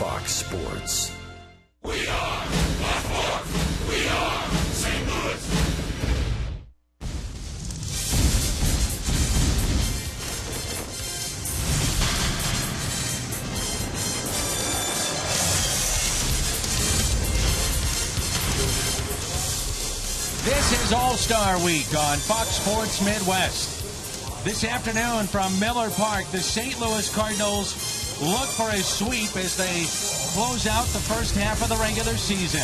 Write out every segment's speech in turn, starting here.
Fox Sports. We are Fox Sports. We are St. Louis. This is All-Star Week on Fox Sports Midwest. This afternoon from Miller Park, the St. Louis Cardinals look for a sweep as they close out the first half of the regular season.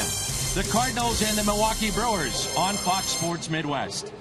The Cardinals and the Milwaukee Brewers on Fox Sports Midwest.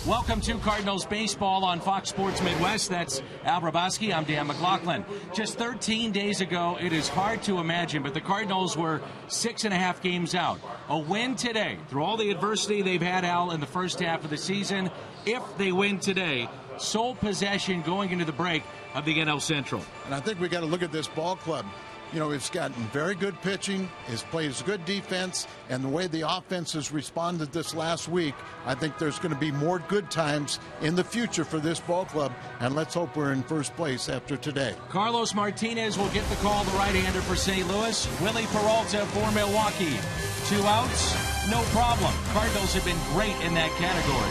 Welcome to Cardinals Baseball on Fox Sports Midwest. That's Al Hrabosky. I'm Dan McLaughlin. Just 13 days ago, it is hard to imagine, but the Cardinals were 6.5 games out. A win today, through all the adversity they've had, Al, in the first half of the season. If they win today, sole possession going into the break of the NL Central. And I think we got to look at this ball club. You know, it's gotten very good pitching, it plays good defense, and the way the offense has responded this last week, I think there's going to be more good times in the future for this ball club, and let's hope we're in first place after today. Carlos Martinez will get the call, the right-hander for St. Louis. Willie Peralta for Milwaukee. 2 outs, no problem. Cardinals have been great in that category.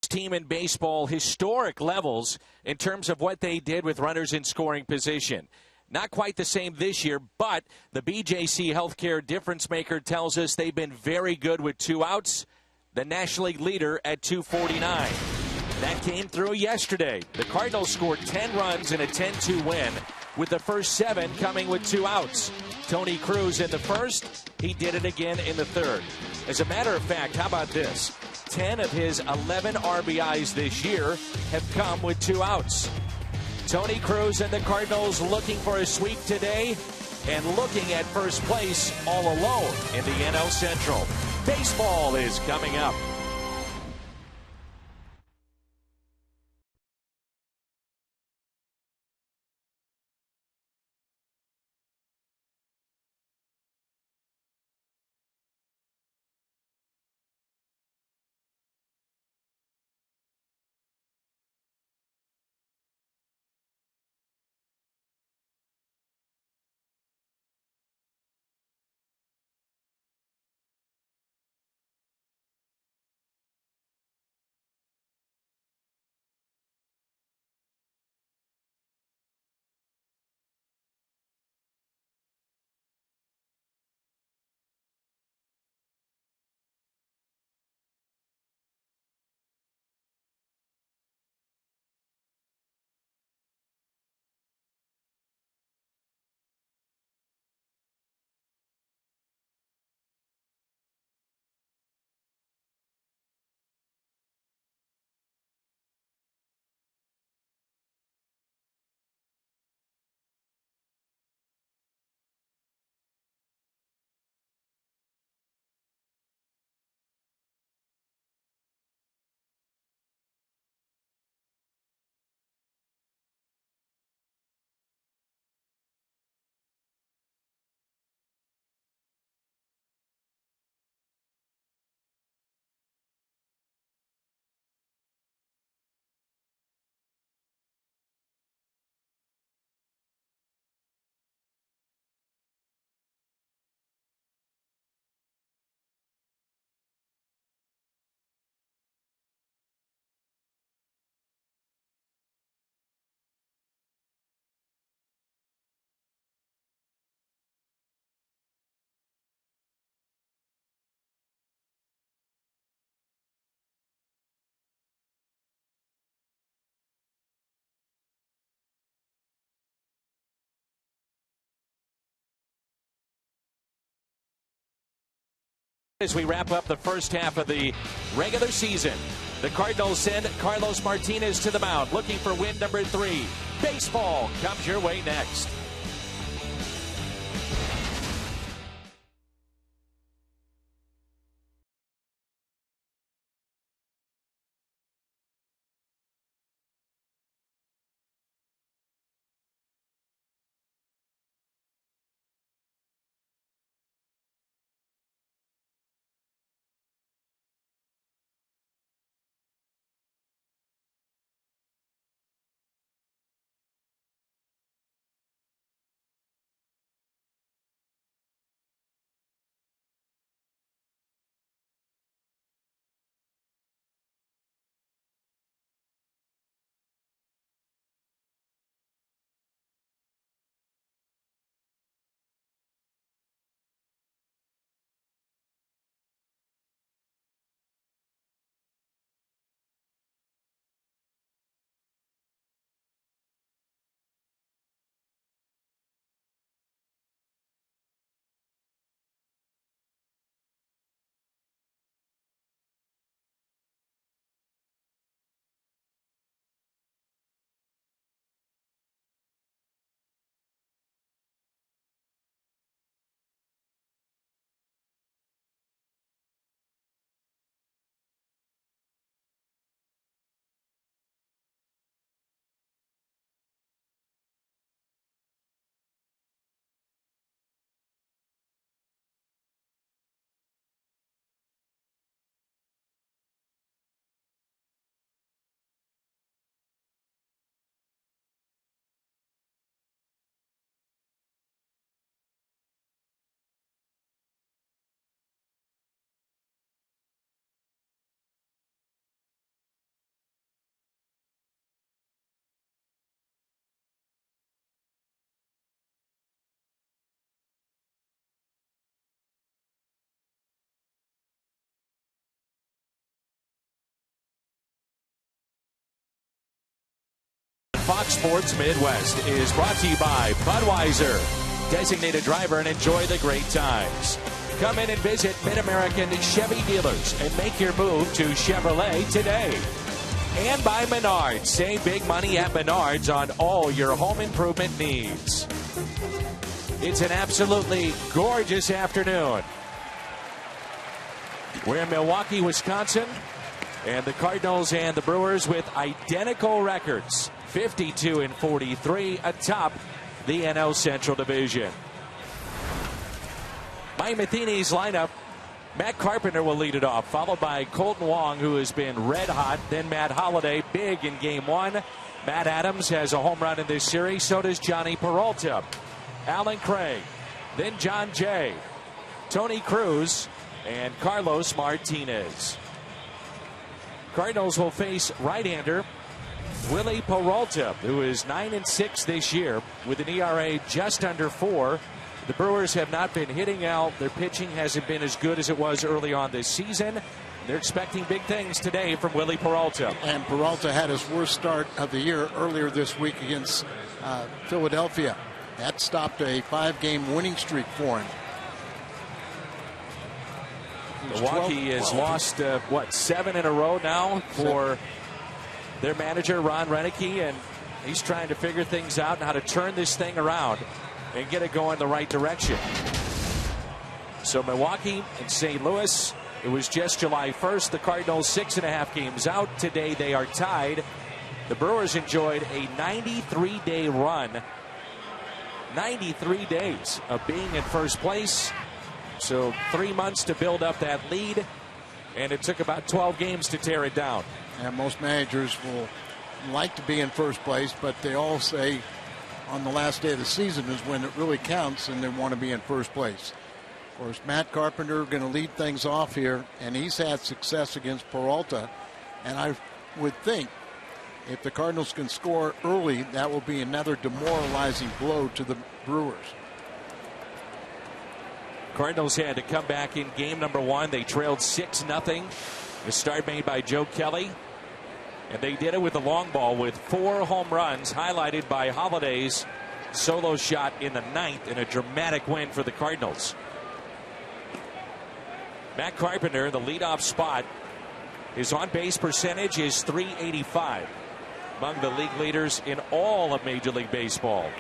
Team in baseball, historic levels in terms of what they did with runners in scoring position. Not quite the same this year, but the BJC Healthcare difference maker tells us they've been very good with 2 outs. The National League leader at 249. That came through yesterday. The Cardinals scored 10 runs in a 10-2 win, with the first 7 coming with 2 outs. Tony Cruz in the first. He did it again in the third. As a matter of fact, how about this? 10 of his 11 RBIs this year have come with 2 outs. Tony Cruz and the Cardinals looking for a sweep today and looking at first place all alone in the NL Central. Baseball is coming up. As we wrap up the first half of the regular season, the Cardinals send Carlos Martinez to the mound, looking for win number 3. Baseball comes your way next. Fox Sports Midwest is brought to you by Budweiser. Designated driver and enjoy the great times. Come in and visit Mid-American Chevy dealers and make your move to Chevrolet today. And by Menards. Save big money at Menards on all your home improvement needs. It's an absolutely gorgeous afternoon. We're in Milwaukee, Wisconsin, and the Cardinals and the Brewers with identical records, 52-43 atop the NL Central Division. Mike Matheny's lineup. Matt Carpenter will lead it off, followed by Colton Wong, who has been red hot. Then Matt Holliday, big in Game 1. Matt Adams has a home run in this series. So does Johnny Peralta. Alan Craig. Then John Jay. Tony Cruz. And Carlos Martinez. Cardinals will face right-hander Willie Peralta, who is 9-6 this year with an ERA just under 4. The Brewers have not been hitting out. Their pitching hasn't been as good as it was early on this season. They're expecting big things today from Willie Peralta. And Peralta had his worst start of the year earlier this week against Philadelphia. That stopped a 5-game winning streak for him. Milwaukee has lost, 7 in a row now for their manager, Ron Renicky, and he's trying to figure things out and how to turn this thing around and get it going the right direction. So Milwaukee and St. Louis, it was just July 1st. The Cardinals 6.5 games out. Today they are tied. The Brewers enjoyed a 93-day run. 93 days of being in first place. So 3 months to build up that lead. And it took about 12 games to tear it down. And most managers will like to be in first place, but they all say on the last day of the season is when it really counts and they want to be in first place. Of course, Matt Carpenter going to lead things off here, and he's had success against Peralta. And I would think if the Cardinals can score early, that will be another demoralizing blow to the Brewers. Cardinals had to come back in game number 1. They trailed 6-0. The start made by Joe Kelly. And they did it with the long ball with 4 home runs, highlighted by Holliday's solo shot in the 9th in a dramatic win for the Cardinals. Matt Carpenter, the leadoff spot. His on-base percentage is .385, among the league leaders in all of Major League Baseball.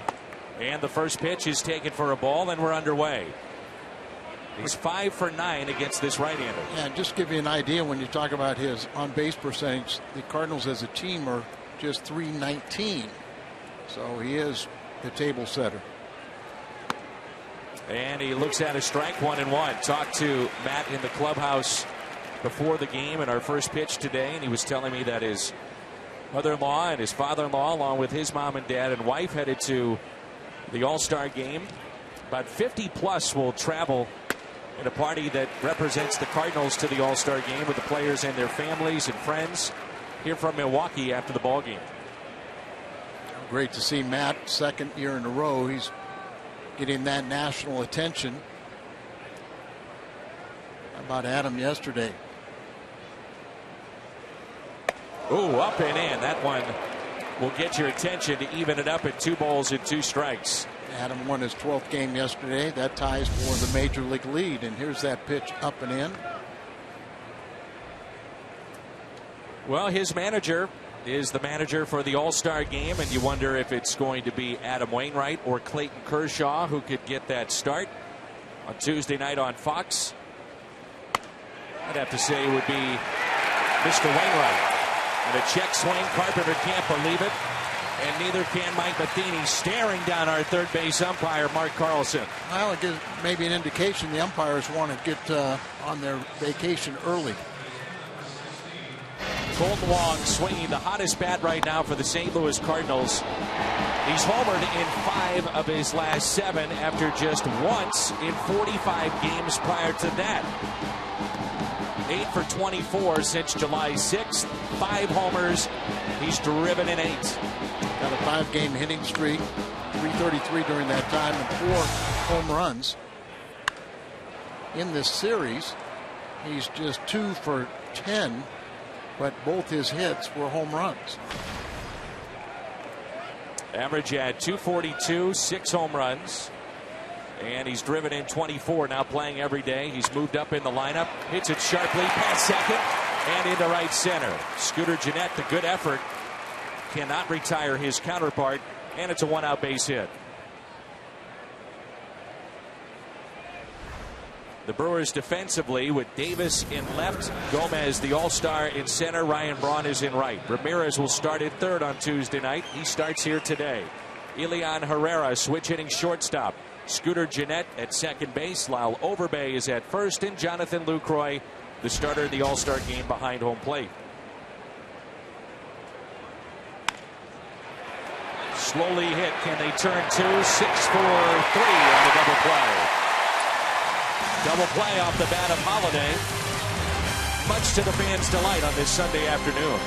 And the first pitch is taken for a ball, and we're underway. He's 5 for 9 against this right-hander. Yeah, just to give you an idea, when you talk about his on-base percentage, the Cardinals as a team are just .319. So he is the table setter. And he looks at a strike, 1-1. Talked to Matt in the clubhouse before the game and our first pitch today, and he was telling me that his mother-in-law and his father-in-law, along with his mom and dad and wife, headed to the All-Star game. About 50+ will travel in a party that represents the Cardinals to the All-Star game with the players and their families and friends here from Milwaukee after the ball game. Great to see Matt, second year in a row. He's getting that national attention. How about Adam yesterday? Ooh, up and in. That one will get your attention to even it up at 2 balls and 2 strikes. Adam won his 12th game yesterday. That ties for the major league lead. And here's that pitch up and in. Well, his manager is the manager for the All-Star game, and you wonder if it's going to be Adam Wainwright or Clayton Kershaw who could get that start on Tuesday night on Fox. I'd have to say it would be Mr. Wainwright. And a check swing. Carpenter can't believe it. And neither can Mike Matheny, staring down our third base umpire, Mark Carlson. Well, it gives maybe an indication the umpires want to get on their vacation early. Colton Wong swinging the hottest bat right now for the St. Louis Cardinals. He's homered in 5 of his last 7 after just once in 45 games prior to that. 8 for 24 since July 6th. 5 homers. He's driven in 8. Got a 5-game hitting streak, .333 during that time, and 4 home runs. In this series, he's just 2 for 10, but both his hits were home runs. Average at .242, 6 home runs. And he's driven in 24, now playing every day. He's moved up in the lineup, hits it sharply past second and into right center. Scooter Gennett, the good effort, cannot retire his counterpart, and it's a one-out base hit. The Brewers defensively with Davis in left, Gomez the all-star in center, Ryan Braun is in right. Ramirez will start at third on Tuesday night. He starts here today. Elian Herrera switch hitting shortstop. Scooter Gennett at second base. Lyle Overbay is at first, and Jonathan Lucroy, the starter in the all-star game behind home plate. Slowly hit. Can they turn 2? 6-4-3 on the double play. Double play off the bat of Holiday. Much to the fans' delight on this Sunday afternoon.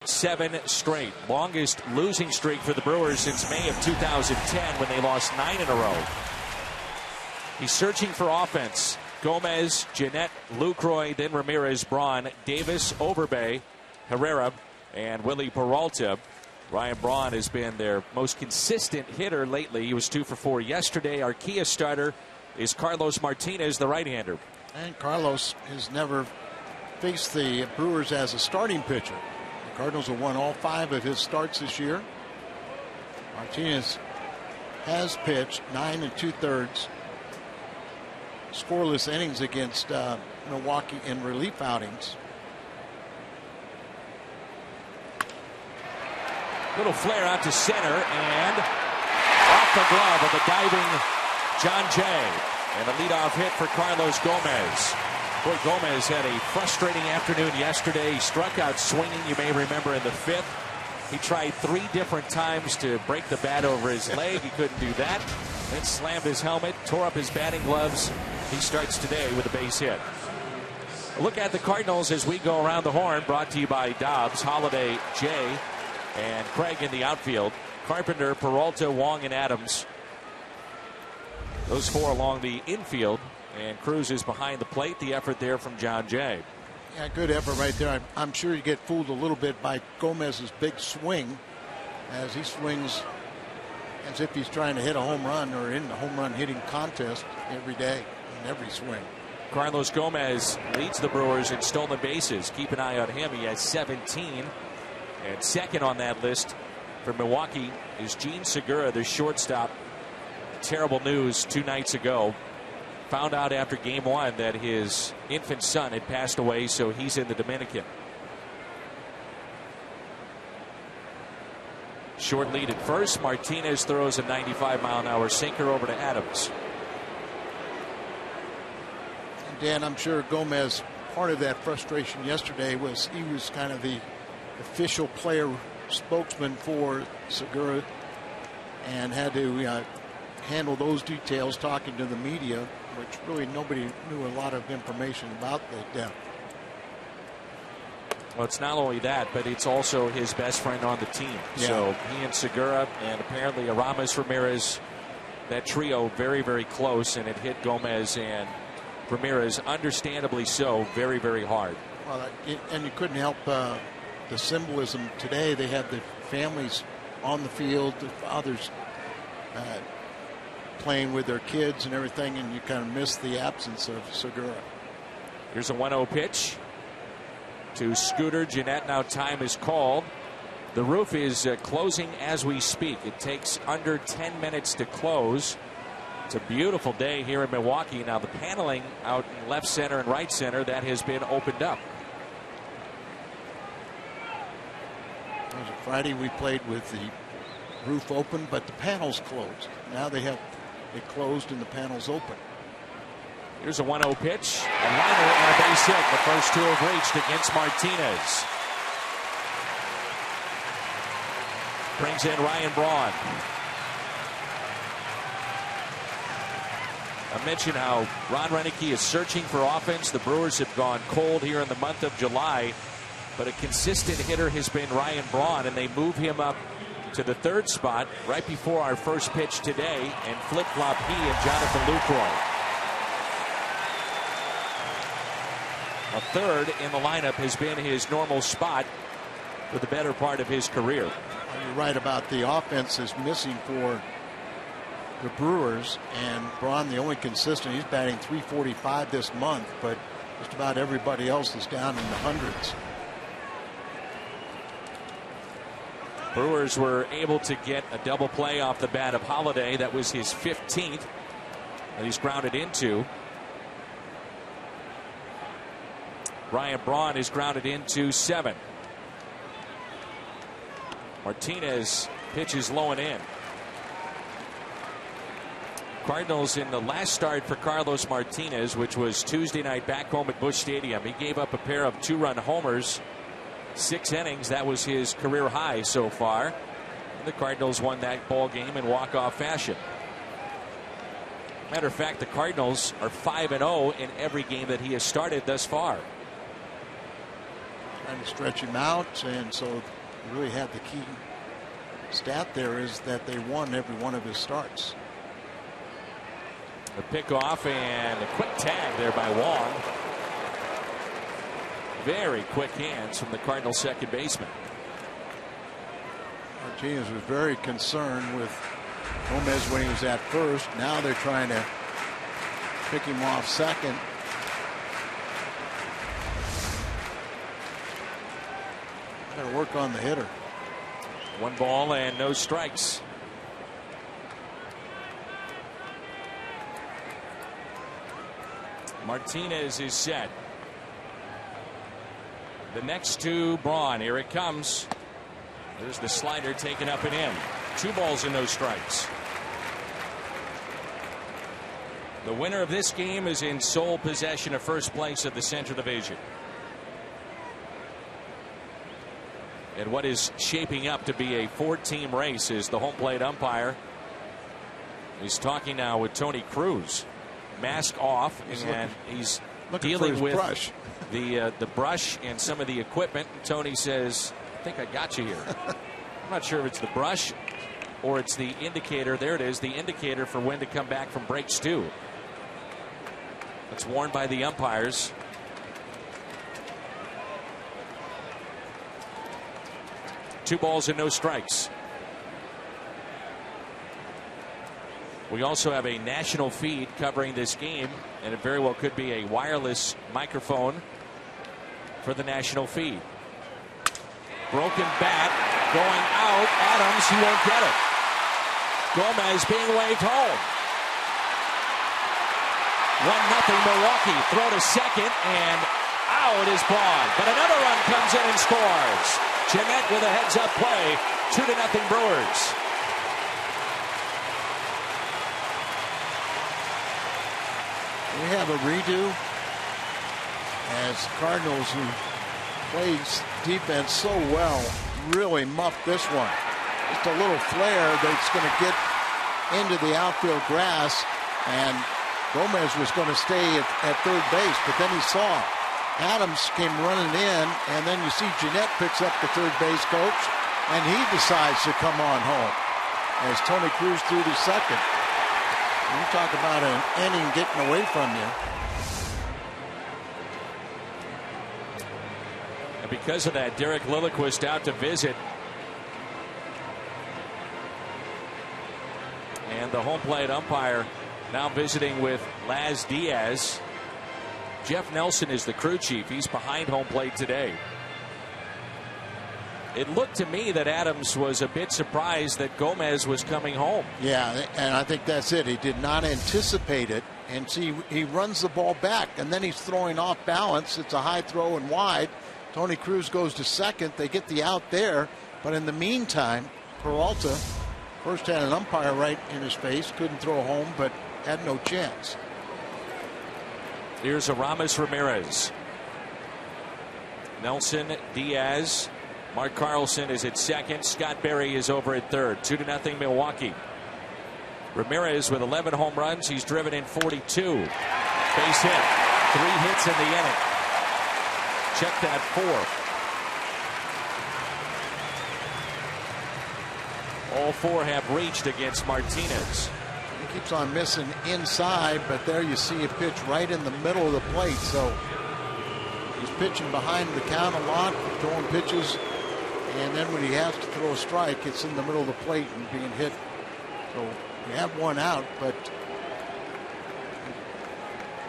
Seven straight. Longest losing streak for the Brewers since May of 2010 when they lost 9 in a row. He's searching for offense. Gomez, Gennett, Lucroy, then Ramirez, Braun, Davis, Overbay, Herrera, and Willie Peralta. Ryan Braun has been their most consistent hitter lately. He was 2 for 4 yesterday. Our Kia starter is Carlos Martinez, the right-hander. And Carlos has never faced the Brewers as a starting pitcher. The Cardinals have won all 5 of his starts this year. Martinez has pitched 9 2/3 scoreless innings against Milwaukee in relief outings. Little flare out to center and off the glove of the diving John Jay. And a leadoff hit for Carlos Gomez. Boy, Gomez had a frustrating afternoon yesterday. He struck out swinging, you may remember, in the 5th. He tried 3 different times to break the bat over his leg. He couldn't do that. Then slammed his helmet, tore up his batting gloves. He starts today with a base hit. A look at the Cardinals as we go around the horn, brought to you by Dobbs, Holiday, Jay, and Craig in the outfield. Carpenter, Peralta, Wong, and Adams. Those 4 along the infield. And Cruz is behind the plate. The effort there from John Jay. Yeah, good effort right there. I'm sure you get fooled a little bit by Gomez's big swing as he swings as if he's trying to hit a home run or in the home run hitting contest every day in every swing. Carlos Gomez leads the Brewers in stolen bases. Keep an eye on him. He has 17. And second on that list for Milwaukee is Gene Segura, the shortstop. Terrible news 2 nights ago. Found out after game 1 that his infant son had passed away, so he's in the Dominican. short lead at first. Martinez throws a 95-mile-an-hour sinker over to Adams. Dan, I'm sure Gomez, part of that frustration yesterday was he was kind of the official player spokesman for Segura and had to handle those details, talking to the media, which really nobody knew a lot of information about the death. Well, it's not only that, but it's also his best friend on the team. Yeah. So he and Segura and apparently Aramis Ramirez, that trio, very, very close, and it hit Gomez and Ramirez, understandably so, very, very hard. Well, and you couldn't help the symbolism today. They had the families on the field, the fathers playing with their kids and everything, and you kind of miss the absence of Segura. Here's a 1-0 pitch to Scooter Gennett. Now time is called. The roof is closing as we speak. It takes under 10 minutes to close. It's a beautiful day here in Milwaukee. Now the paneling out in left center and right center, that has been opened up. It was a Friday we played with the roof open, but the panels closed. Now they have it closed and the panels open. Here's a 1-0 pitch, a liner and a base hit. The first two have reached against Martinez. Brings in Ryan Braun. I mentioned how Ron Renicky is searching for offense. The Brewers have gone cold here in the month of July, but a consistent hitter has been Ryan Braun, and they move him up to the third spot right before our first pitch today, and flip-flop he and Jonathan Lucroy. A third in the lineup has been his normal spot for the better part of his career. You're right about the offense is missing for the Brewers, and Braun the only consistent. He's batting .345 this month, but just about everybody else is down in the hundreds. Brewers were able to get a double play off the bat of Holiday. That was his 15th that he's grounded into. Ryan Braun is grounded into 7. Martinez pitches low and in. Cardinals in the last start for Carlos Martinez, which was Tuesday night back home at Busch Stadium. He gave up a pair of 2-run homers, 6 innings. That was his career high so far. And the Cardinals won that ball game in walk-off fashion. Matter of fact, the Cardinals are 5-0 in every game that he has started thus far. Trying to stretch him out, and so you really have the key stat there is that they won every one of his starts. The pickoff and a quick tag there by Wong. Very quick hands from the Cardinals second baseman. Martinez was very concerned with Gomez when he was at first. Now they're trying to pick him off second. Got to work on the hitter. 1 ball and no strikes. Martinez is set. The next to Braun. Here it comes. There's the slider taken up and in. 2 balls and no strikes. The winner of this game is in sole possession of first place of the Central Division. And what is shaping up to be a 4-team race is the home plate umpire. He's talking now with Tony Cruz. Mask off, and he's dealing with the brush and some of the equipment. Tony says, I think I got you here. I'm not sure if it's the brush or it's the indicator. There it is, the indicator for when to come back from breaks 2. It's worn by the umpires. Two balls and no strikes. We also have a national feed covering this game, and it very well could be a wireless microphone for the national feed. Broken bat going out. Adams, he won't get it. Gomez being waved home. 1-0 Milwaukee. Throw to second, and out is Braun. But another run comes in and scores. Jeanette with a heads-up play. 2-0 Brewers. We have a redo as Cardinals, who plays defense so well, really muffed this one. Just a little flare that's going to get into the outfield grass, and Gomez was going to stay at third base, but then he saw Adams came running in, and then you see Jeanette picks up the third base coach, and he decides to come on home as Tony Cruz threw to second. You talk about an inning getting away from you. And because of that, Derek Lilliquist out to visit. And the home plate umpire now visiting with Laz Diaz. Jeff Nelson is the crew chief. He's behind home plate today. It looked to me that Adams was a bit surprised that Gomez was coming home. Yeah, and I think that's it. He did not anticipate it. And see, he runs the ball back, and then he's throwing off balance. It's a high throw and wide. Tony Cruz goes to second. They get the out there. But in the meantime, Peralta first had an umpire right in his face. Couldn't throw home, but had no chance. Here's Aramis Ramirez. Nelson, Diaz. Mark Carlson is at second. Scott Berry is over at third. 2-0 Milwaukee. Ramirez with 11 home runs. He's driven in 42. Base hit. 3 hits in the inning. Check that 4. All 4 have reached against Martinez. He keeps on missing inside, but there you see a pitch right in the middle of the plate. So he's pitching behind the count a lot, throwing pitches. And then when he has to throw a strike, it's in the middle of the plate and being hit. So we have one out, but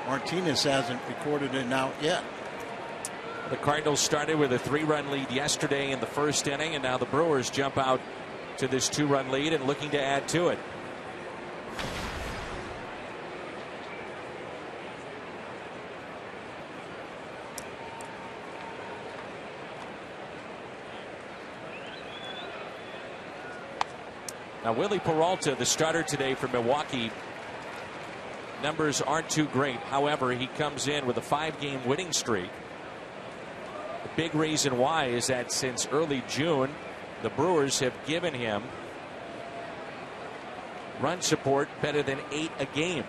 Martinez hasn't recorded an out yet. The Cardinals started with a 3-run lead yesterday in the first inning, and now the Brewers jump out to this 2-run lead and looking to add to it. Now, Willie Peralta, the starter today for Milwaukee, numbers aren't too great. However, he comes in with a 5-game winning streak. The big reason why is that since early June, the Brewers have given him run support better than 8 a game.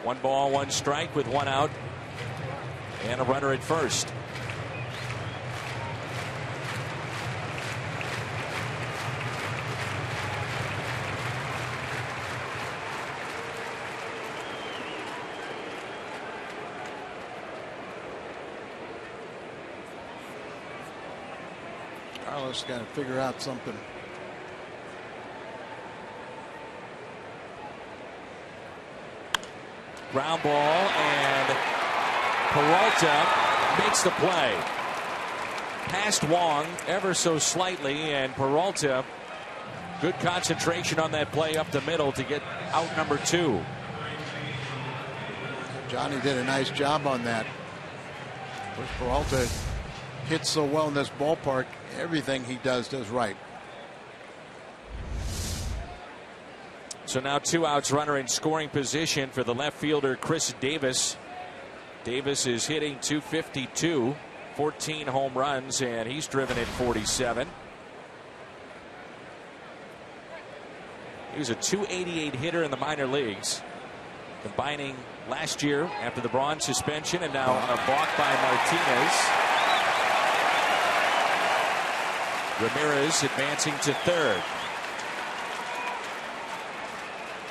One ball, 1 strike with 1 out. And a runner at first. Carlos got to figure out something. Ground ball, and Peralta makes the play. Past Wong ever so slightly, and Peralta, good concentration on that play up the middle to get out number 2. Johnny did a nice job on that. Of course, Peralta hits so well in this ballpark. Everything he does right. So now 2 outs, runner in scoring position for the left fielder Chris Davis. Davis is hitting .252, 14 home runs, and he's driven in 47. He was a .288 hitter in the minor leagues, combining last year after the Braun suspension and now a balk by Martinez. Ramirez advancing to third.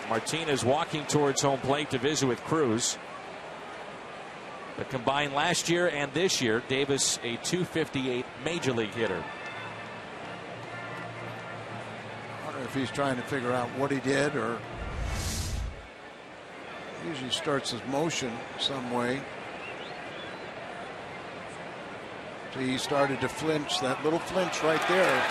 Martinez walking towards home plate to visit with Cruz. But combined last year and this year, Davis a .258 major league hitter. I wonder if he's trying to figure out what he did, or usually starts his motion some way. So he started to flinch, that little flinch right there.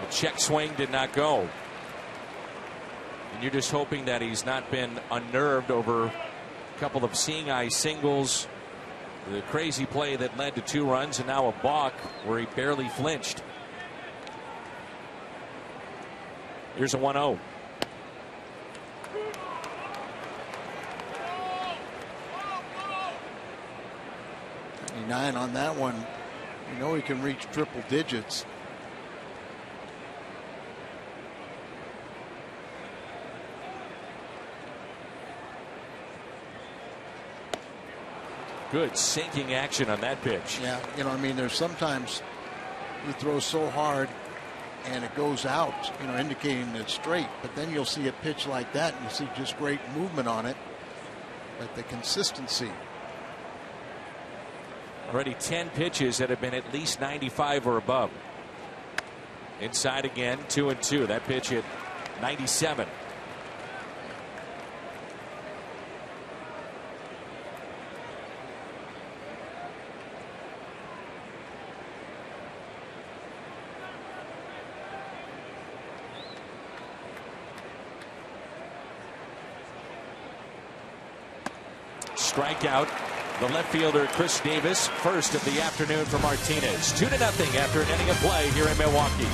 The check swing did not go. And you're just hoping that he's not been unnerved over a couple of seeing eye singles, the crazy play that led to 2 runs, and now a balk where he barely flinched. Here's a 1-0. On that one, you know he can reach triple digits. Good sinking action on that pitch. Yeah, you know, I mean, there's sometimes you throw so hard and it goes out, you know, indicating it's straight, but then you'll see a pitch like that and you see just great movement on it. But the consistency. Already 10 pitches that have been at least 95 or above. Inside again, 2-2. That pitch hit 97. Strikeout. The left fielder, Chris Davis, first of the afternoon for Martinez. 2-0 after an inning of play here in Milwaukee.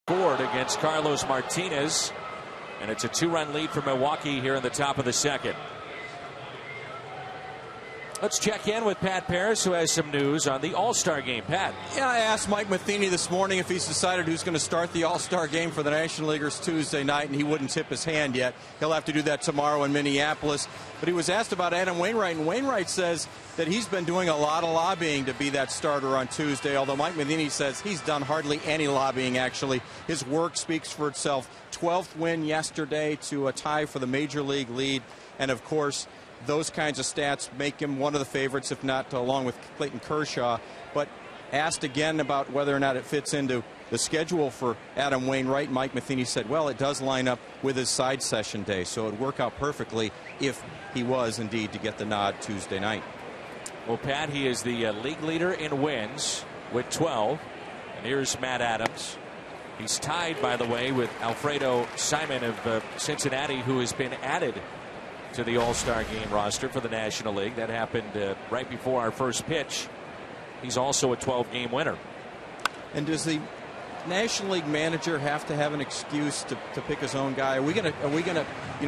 Scored against Carlos Martinez, and it's a 2-run lead for Milwaukee here in the top of the second. Let's check in with Pat Paris, who has some news on the All-Star game. Pat. Yeah, I asked Mike Matheny this morning if he's decided who's going to start the All-Star game for the National Leaguers Tuesday night, and he wouldn't tip his hand yet. He'll have to do that tomorrow in Minneapolis. But he was asked about Adam Wainwright, and Wainwright says that he's been doing a lot of lobbying to be that starter on Tuesday, although Mike Matheny says he's done hardly any lobbying, actually. His work speaks for itself. 12th win yesterday to a tie for the Major League lead, and of course, those kinds of stats make him one of the favorites, if not along with Clayton Kershaw. But asked again about whether or not it fits into the schedule for Adam Wainwright, Mike Matheny said, well, it does line up with his side session day, so it would work out perfectly if he was indeed to get the nod Tuesday night. Well, Pat, he is the league leader in wins with 12. And here's Matt Adams. He's tied, by the way, with Alfredo Simon of Cincinnati, who has been added to the All-Star game roster for the National League. That happened right before our first pitch. He's also a 12-game winner. And does the National League manager have to have an excuse to pick his own guy? Are we gonna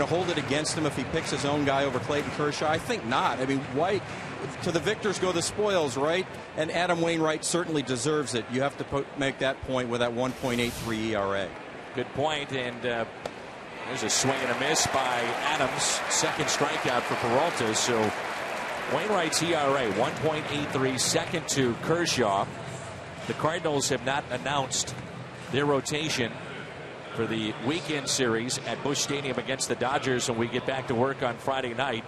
hold it against him if he picks his own guy over Clayton Kershaw? I think not. I mean, why? To the victors go the spoils, right? And Adam Wainwright certainly deserves it. You have to make that point with that 1.83 ERA. Good point. And There's a swing and a miss by Adams. Second strikeout for Peralta. So Wainwright's ERA 1.83, second to Kershaw. The Cardinals have not announced their rotation for the weekend series at Busch Stadium against the Dodgers when we get back to work on Friday night.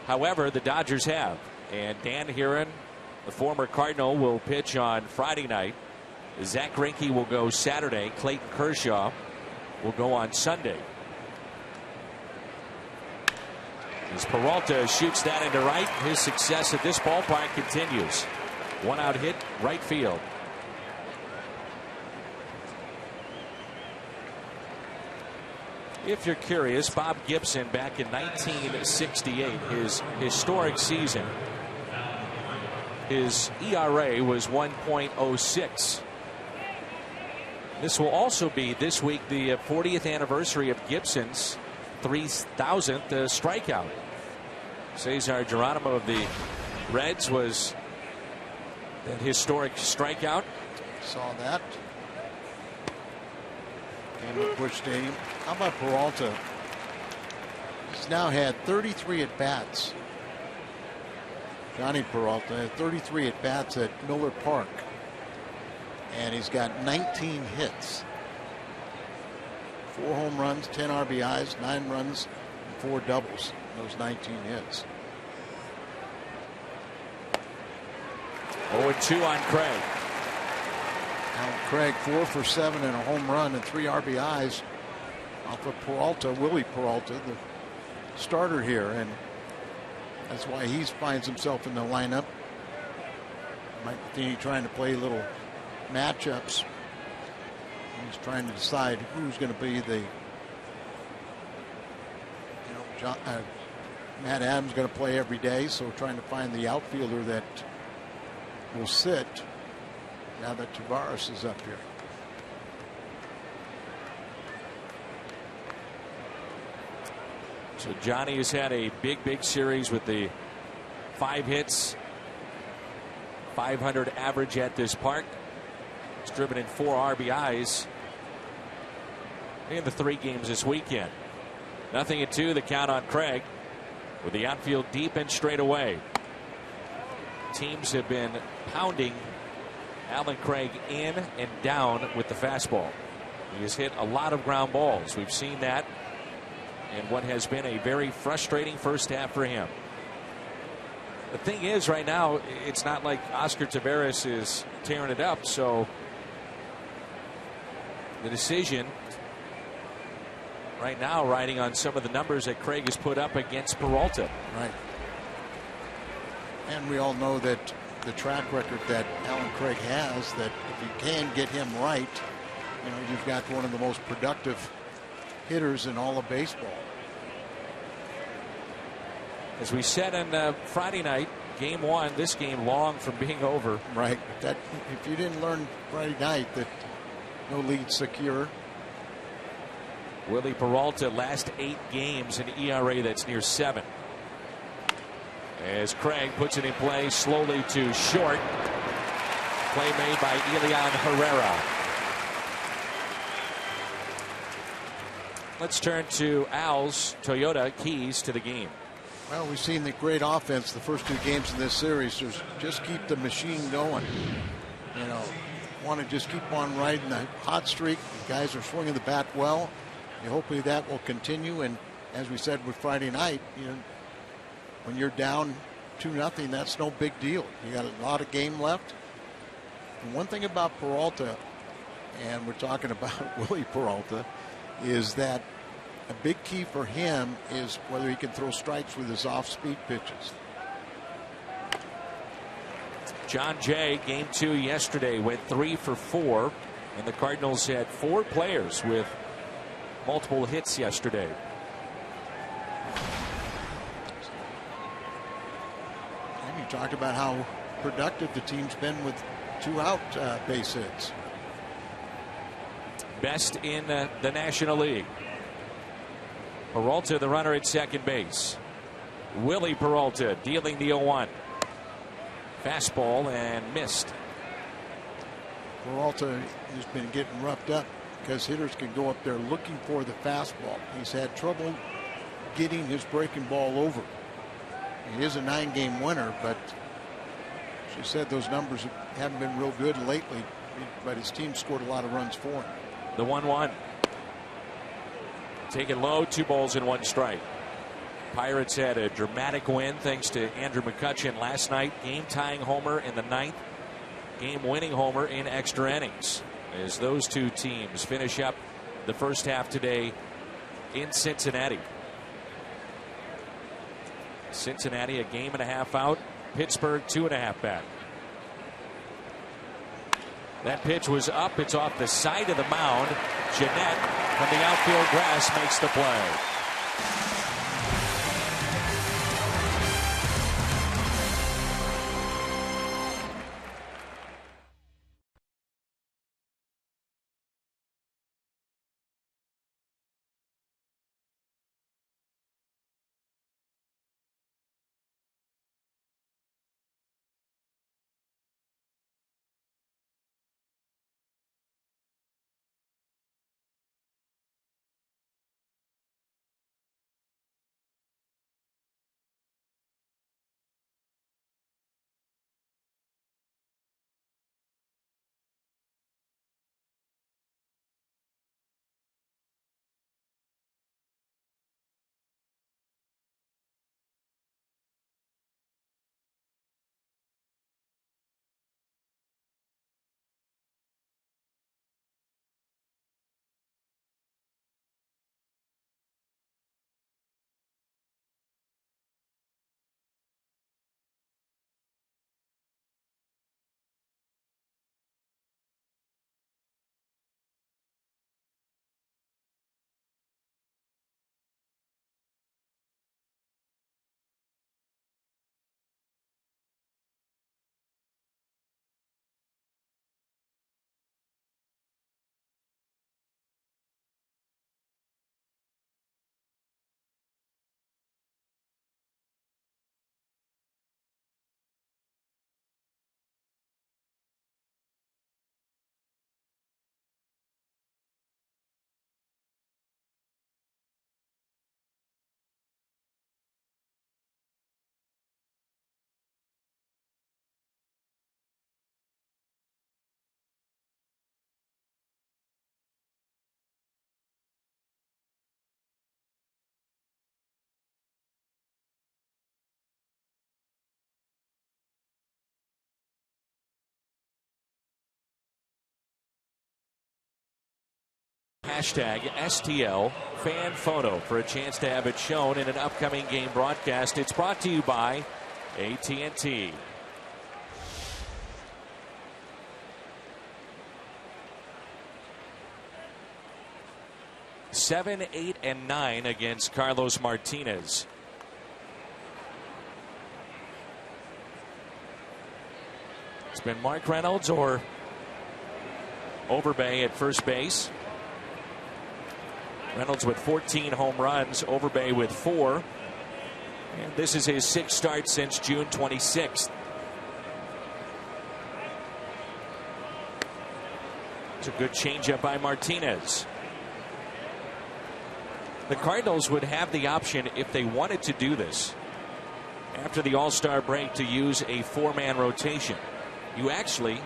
However, the Dodgers have. And Dan Heron, the former Cardinal, will pitch on Friday night. Zach Greinke will go Saturday. Clayton Kershaw will go on Sunday. As Peralta shoots that into right, his success at this ballpark continues. One out hit, right field. If you're curious, Bob Gibson back in 1968, his historic season, his ERA was 1.06. This will also be this week the 40th anniversary of Gibson's 3,000th strikeout. Cesar Geronimo of the Reds was that historic strikeout. Saw that. Came to Busch Stadium. How about Peralta? He's now had 33 at-bats. Johnny Peralta had 33 at-bats at Miller Park. And he's got 19 hits. 4 home runs, 10 RBIs, 9 runs, and 4 doubles. Those 19 hits. 0-2 on Craig. Now Craig 4 for 7 and a home run and 3 RBIs off of Peralta, Willie Peralta, the starter here, and that's why he finds himself in the lineup. Mike Matheny trying to play little matchups. He's trying to decide who's going to be the, Matt Adams going to play every day, so trying to find the outfielder that will sit now that Tavares is up here. So Johnny has had a big series with the 5 hits, 500 average at this park. He's driven in 4 RBIs in the 3 games this weekend. 0-2, the count on Craig with the outfield deep and straight away. Teams have been pounding Alan Craig in and down with the fastball. He has hit a lot of ground balls. We've seen that in what has been a very frustrating first half for him. The thing is, right now, it's not like Oscar Taveras is tearing it up, so the decision right now riding on some of the numbers that Craig has put up against Peralta. Right. And we all know that the track record that Alan Craig has, that if you can get him right, you've got one of the most productive hitters in all of baseball. As we said on Friday night, game 1, this game long from being over. Right. That if you didn't learn Friday night that no lead secure. Willie Peralta last 8 games, an ERA that's near 7. As Craig puts it in play slowly to short. Play made by Elian Herrera. Let's turn to Al's Toyota keys to the game. Well, we've seen the great offense the first 2 games in this series. Just keep the machine going. Want to just keep on riding the hot streak. The guys are swinging the bat well. And hopefully that will continue. And as we said with Friday night, when you're down 2-0, that's no big deal. You got a lot of game left. And one thing about Peralta, and we're talking about Willie Peralta, is that a big key for him is whether he can throw strikes with his off-speed pitches. John Jay, game 2 yesterday, went 3 for 4, and the Cardinals had 4 players with multiple hits yesterday. And you talked about how productive the team's been with 2-out base hits. Best in the National League. Peralta, the runner at second base. Willie Peralta dealing the 0-1. Fastball and missed. Peralta has been getting roughed up because hitters can go up there looking for the fastball. He's had trouble getting his breaking ball over. He is a 9-game winner, but she said those numbers haven't been real good lately, but his team scored a lot of runs for him. The 1-1. Taken low, 2 balls and 1 strike. Pirates had a dramatic win thanks to Andrew McCutchen last night. Game-tying homer in the 9th. Game-winning homer in extra innings. As those two teams finish up the first half today in Cincinnati. Cincinnati a 1.5 out. Pittsburgh 2.5 back. That pitch was up. It's off the side of the mound. Jeanette from the outfield grass makes the play. Hashtag STL fan photo for a chance to have it shown in an upcoming game broadcast. It's brought to you by AT&T. Seven, 8, and 9 against Carlos Martinez. It's been Mark Reynolds or Overbay at first base. Reynolds with 14 home runs, Overbay with 4. And this is his 6th start since June 26th. It's a good changeup by Martinez. The Cardinals would have the option, if they wanted to do this, after the All-Star break, to use a 4-man rotation. You actually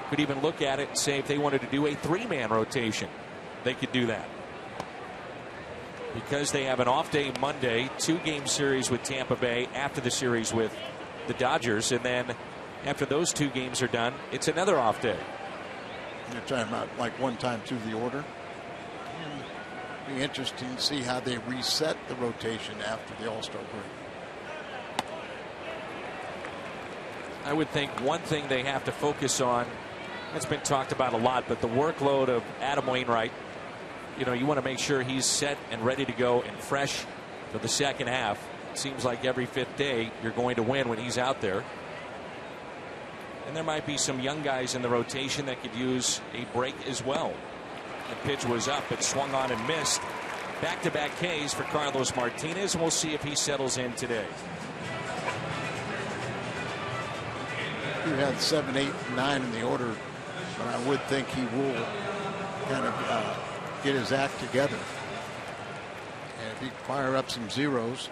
could even look at it and say if they wanted to do a 3-man rotation, they could do that. Because they have an off day Monday, 2-game series with Tampa Bay after the series with the Dodgers, and then after those 2 games are done, it's another off day. You're talking about like one time through the order. It'll be interesting to see how they reset the rotation after the All-Star break. I would think one thing they have to focus on, it's been talked about a lot, but the workload of Adam Wainwright. You know, you want to make sure he's set and ready to go and fresh for the second half. It seems like every 5th day you're going to win when he's out there. And there might be some young guys in the rotation that could use a break as well. The pitch was up, it swung on and missed. Back-to-back Ks for Carlos Martinez, and we'll see if he settles in today. He had 7, 8, 9 in the order, but I would think he will kind of get his act together. And if he can fire up some zeros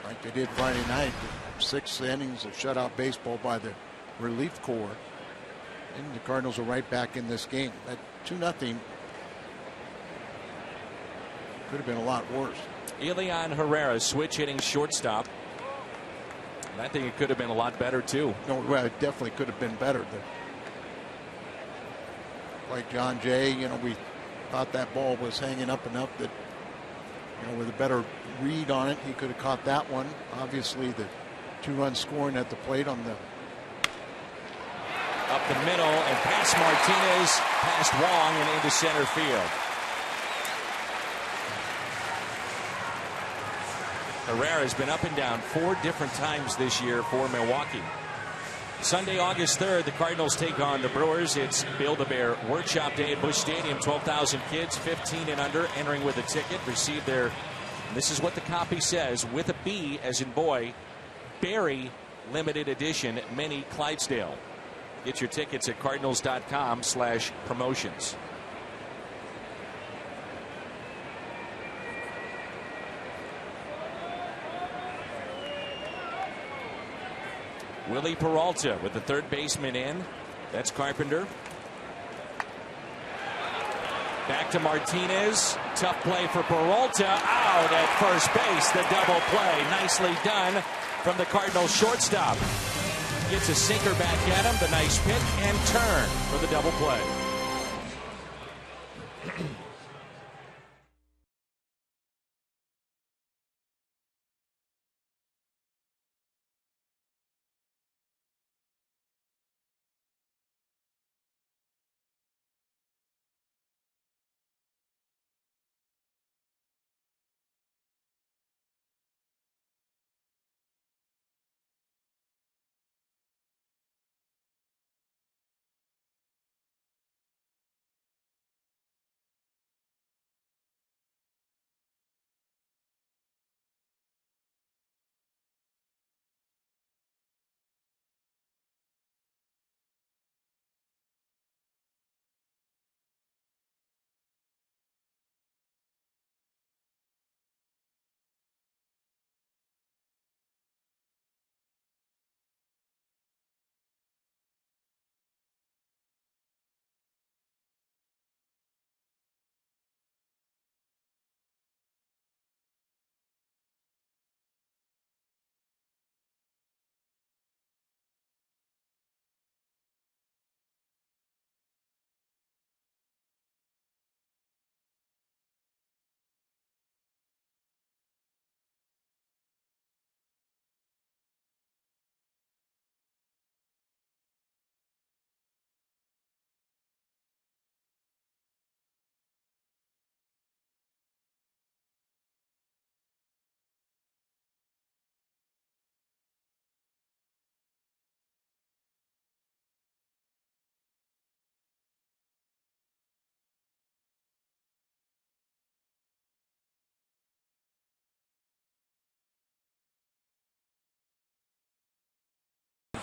like they did Friday night, 6 innings of shutout baseball by the relief corps, and the Cardinals are right back in this game. At 2-0 could have been a lot worse. Elian Herrera switch hitting shortstop. And I think it could have been a lot better too. No, well, it definitely could have been better. Like John Jay, we thought that ball was hanging up enough that, with a better read on it, he could have caught that one. Obviously, the 2-run scoring at the plate on the up the middle and past Martinez, past Wong, and into center field. Herrera has been up and down 4 different times this year for Milwaukee. Sunday, August 3rd, the Cardinals take on the Brewers. It's Build-A-Bear Workshop Day at Busch Stadium. 12,000 kids, 15 and under, entering with a ticket. Receive their, this is what the copy says, with a B as in boy, Berry limited edition mini Clydesdale. Get your tickets at cardinals.com/promotions. Willie Peralta with the third baseman in. That's Carpenter. Back to Martinez. Tough play for Peralta. Out at first base. The double play. Nicely done from the Cardinals shortstop. Gets a sinker back at him. The nice pick and turn for the double play.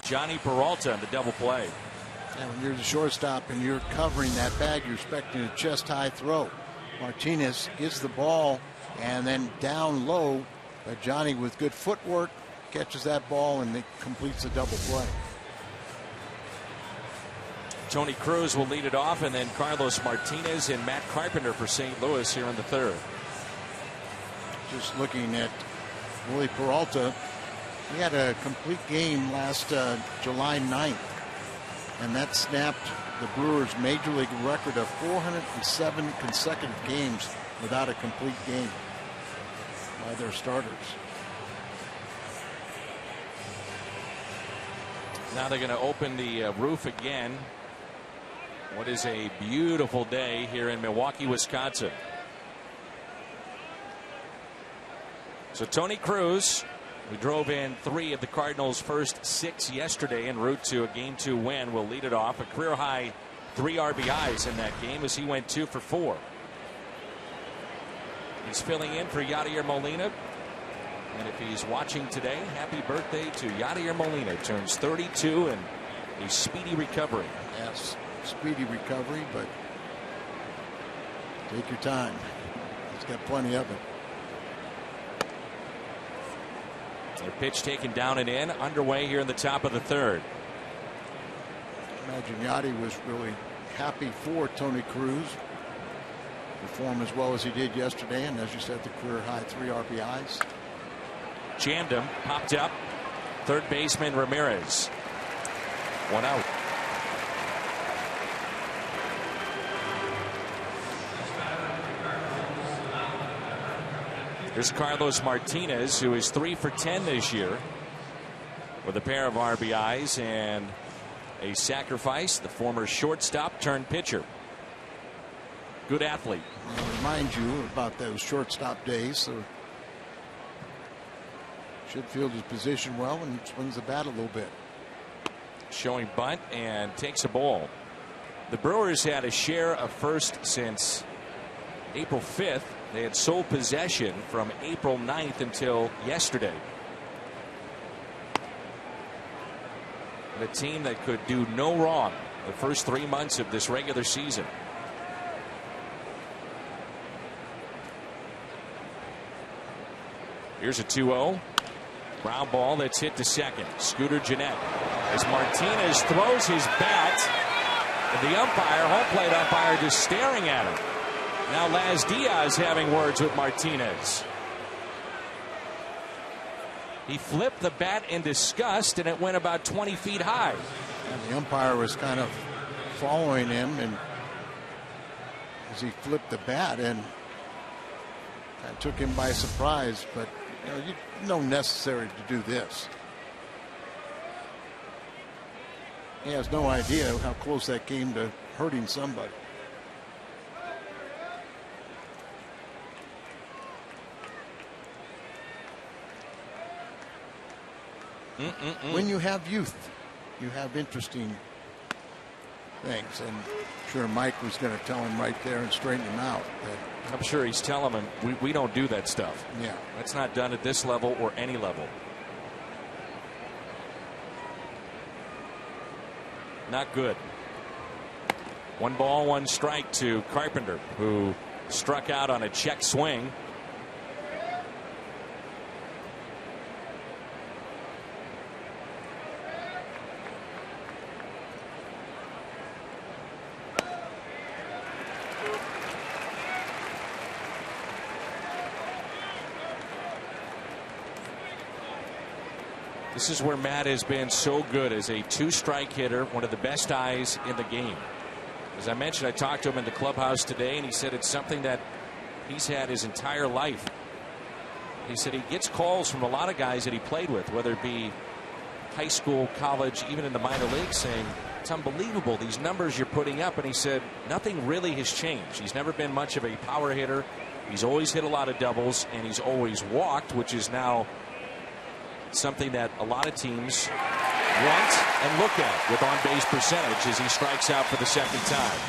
Johnny Peralta on the double play. And when you're the shortstop and you're covering that bag, you're expecting a chest-high throw. Martinez gets the ball and then down low, but Johnny with good footwork catches that ball and it completes the double play. Tony Cruz will lead it off, and then Carlos Martinez and Matt Carpenter for St. Louis here in the third. Just looking at Willie Peralta, he had a complete game last July 9th, and that snapped the Brewers' major league record of 407 consecutive games without a complete game by their starters. Now they're going to open the roof again. What is a beautiful day here in Milwaukee, Wisconsin. So Tony Cruz, who drove in 3 of the Cardinals' first 6 yesterday en route to a Game 2 win, will lead it off. A career-high 3 RBIs in that game as he went 2 for 4. He's filling in for Yadier Molina. And if he's watching today, happy birthday to Yadier Molina. Turns 32 and a speedy recovery. Yes, speedy recovery, but Take your time. He's got plenty of it. Their pitch taken down and in, underway here in the top of the third. I imagine Yachty was really happy for Tony Cruz. Perform as well as he did yesterday, and as you said, the career high 3 RBIs. Jammed him, popped up. Third baseman Ramirez. 1 out. Here's Carlos Martinez, who is 3 for 10 this year with a pair of RBIs and a sacrifice. The former shortstop turned pitcher. Good athlete. I'll remind you about those shortstop days. So should field his position well and swings the bat a little bit. Showing bunt and takes a ball. The Brewers had a share of first since April 5th. They had sole possession from April 9th until yesterday. The team that could do no wrong the first 3 months of this regular season. Here's a 2-0. Ground ball that's hit to second. Scooter Gennett as Martinez throws his bat. And the umpire, home plate umpire, just staring at him. Now Laz Diaz having words with Martinez. He flipped the bat in disgust, and it went about 20 feet high. And the umpire was kind of following him, and as he flipped the bat, and that took him by surprise. But you know necessary to do this. He has no idea how close that came to hurting somebody. When you have youth, you have interesting things, and I'm sure Mike was going to tell him right there and straighten him out. I'm sure he's telling him we don't do that stuff. Yeah, that's not done at this level or any level. Not good. 1 ball, 1 strike to Carpenter, who struck out on a check swing. This is where Matt has been so good as a 2-strike hitter, one of the best eyes in the game. As I mentioned, I talked to him in the clubhouse today, and he said it's something that he's had his entire life. He said he gets calls from a lot of guys that he played with, whether it be high school, college, even in the minor leagues, saying it's unbelievable these numbers you're putting up. And he said nothing really has changed. He's never been much of a power hitter. He's always hit a lot of doubles, and he's always walked, which is now something that a lot of teams want and look at with on-base percentage as he strikes out for the second time.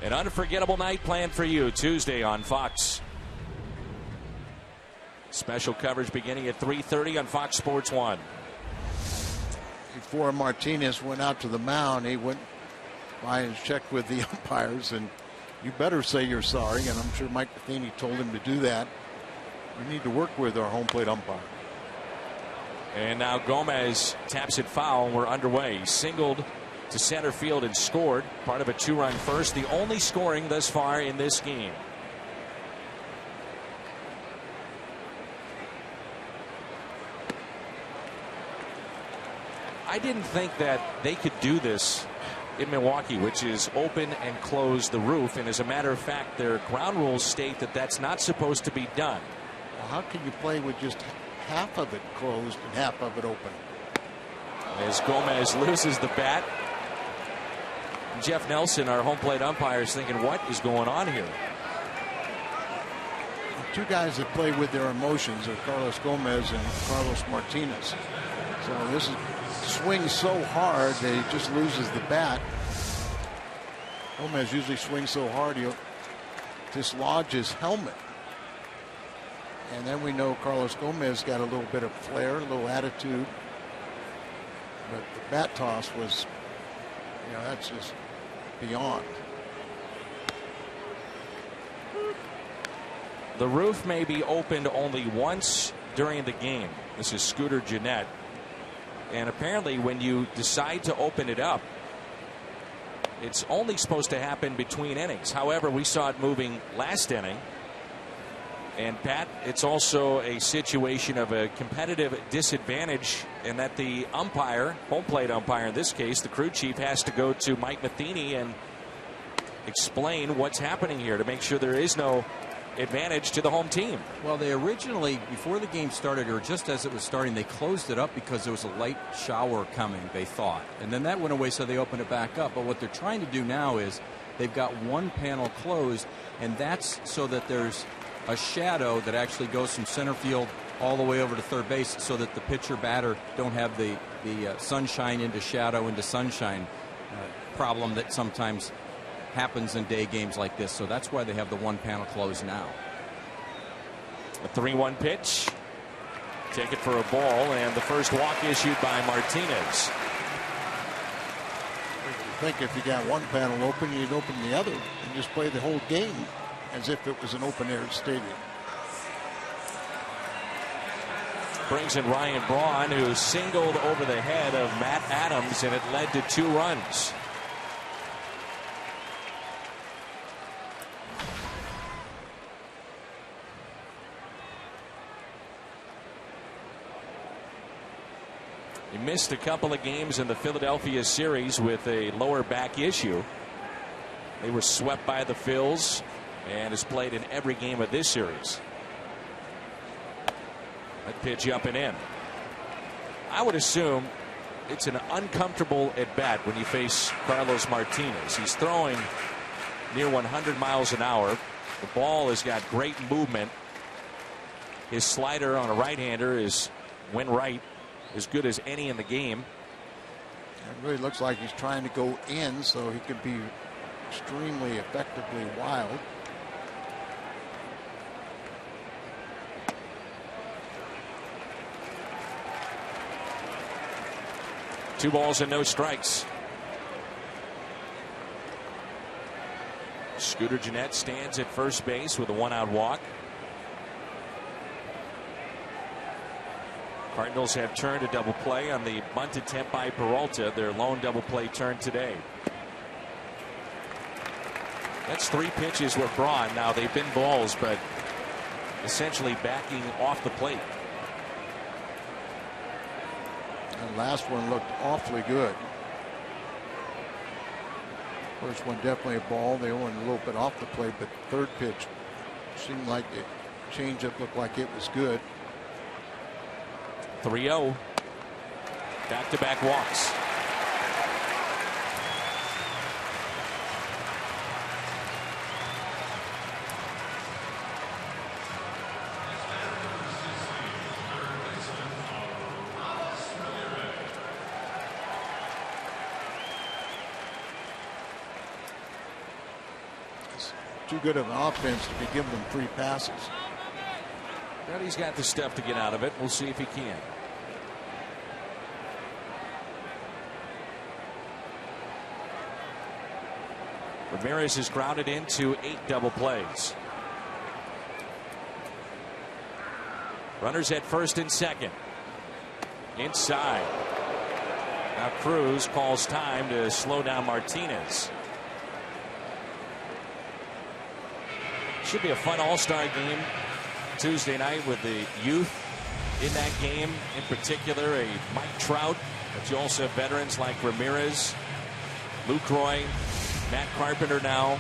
An unforgettable night planned for you Tuesday on Fox. Special coverage beginning at 3:30 on Fox Sports 1. Before Martinez went out to the mound, he went by and checked with the umpires, and you better say you're sorry, and I'm sure Mike Matheny told him to do that. We need to work with our home plate umpire. And now Gomez taps it foul, and we're underway. He singled to center field and scored, part of a 2-run first, the only scoring thus far in this game. I didn't think that they could do this in Milwaukee, which is open and close the roof. And as a matter of fact, their ground rules state that that's not supposed to be done. Well, how can you play with just half of it closed and half of it open? As Gomez loses the bat, Jeff Nelson, our home plate umpire, is thinking, what is going on here? The two guys that play with their emotions are Carlos Gomez and Carlos Martinez. So this is swings so hard that he just loses the bat. Gomez usually swings so hard he'll dislodge his helmet. And then we know Carlos Gomez got a little bit of flair, a little attitude. But the bat toss was, that's just beyond. The roof may be opened only once during the game. This is Scooter Gennett. And apparently when you decide to open it up, it's only supposed to happen between innings. However, we saw it moving last inning. And Pat, it's also a situation of a competitive disadvantage in that the umpire, home plate umpire in this case, the crew chief, has to go to Mike Matheny and explain what's happening here to make sure there is no advantage to the home team. Well, they originally, before the game started, or just as it was starting, they closed it up because there was a light shower coming, they thought. And then that went away, so they opened it back up. But what they're trying to do now is they've got one panel closed, and that's so that there's a shadow that actually goes from center field all the way over to third base, so that the pitcher batter don't have the sunshine into shadow into sunshine problem that sometimes happens in day games like this. So that's why they have the one panel closed now. A 3-1 pitch. Take it for a ball, and the first walk issued by Martinez. I think if you got one panel open, you'd open the other and just play the whole game as if it was an open air stadium. Brings in Ryan Braun, who singled over the head of Matt Adams, and it led to 2 runs. He missed a couple of games in the Philadelphia series with a lower back issue. They were swept by the Phils and has played in every game of this series. That pitch up and in. I would assume it's an uncomfortable at bat when you face Carlos Martinez. He's throwing near 100 miles an hour. The ball has got great movement. His slider on a right-hander is, when right, as good as any in the game. It really looks like he's trying to go in so he could be extremely effectively wild. Two balls and no strikes. Scooter Gennett stands at first base with a 1-out walk. Cardinals have turned a double play on the bunt attempt by Peralta, their lone double play turn today. That's 3 pitches with Braun. Now they've been balls, but essentially backing off the plate. The last one looked awfully good. First one definitely a ball. They went a little bit off the plate, but third pitch seemed like the changeup looked like it was good. 3-0. Back-to-back walks. too good of an offense to be giving them free passes. But he's got the stuff to get out of it. We'll see if he can. Ramirez is grounded into 8 double plays. Runners at first and second. Inside. Now Cruz calls time to slow down Martinez. Should be a fun all-star game Tuesday night with the youth in that game. In particular, a Mike Trout. But you also have veterans like Ramirez, Lucroy, Matt Carpenter now.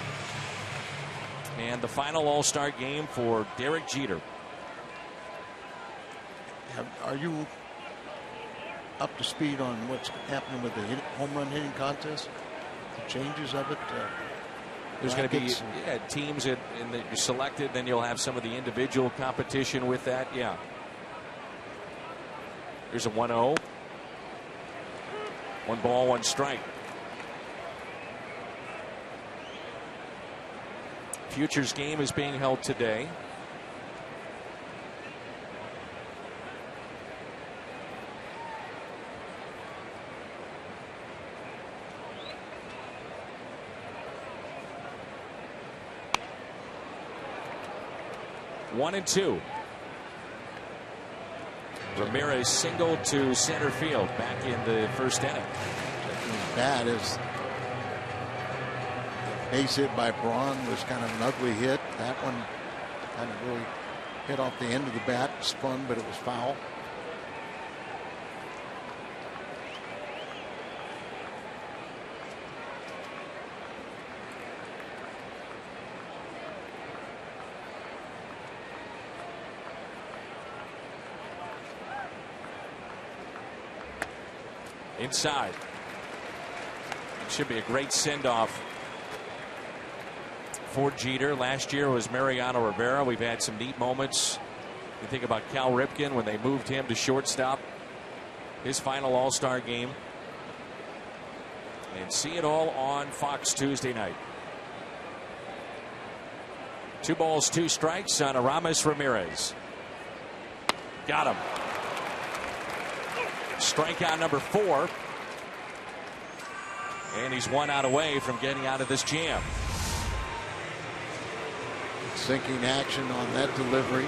And the final all-star game for Derek Jeter. Are you up to speed on what's happening with the home run hitting contest? The changes of it? There's going to be teams that you're selected. Then you'll have some of the individual competition with that. Yeah. Here's a 1-0. 1 ball, 1 strike. Futures game is being held today. One and 2. Ramirez single to center field back in the first inning. Bad is the base hit by Braun was kind of an ugly hit. That one kind of really hit off the end of the bat, spun, but it was foul. Inside. It should be a great send-off for Jeter. Last year was Mariano Rivera. We've had some neat moments. You think about Cal Ripken when they moved him to shortstop. His final all-star game. And see it all on Fox Tuesday night. 2 balls, 2 strikes on Aramis Ramirez. Got him. Strikeout number 4. And he's 1 out away from getting out of this jam. Sinking action on that delivery.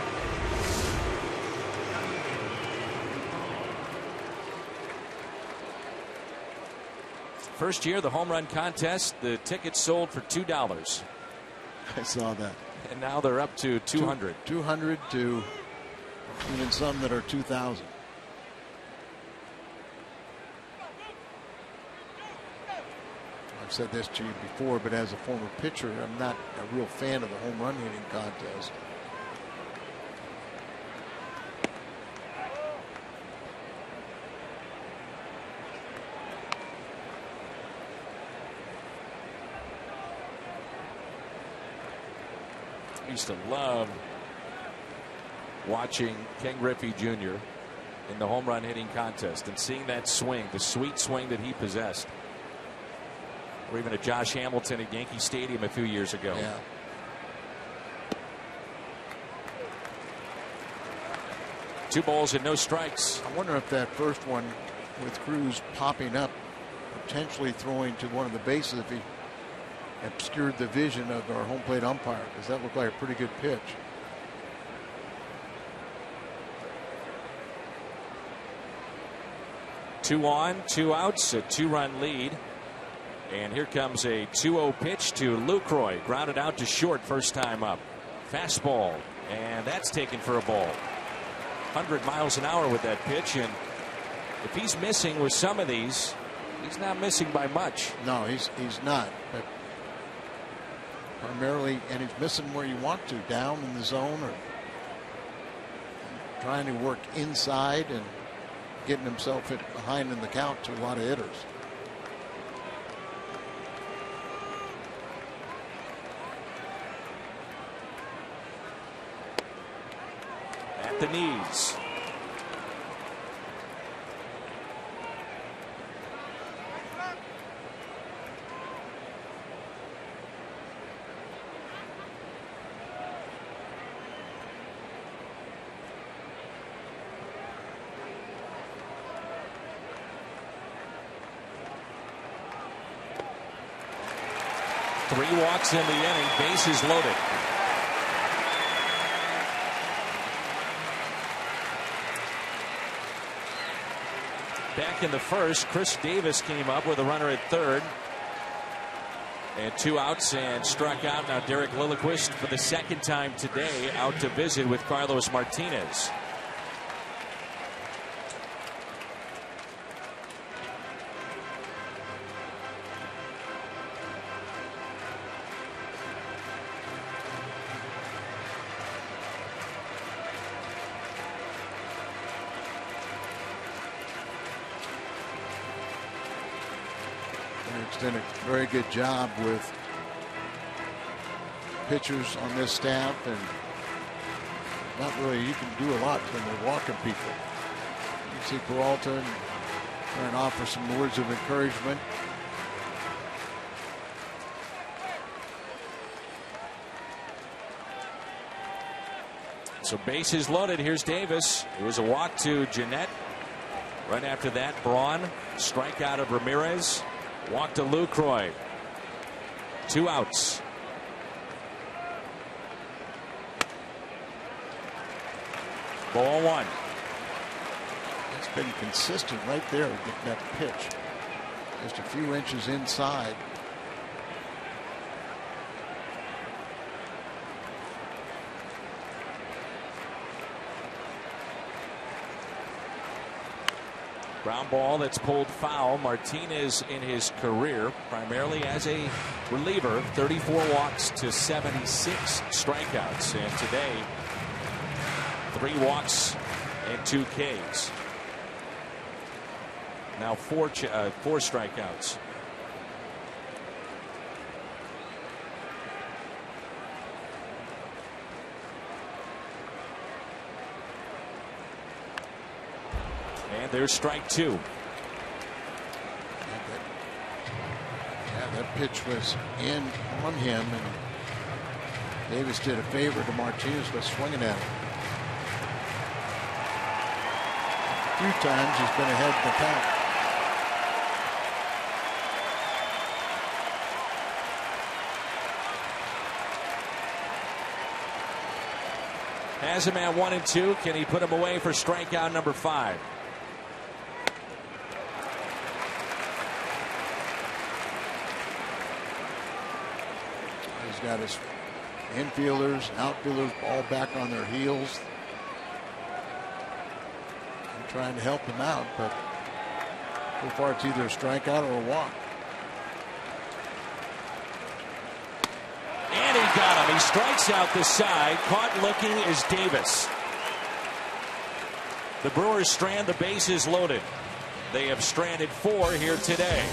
First year, the home run contest, the tickets sold for $2. I saw that. And now they're up to 200. 200 to even some that are 2,000. I've said this to you before, but as a former pitcher, I'm not a real fan of the home run hitting contest. I used to love watching Ken Griffey Jr. in the home run hitting contest and seeing that swing, the sweet swing that he possessed. Or even a Josh Hamilton at Yankee Stadium a few years ago. Yeah. Two balls and no strikes. I wonder if that first one with Cruz popping up, potentially throwing to one of the bases, if he obscured the vision of our home plate umpire, because that looked like a pretty good pitch. Two on, 2 outs, a 2-run lead. And here comes a 2-0 pitch to Lucroy. Grounded out to short first time up. Fastball. And that's taken for a ball. 100 miles an hour with that pitch. And if he's missing with some of these, he's not missing by much. No, he's not. But primarily, and he's missing where you want to, down in the zone or trying to work inside and getting himself hit behind in the count to a lot of hitters. At the knees. 3 walks in the inning, bases loaded. Back in the first, Chris Davis came up with a runner at third. And 2 outs and struck out. Now Derek Lilliquist for the second time today out to visit with Carlos Martinez. Eric's done a very good job with pitchers on this staff, and not really you can do a lot when they're walking people. You see Peralta trying to offer some words of encouragement. So bases loaded. Here's Davis. It was a walk to Jeanette. Right after that, Braun. Strikeout of Ramirez. Walk to Lucroy. 2 outs. Ball 1. It's been consistent right there with that pitch. Just a few inches inside. Ground ball that's pulled foul. Martinez in his career, primarily as a reliever, 34 walks to 76 strikeouts. And today, 3 walks and 2 Ks. Now 4 strikeouts. And there's strike 2. Yeah, that pitch was in on him, and Davis did a favor to Martinez by swinging at him. A few times he's been ahead of the count. Has him at 1 and 2. Can he put him away for strikeout number 5? He's got his infielders, outfielders all back on their heels. I'm trying to help him out, but so far it's either a strikeout or a walk. And he got him. He strikes out the side. Caught looking is Davis. The Brewers strand the bases loaded. They have stranded 4 here today.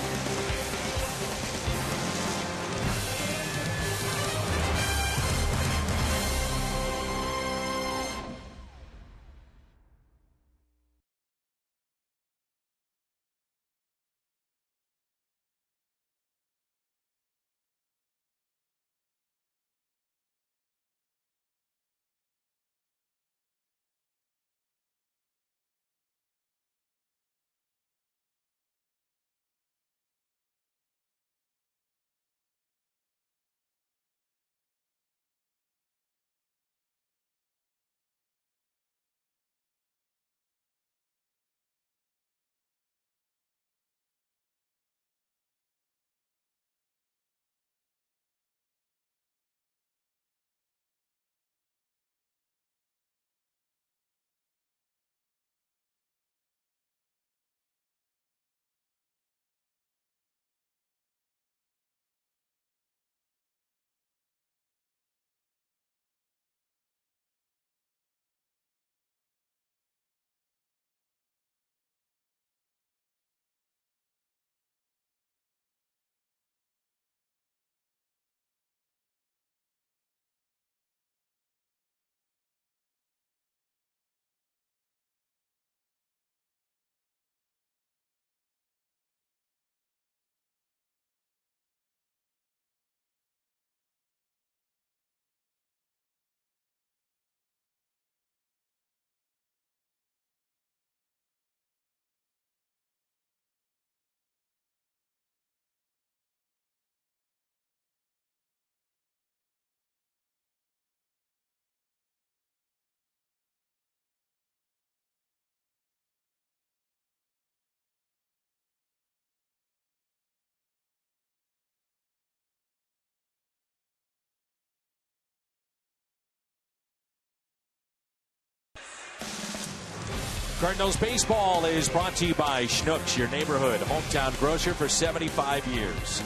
Cardinals baseball is brought to you by Schnucks, your neighborhood hometown grocer for 75 years.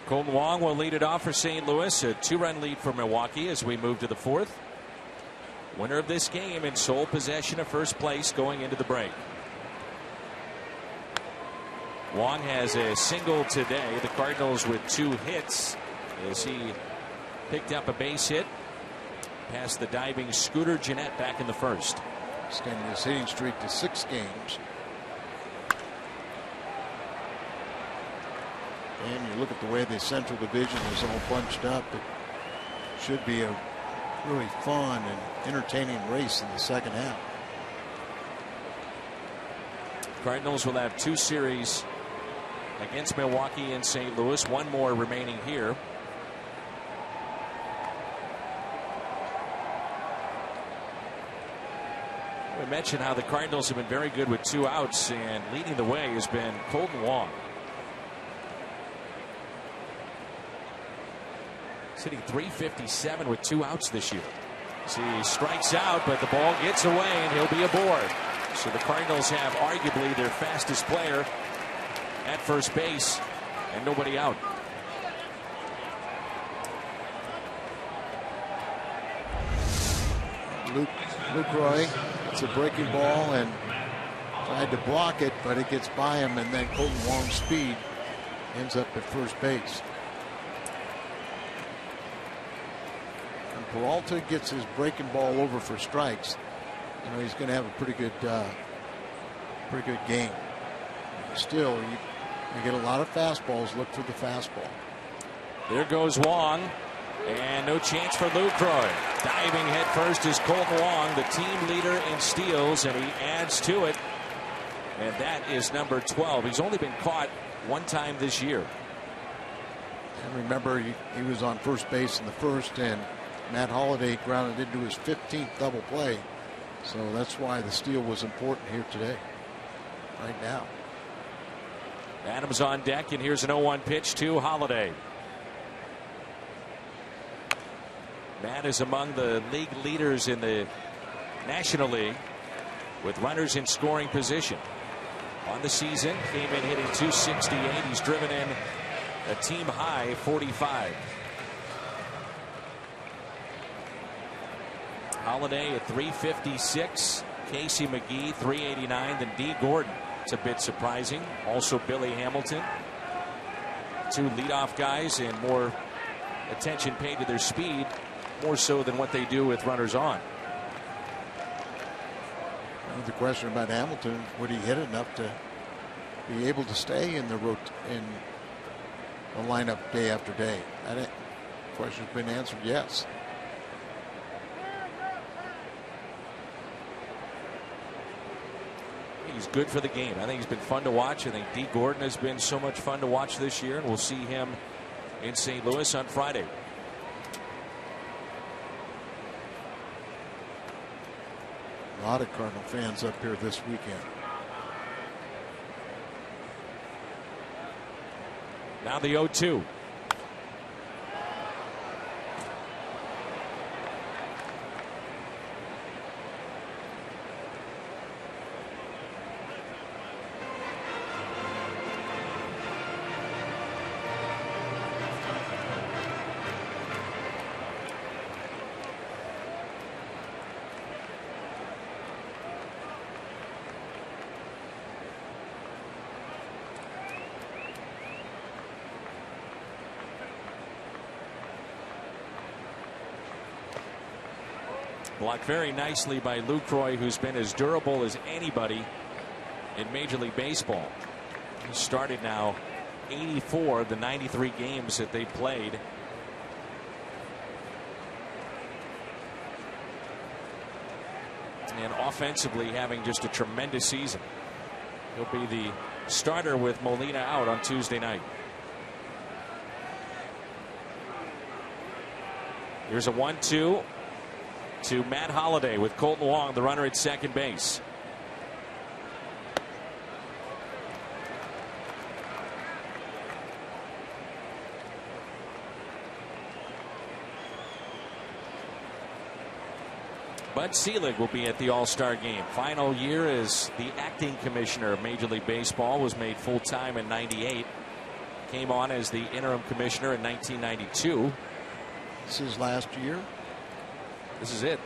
Colton Wong will lead it off for St. Louis. A 2-run lead for Milwaukee as we move to the 4th. Winner of this game in sole possession of first place going into the break. Wong has a single today. The Cardinals with 2 hits as he picked up a base hit past the diving Scooter Gennett back in the 1st. Extending his hitting streak to 6 games. And you look at the way the Central Division is all bunched up. It should be a really fun and entertaining race in the second half. Cardinals will have 2 series against Milwaukee and St. Louis. 1 more remaining here. We mentioned how the Cardinals have been very good with 2 outs, and leading the way has been Colton Wong. He's hitting .357 with 2 outs this year. So he strikes out, but the ball gets away and he'll be aboard. So the Cardinals have arguably their fastest player at first base and nobody out. Lucroy, it's a breaking ball and tried to block it, but it gets by him, and then Colton Wong's speed ends up at first base. And Peralta gets his breaking ball over for strikes. You know, he's going to have a pretty good game. Still, you get a lot of fastballs. Look for the fastball. There goes Wong, and no chance for Lucroy. Diving headfirst is Colton Wong, the team leader in steals, and he adds to it. And that is number 12. He's only been caught 1 time this year. And remember, he was on first base in the 1st, and Matt Holliday grounded into his 15th double play. So that's why the steal was important here today, right now. Adams on deck, and here's an 0-1 pitch to Holliday. Matt is among the league leaders in the National League with runners in scoring position. On the season, came in hitting .268. He's driven in a team high 45. Holliday at .356. Casey McGee .389. Then D. Gordon. It's a bit surprising. Also Billy Hamilton. 2 leadoff guys, and more attention paid to their speed, more so than what they do with runners on. The question about Hamilton, would he hit enough to be able to stay in the lineup day after day? That question's been answered yes. He's good for the game. I think he's been fun to watch. I think D. Gordon has been so much fun to watch this year, and we'll see him in St. Louis on Friday. A lot of Cardinal fans up here this weekend. Now the 0-2. Blocked very nicely by Lucroy, who's been as durable as anybody in Major League Baseball. He started now 84 of the 93 games that they played. And offensively having just a tremendous season. He'll be the starter with Molina out on Tuesday night. Here's a 1-2 to Matt Holliday with Colton Wong, the runner at second base. Bud Selig will be at the All-Star game. Final year as the acting commissioner of Major League Baseball. Was made full-time in '98. Came on as the interim commissioner in 1992. This is last year. This is it.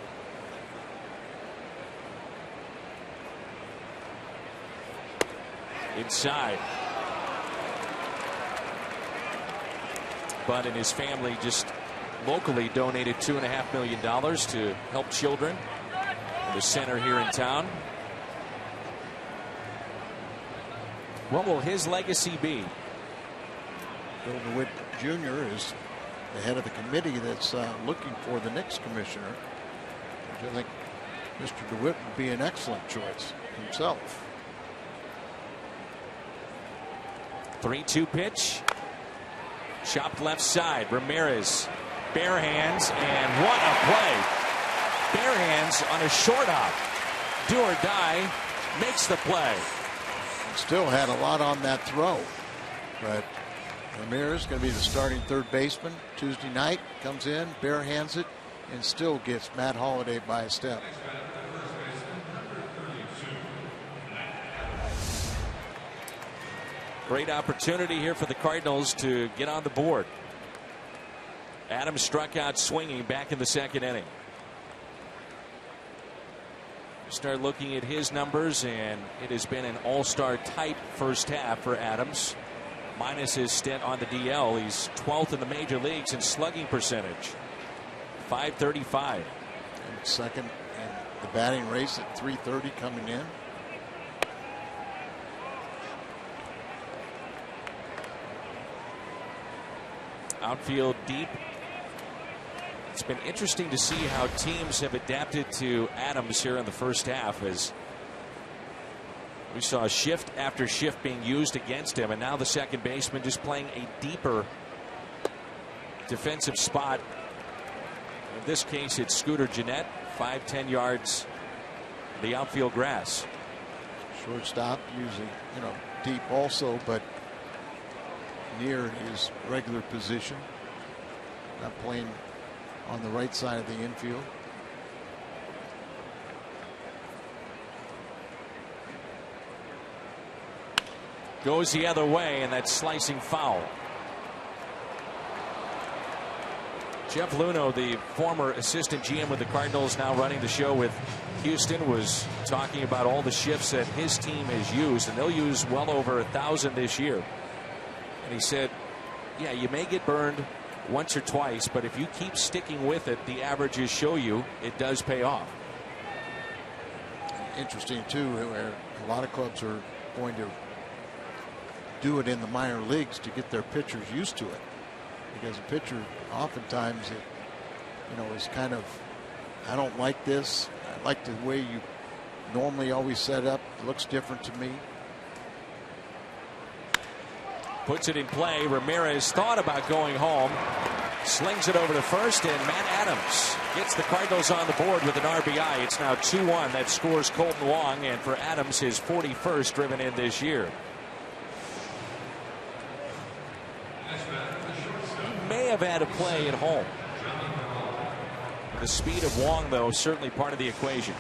Inside. Bud and his family just locally donated $2.5 million to help children in the center here in town. What will his legacy be? Bill DeWitt Jr. is the head of the committee that's looking for the next commissioner. Which I think Mr. DeWitt would be an excellent choice himself. 3-2 pitch. Chopped left side. Ramirez. Bare hands, and what a play. Bare hands on a short hop. Do or die, makes the play. Still had a lot on that throw, but Ramirez going to be the starting third baseman Tuesday night. Comes in, bare hands it, and still gets Matt Holliday by a step. Great opportunity here for the Cardinals to get on the board. Adams struck out swinging back in the second inning. Start looking at his numbers, and it has been an all-star type first half for Adams. Minus his stint on the DL, he's 12th in the major leagues in slugging percentage. .535. And second in the batting race at .330 coming in. Outfield deep. It's been interesting to see how teams have adapted to Adams here in the first half, as we saw shift after shift being used against him, and now the second baseman just playing a deeper defensive spot. In this case, it's Scooter Gennett, 5-10 yards the outfield grass. Shortstop usually, deep also, but near his regular position. Not playing on the right side of the infield. Goes the other way, and that's slicing foul. Jeff Luhnow, the former assistant GM with the Cardinals, now running the show with Houston, was talking about all the shifts that his team has used, and they'll use well over 1,000 this year. And he said, yeah, you may get burned once or twice, but if you keep sticking with it, the averages show you it does pay off. Interesting too, where a lot of clubs are going to do it in the minor leagues to get their pitchers used to it, because a pitcher oftentimes is kind of, I don't like this, I like the way you normally always set up, it looks different to me. Puts it in play. Ramirez thought about going home. Slings it over to first, and Matt Adams gets the Cardinals on the board with an RBI. It's now 2-1. That scores Colton Wong, and for Adams, his 41st driven in this year. He may have had a play at home. The speed of Wong, though, certainly part of the equation.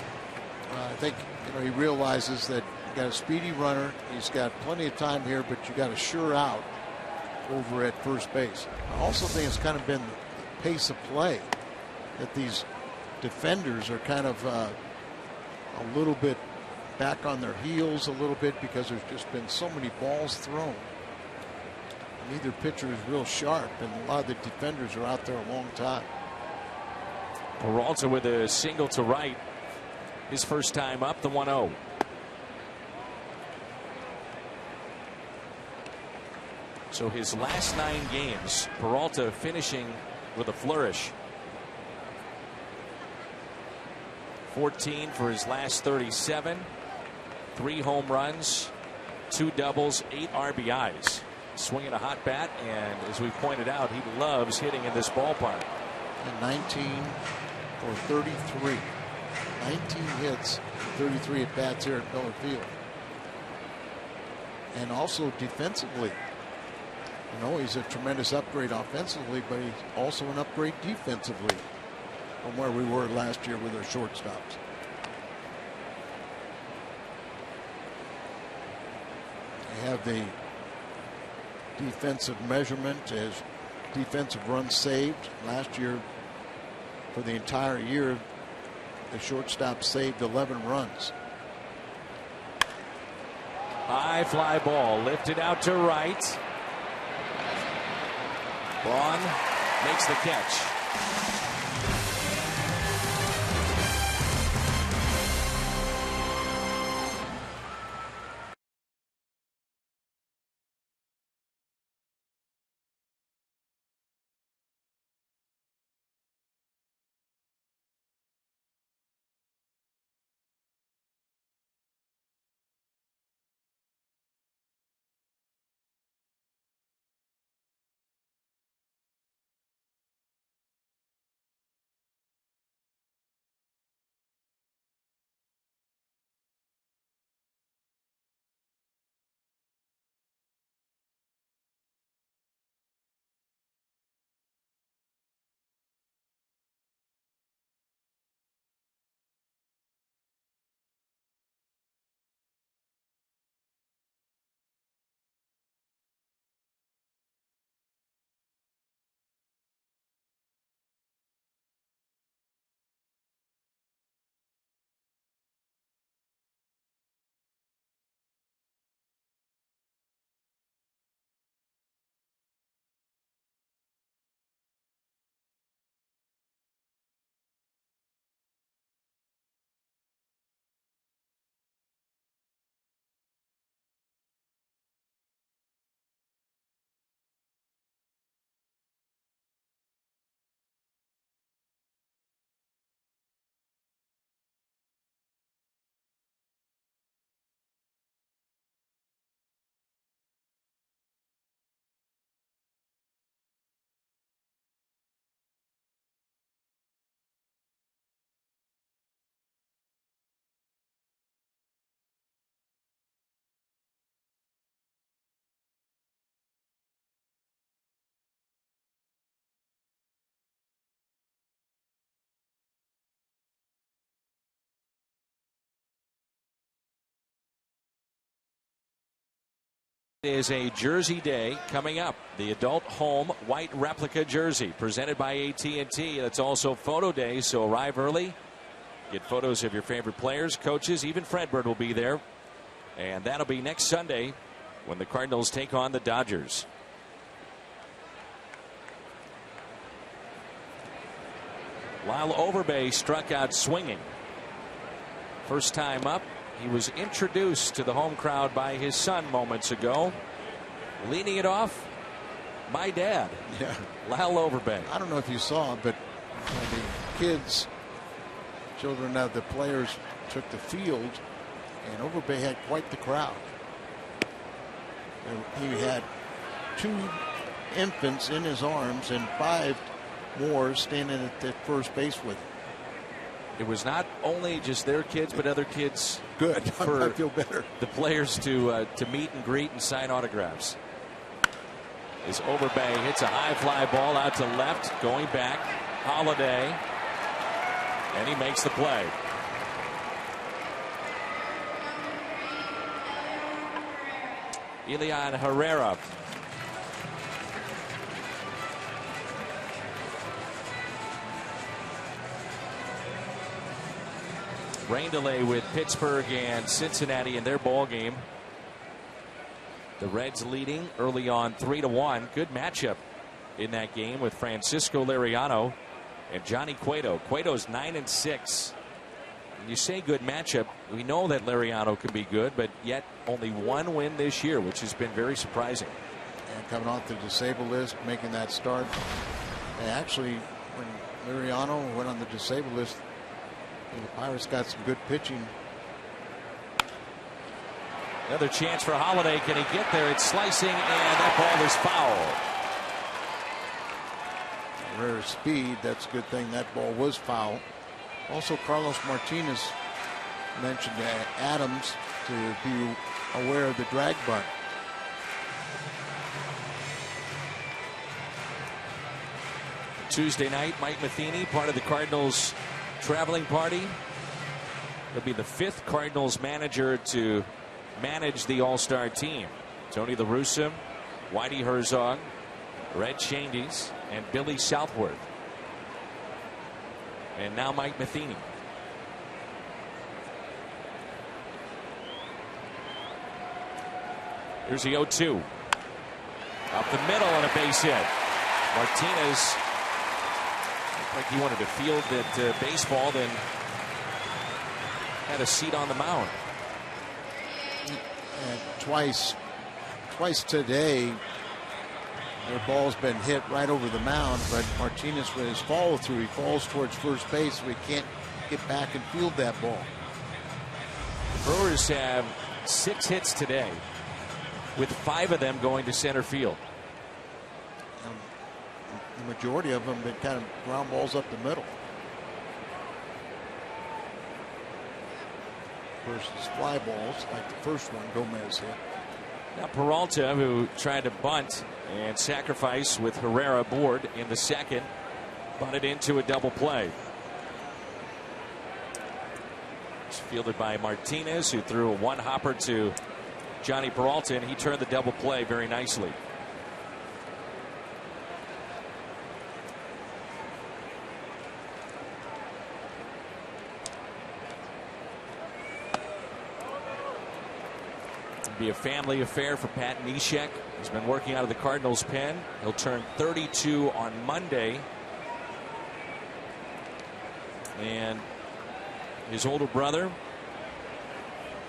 I think he realizes that got a speedy runner. He's got plenty of time here, but you got a sure out over at first base. I also think it's kind of been the pace of play that these defenders are kind of a little bit back on their heels a little bit, because there's just been so many balls thrown. Neither pitcher is real sharp, and a lot of the defenders are out there a long time. Peralta with a single to right. His first time up, the 1-0. So his last 9 games, Peralta finishing with a flourish. 14 for his last 37. 3 home runs, 2 doubles, 8 RBIs. Swinging a hot bat, and as we pointed out, he loves hitting in this ballpark. And 19 for 33. 19 hits, 33 at bats here at Miller Field. And also defensively. He's a tremendous upgrade offensively, but he's also an upgrade defensively from where we were last year with our shortstops. They have the defensive measurement as defensive runs saved. Last year, for the entire year, the shortstop saved 11 runs. High fly ball lifted out to right. Vaughn makes the catch. Is a jersey day coming up. The adult home white replica jersey presented by AT&T. That's also photo day, so arrive early. Get photos of your favorite players, coaches, even Fredbird will be there. And that'll be next Sunday when the Cardinals take on the Dodgers. Lyle Overbay struck out swinging. First time up. He was introduced to the home crowd by his son moments ago. Leading it off, my dad, Lyle Overbay. I don't know if you saw, but when the children of the players took the field, and Overbay had quite the crowd. And he had 2 infants in his arms and 5 more standing at the first base with him. It was not only just their kids, but other kids. Good. For I feel better. The players to meet and greet and sign autographs. As Overbay hits a high fly ball out to left, going back, Holiday, and he makes the play. Elian Herrera. Rain delay with Pittsburgh and Cincinnati in their ball game. The Reds leading early on 3-1. Good matchup in that game with Francisco Liriano and Johnny Cueto. Cueto's 9-6. When you say good matchup, we know that Liriano can be good, but yet only 1 win this year, which has been very surprising. And coming off the disabled list, making that start. And actually, when Liriano went on the disabled list, the Pirates got some good pitching. Another chance for Holiday. Can he get there? It's slicing, and that ball is foul. Rare speed. That's a good thing that ball was foul. Also, Carlos Martinez mentioned Adams to be aware of the drag bunt. Tuesday night. Mike Matheny, part of the Cardinals traveling party. He'll be the 5th Cardinals manager to manage the All-Star team. Tony La Russa, Whitey Herzog, Red Shandies, and Billy Southworth. And now Mike Matheny. Here's the 0-2. Up the middle on a base hit. Martinez looked like he wanted to field that baseball, then had a seat on the mound. And twice today, their ball's been hit right over the mound, but Martinez, with his follow through, he falls towards first base, so he can't get back and field that ball. The Brewers have 6 hits today, with 5 of them going to center field. The majority of them been kind of ground balls up the middle versus fly balls like the first one Gomez hit. Now Peralta, who tried to bunt and sacrifice with Herrera aboard in the second, bunted into a double play. It's fielded by Martinez, who threw a one-hopper to Johnny Peralta, and he turned the double play very nicely. Be a family affair for Pat Neshek. He's been working out of the Cardinals pen. He'll turn 32 on Monday. And his older brother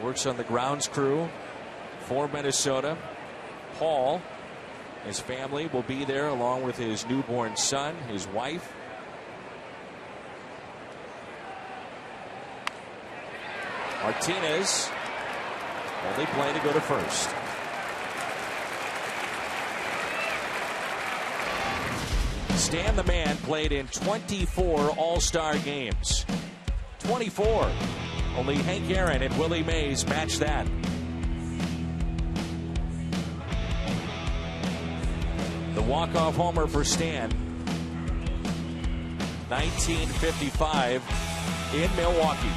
works on the grounds crew for Minnesota. Paul, his family, will be there along with his newborn son, his wife. Martinez, only play to go to first. Stan the Man played in 24 All-Star games. 24. Only Hank Aaron and Willie Mays matched that. The walk-off homer for Stan. 1955 in Milwaukee.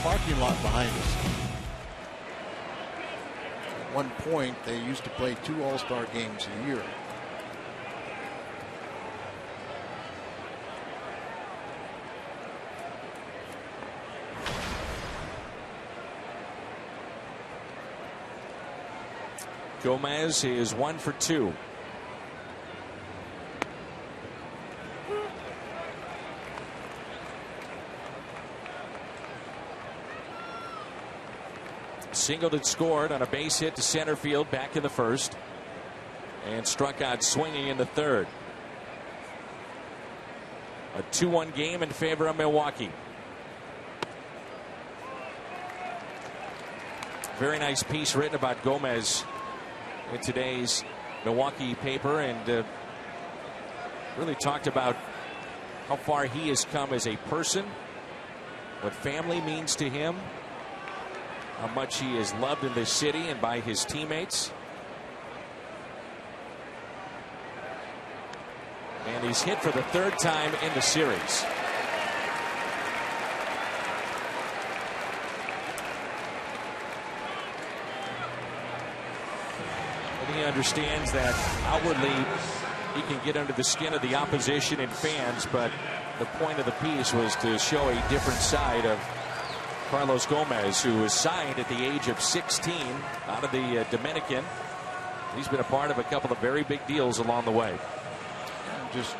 Parking lot behind us. At one point, they used to play 2 All-Star games a year. Gomez is 1 for 2. Singleton scored on a base hit to center field back in the first, and struck out swinging in the third. A 2-1 game in favor of Milwaukee. Very nice piece written about Gomez in today's Milwaukee paper, and really talked about how far he has come as a person, what family means to him, how much he is loved in this city and by his teammates. And he's hit for the 3rd time in the series. And he understands that outwardly he can get under the skin of the opposition and fans, but the point of the piece was to show a different side of Carlos Gomez, who was signed at the age of 16 out of the Dominican. He's been a part of a couple of very big deals along the way. Just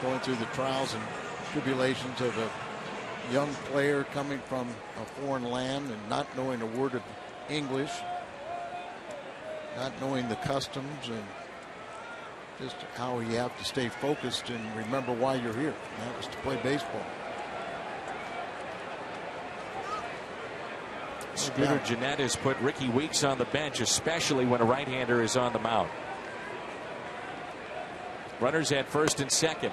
going through the trials and tribulations of a young player coming from a foreign land and not knowing a word of English, not knowing the customs, and just how you have to stay focused and remember why you're here. And that was to play baseball. Scooter Gennett has put Ricky Weeks on the bench, especially when a right-hander is on the mound. Runners at first and second.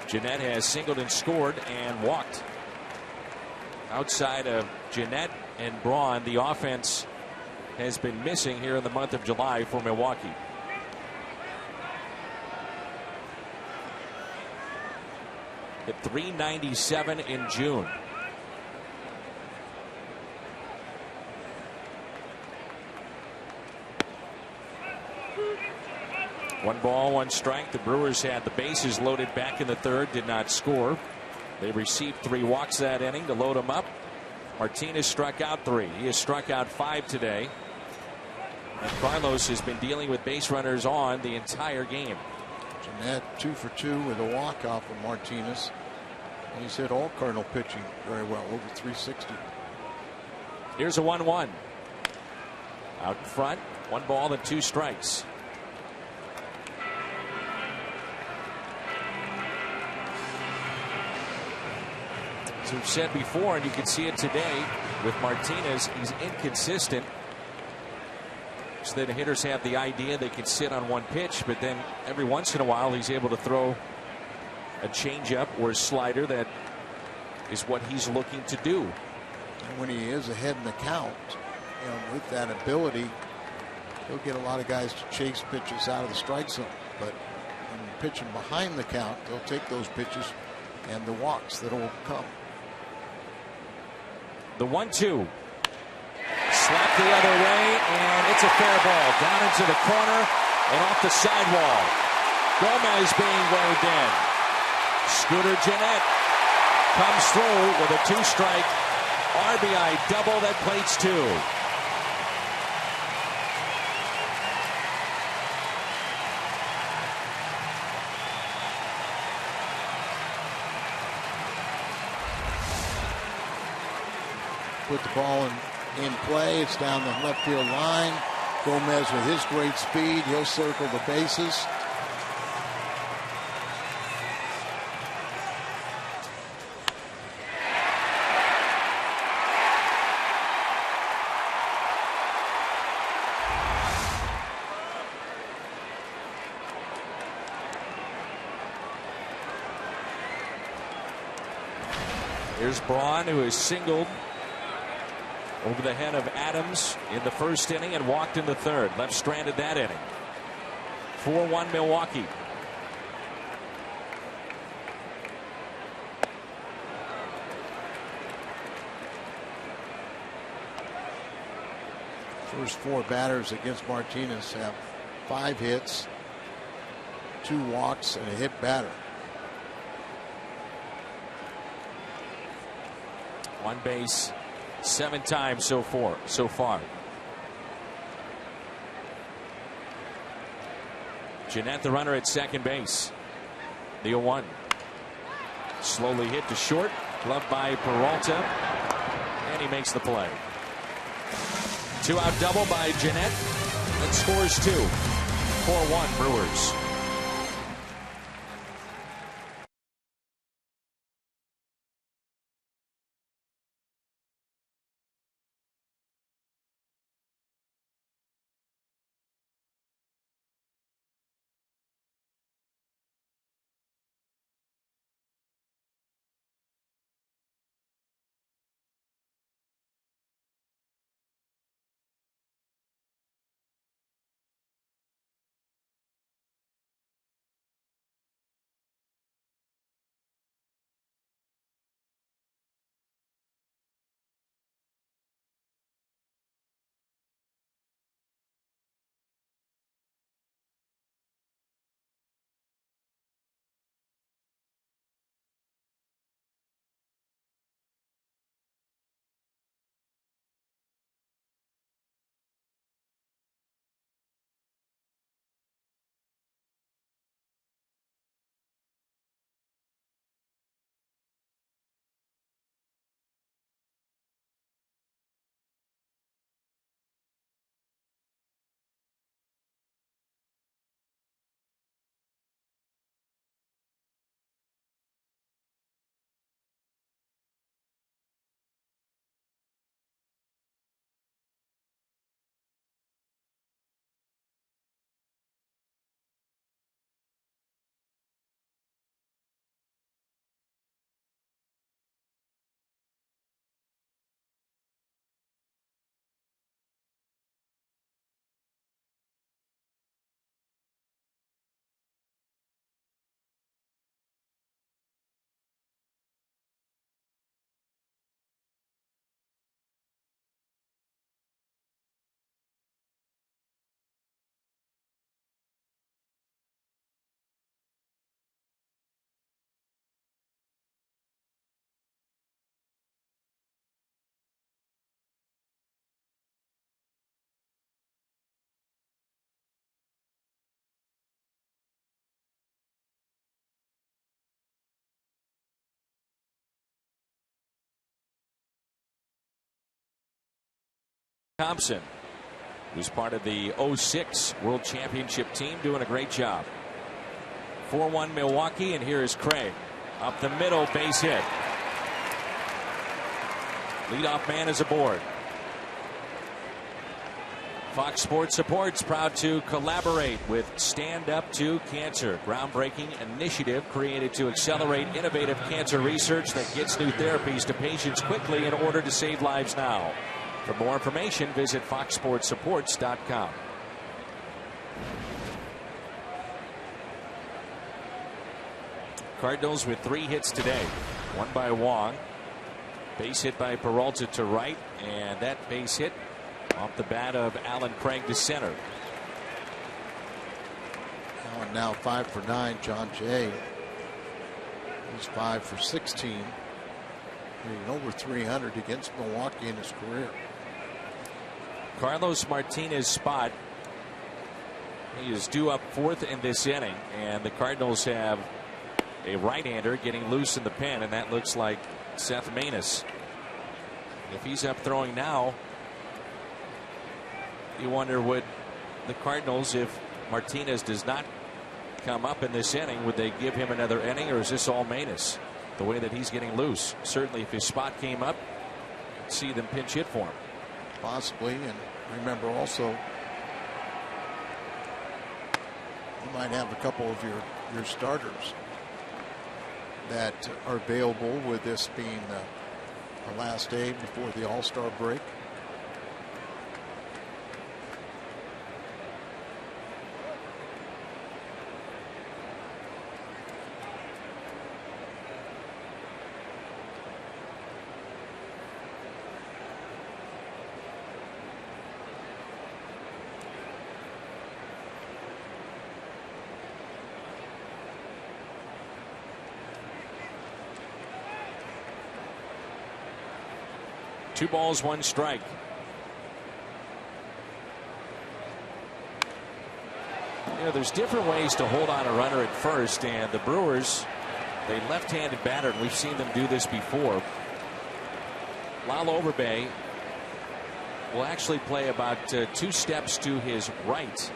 Gennett has singled and scored and walked. Outside of Gennett and Braun, the offense has been missing here in the month of July for Milwaukee. Hit .397 in June. One ball, one strike. The Brewers had the bases loaded back in the third, did not score. They received 3 walks that inning to load them up. Martinez struck out 3. He has struck out 5 today. And Carlos has been dealing with base runners on the entire game. Jeanette 2 for 2 with a walk off of Martinez. And he's hit all Cardinal pitching very well, over 360. Here's a 1-1. Out in front, 1 ball and 2 strikes. As we've said before, and you can see it today with Martinez, he's inconsistent. So the hitters have the idea they can sit on one pitch, but then every once in a while he's able to throw a changeup or a slider that is what he's looking to do. And when he is ahead in the count, with that ability, he'll get a lot of guys to chase pitches out of the strike zone. But when you're pitching behind the count, they'll take those pitches and the walks that will come. The 1-2. Slapped the other way, and it's a fair ball. Down into the corner and off the sidewall. Gomez being waved in. Scooter Gennett comes through with a 2-strike RBI double that plates 2. Put the ball in play. It's down the left field line. Gomez with his great speed, he'll circle the bases. Here's Braun, who is singled over the head of Adams in the first inning and walked in the third. Left stranded that inning. 4-1 Milwaukee. First 4 batters against Martinez have 5 hits, 2 walks, and a hit batter. 1 base 7 times so far. Gennett, the runner at second base. The 0-1. Slowly hit to short. Gloved by Peralta. And he makes the play. 2-out double by Gennett. That scores 2. 4-1 Brewers. Thompson, who's part of the 06 World Championship team, doing a great job. 4-1 Milwaukee, and here is Craig. Up the middle, base hit. Leadoff man is aboard. Fox Sports Supports proud to collaborate with Stand Up to Cancer, groundbreaking initiative created to accelerate innovative cancer research that gets new therapies to patients quickly in order to save lives now. For more information, visit foxsportsupports.com. Cardinals with 3 hits today. One by Wong. Base hit by Peralta to right, and that base hit off the bat of Alan Craig to center. Allen now 5 for 9. John Jay, he's 5 for 16. Hitting over 300 against Milwaukee in his career. Carlos Martinez's spot. He is due up 4th in this inning, and the Cardinals have a right-hander getting loose in the pen, and that looks like Seth Maness. If he's up throwing now, you wonder, would the Cardinals, if Martinez does not come up in this inning, would they give him another inning, or is this all Maness, the way that he's getting loose? Certainly if his spot came up, see them pinch hit for him. Possibly, and remember also, you might have a couple of your starters that are available, with this being the last day before the All-Star break. Two balls, one strike. You know, there's different ways to hold on a runner at first, and the Brewers, they left-handed batter, and we've seen them do this before. Lyle Overbay will actually play about 2 steps to his right.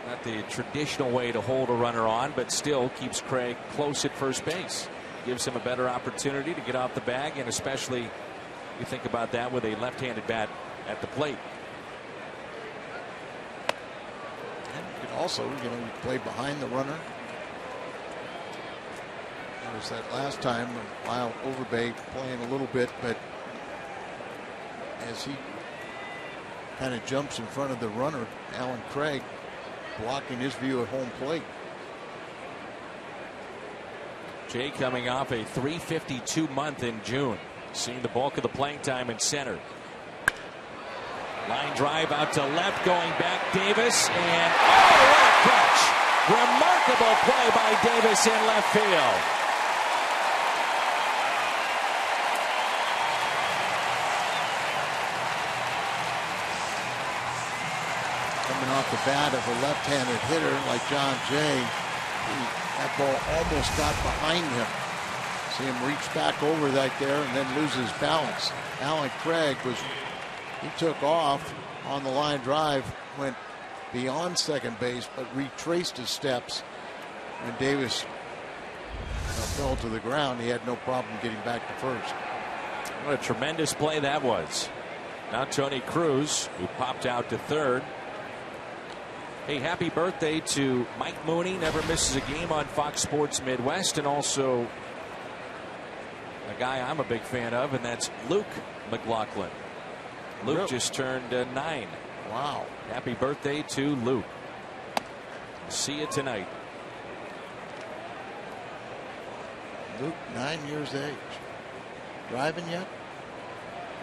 Not the traditional way to hold a runner on, but still keeps Craig close at first base. Gives him a better opportunity to get off the bag, and especially you think about that with a left-handed bat at the plate. And you can also, you play behind the runner. There was that last time when Lyle Overbay playing a little bit, but as he kind of jumps in front of the runner, Alan Craig blocking his view at home plate. Jay coming off a .352 month in June. Seeing the bulk of the playing time in center. Line drive out to left, going back Davis, and oh, what a catch! Remarkable play by Davis in left field. Coming off the bat of a left-handed hitter like John Jay, that ball almost got behind him. See him reach back over right there and then lose his balance. Alan Craig he took off on the line drive, went beyond second base, but retraced his steps. When Davis fell to the ground, he had no problem getting back to first. What a tremendous play that was. Now Tony Cruz, who popped out to third. Hey, happy birthday to Mike Mooney, never misses a game on Fox Sports Midwest, and also a guy I'm a big fan of, and that's Luke McLaughlin. Luke just turned 9. Wow. Happy birthday to Luke. See you tonight. Luke, 9 years of age. Driving yet?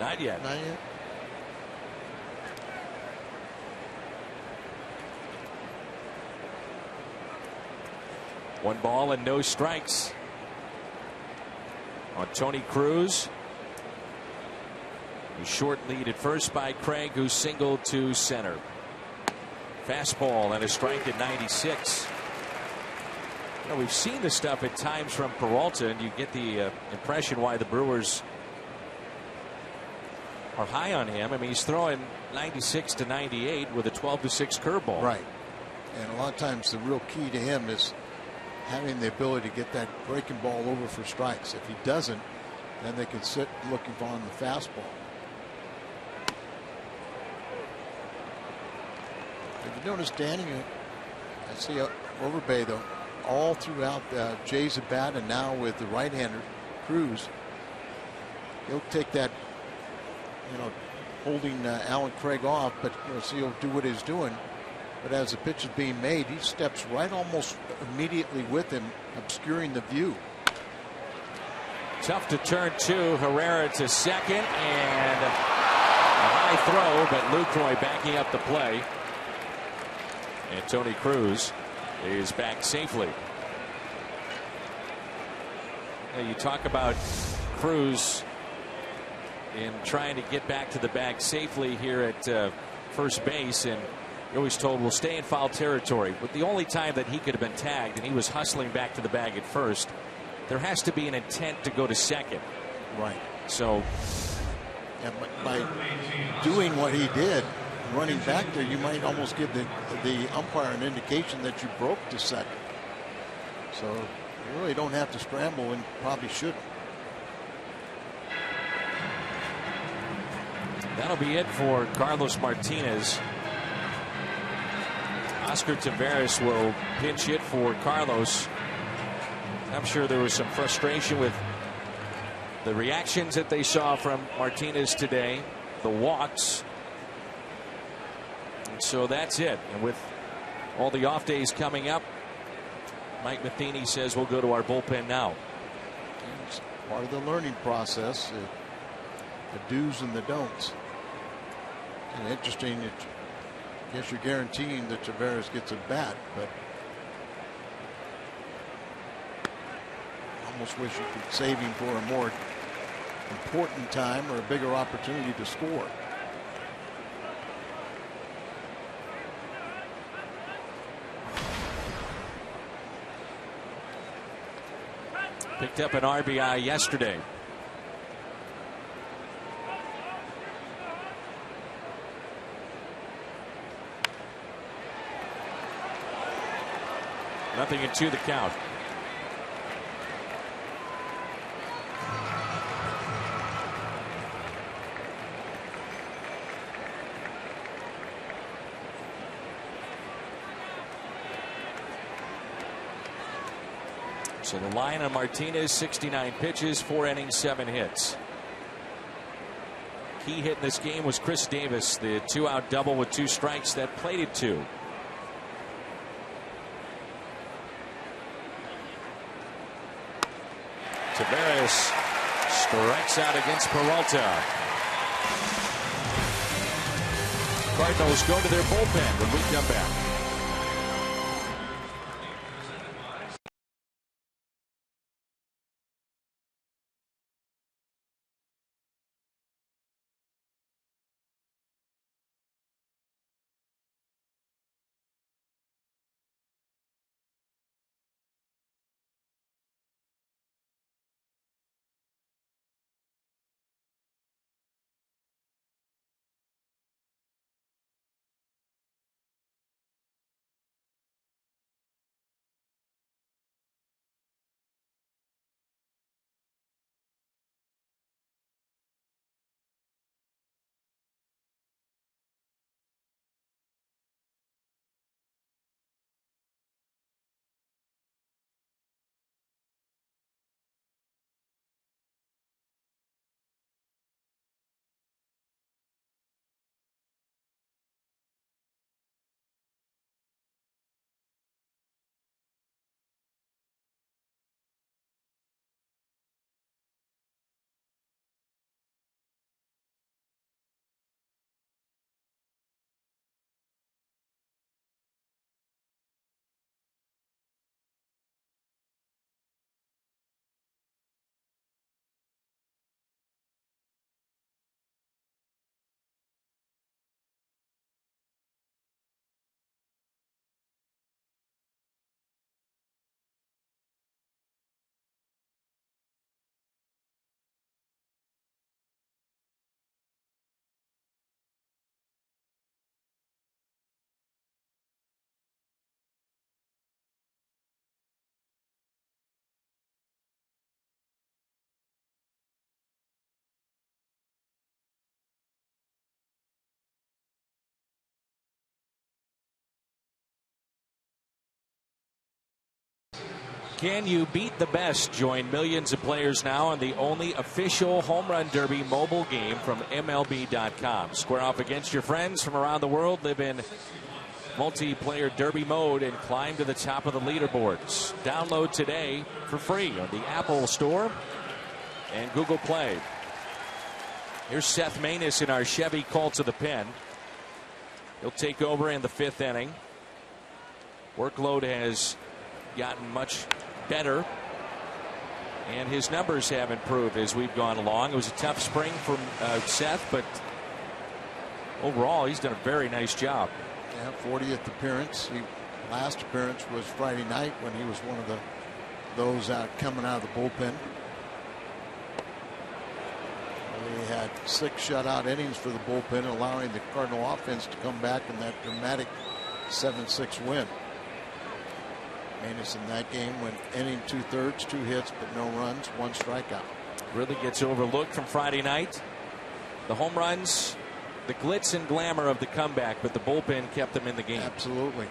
Not yet. Not yet. One ball and no strikes on Tony Cruz. A short lead at first by Craig, who singled to center. Fastball and a strike at 96. You know, we've seen this stuff at times from Peralta, and you get the impression why the Brewers are high on him. I mean, he's throwing 96 to 98 with a 12-6 curveball. Right. And a lot of times the real key to him is having the ability to get that breaking ball over for strikes. If he doesn't, then they can sit looking for on the fastball. If you notice, Danny, I see Overbay though, all throughout Jay's at bat, and now with the right-hander Cruz, he'll take that, holding Alan Craig off, but so he'll do what he's doing. But as the pitch is being made, he steps right almost immediately with him, obscuring the view. Tough to turn to. Herrera to second, and a high throw, but Lucroy backing up the play. And Tony Cruz is back safely. Now you talk about Cruz in trying to get back to the bag safely here at first base, and you're always told we'll stay in foul territory. But the only time that he could have been tagged and he was hustling back to the bag at first, there has to be an intent to go to second. Right. So, and by doing what he did, running back there, you might almost give the umpire an indication that you broke to second. So you really don't have to scramble, and probably shouldn't. That'll be it for Carlos Martinez. Oscar Taveras will pinch hit for Carlos. I'm sure there was some frustration with the reactions that they saw from Martinez today, the walks. And so that's it. And with all the off days coming up, Mike Matheny says we'll go to our bullpen now. It's part of the learning process, the do's and the don'ts. And interesting, I guess you're guaranteeing that Taveras gets a bat, but almost wish you could save him for a more important time or a bigger opportunity to score. Picked up an RBI yesterday. Nothing into the count. So the line on Martinez, 69 pitches, 4 innings, 7 hits. Key hit in this game was Chris Davis, the 2-out double with 2 strikes that plated 2. Taveras strikes out against Peralta. Cardinals go to their bullpen when we come back. Can you beat the best? Join millions of players now on the only official home run derby mobile game from MLB.com. Square off against your friends from around the world. Live in multiplayer derby mode and climb to the top of the leaderboards. Download today for free on the Apple Store and Google Play. Here's Seth Maness in our Chevy Colts of the pen. He'll take over in the 5th inning. Workload has gotten much better, and his numbers have improved as we've gone along. It was a tough spring for Seth, but overall he's done a very nice job. Yeah, 40th appearance. Last appearance was Friday night when he was one of those coming out of the bullpen. He had 6 shutout innings for the bullpen, allowing the Cardinal offense to come back in that dramatic 7-6 win. Maness in that game went inning 2/3, 2 hits, but no runs, 1 strikeout. Really gets overlooked from Friday night. The home runs, the glitz and glamour of the comeback, but the bullpen kept them in the game. Absolutely.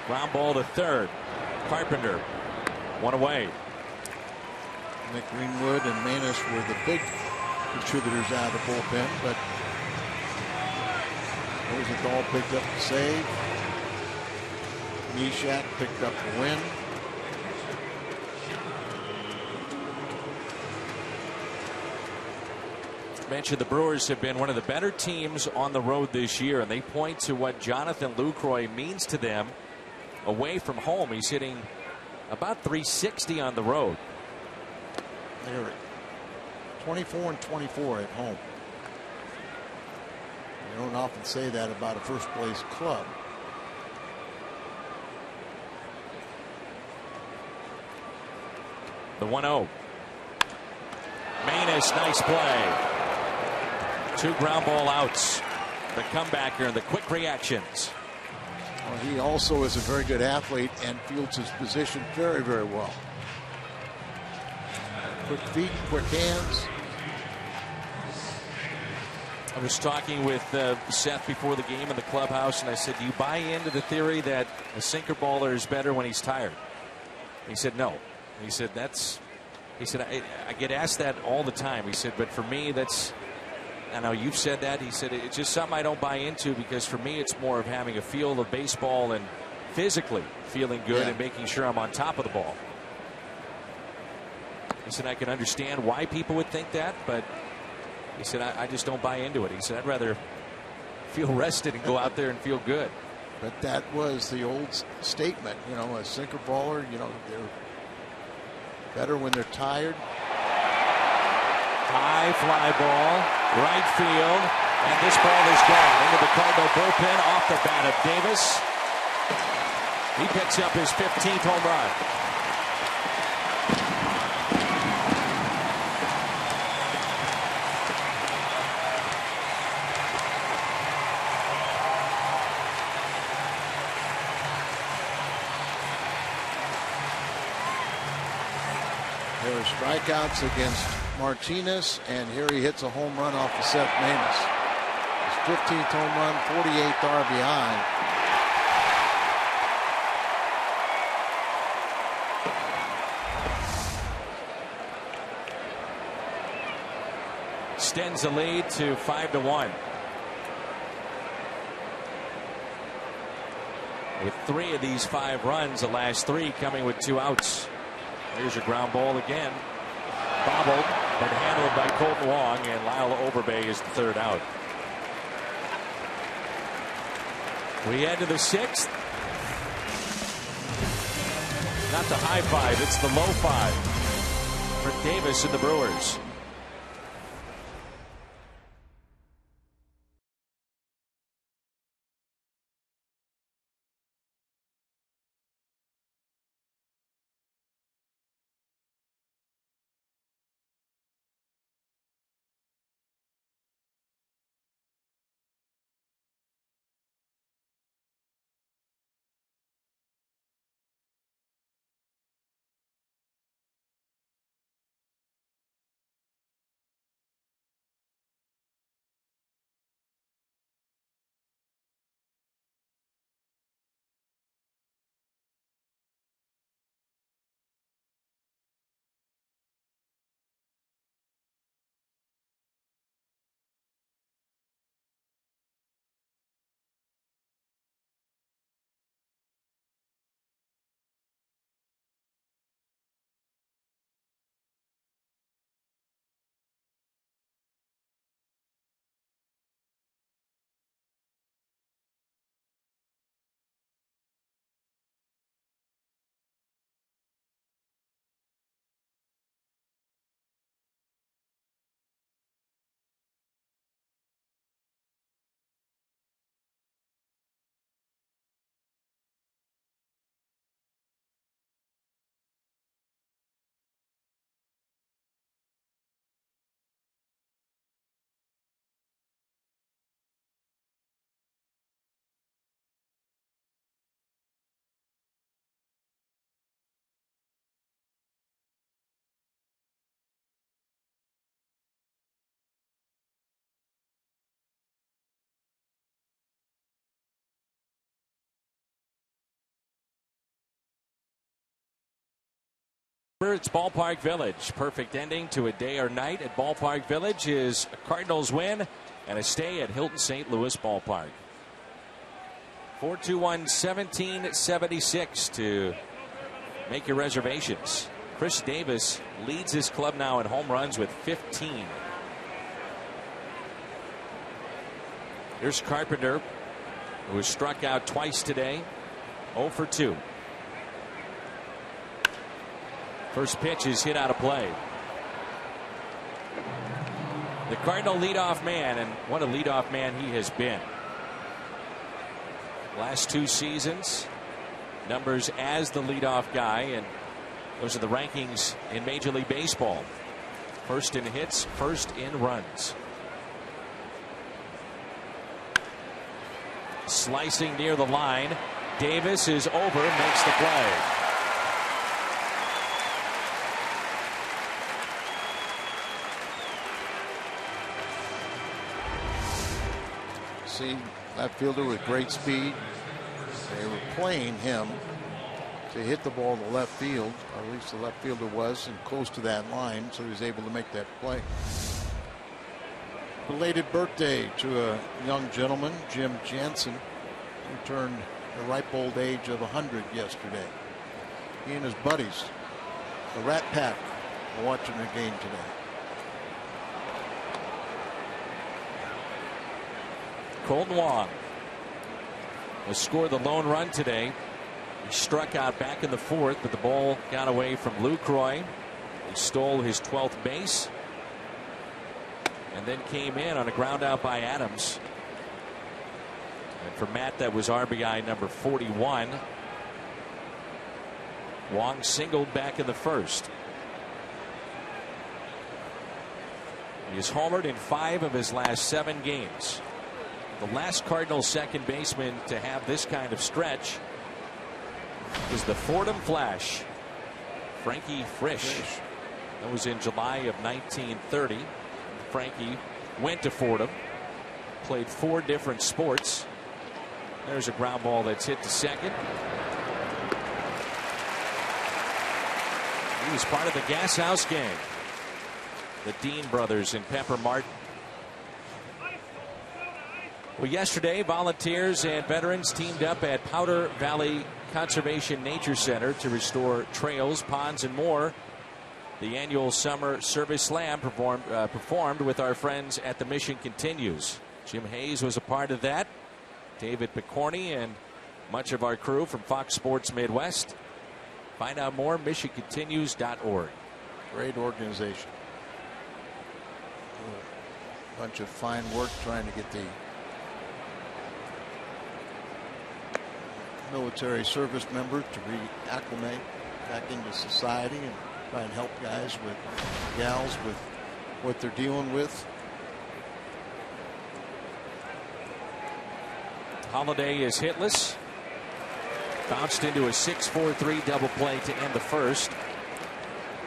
Ground ball to third. Carpenter, 1 away. Nick Greenwood and Maness were the big contributors out of the bullpen, but Rosenthal picked up the save. Nishak picked up the win. Mentioned the Brewers have been one of the better teams on the road this year, and they point to what Jonathan Lucroy means to them away from home. He's hitting about 360 on the road. They're 24-24 at home. You don't often say that about a first place club. The 1-0. Maness, nice play. 2 ground ball outs. The comebacker and the quick reactions. Well, he also is a very good athlete and fields his position very, very well. Quick feet, quick hands. I was talking with Seth before the game in the clubhouse, and I said, do you buy into the theory that a sinker baller is better when he's tired? He said, no. He said, I get asked that all the time. He said, but for me, I know you've said that. He said, it's just something I don't buy into, because for me, it's more of having a feel of baseball and physically feeling good and making sure I'm on top of the ball. He said, I can understand why people would think that, but he said, I just don't buy into it. He said, I'd rather feel rested and go out there and feel good. But that was the old statement, a sinker baller, they're better when they're tired. High fly ball, right field, and this ball is gone into the Cardinal bullpen off the bat of Davis. He picks up his 15th home run. There are strikeouts against Martinez, and here he hits a home run off of Seth Maness. His 15th home run, 48th RBI. Extends the lead to 5-1. With 3 of these 5 runs, the last 3 coming with 2 outs. Here's a ground ball again. Bobbled, but handled by Colton Wong, and Lyle Overbay is the 3rd out. We head to the 6th. Not the high 5, it's the low 5 for Davis and the Brewers. It's Ballpark Village. Perfect ending to a day or night at Ballpark Village is a Cardinals win and a stay at Hilton St. Louis Ballpark. 421-1776 to make your reservations. Chris Davis leads his club now in home runs with 15. Here's Carpenter, who was struck out twice today, 0 for 2. First pitch is hit out of play. The Cardinal leadoff man, and what a leadoff man he has been. Last 2 seasons, numbers as the leadoff guy, and those are the rankings in Major League Baseball. First in hits, first in runs. Slicing near the line. Davis is over, makes the play. See, left fielder with great speed. They were playing him to hit the ball to left field, or at least the left fielder was, and close to that line, so he was able to make that play. Belated birthday to a young gentleman, Jim Jansen, who turned the ripe old age of 100 yesterday. He and his buddies, the Rat Pack, are watching the game today. Colton Wong has scored the lone run today. He struck out back in the 4th, but the ball got away from Lucroy. He stole his 12th base and then came in on a ground out by Adams. And for Matt, that was RBI number 41. Wong singled back in the 1st. He has homered in 5 of his last 7 games. The last Cardinals second baseman to have this kind of stretch is the Fordham Flash, Frankie Frisch. That was in July of 1930. Frankie went to Fordham, played 4 different sports. There's a ground ball that's hit to second. He was part of the Gas House Gang, the Dean brothers and Pepper Martin. Well, yesterday, volunteers and veterans teamed up at Powder Valley Conservation Nature Center to restore trails, ponds, and more. The annual Summer Service Slam performed with our friends at the Mission Continues. Jim Hayes was a part of that. David Picorni and much of our crew from Fox Sports Midwest. Find out more, missioncontinues.org. Great organization. A bunch of fine work trying to get the military service member to reacclimate back into society and try and help gals with what they're dealing with. Holiday is hitless. Bounced into a 6-4-3 double play to end the 1st.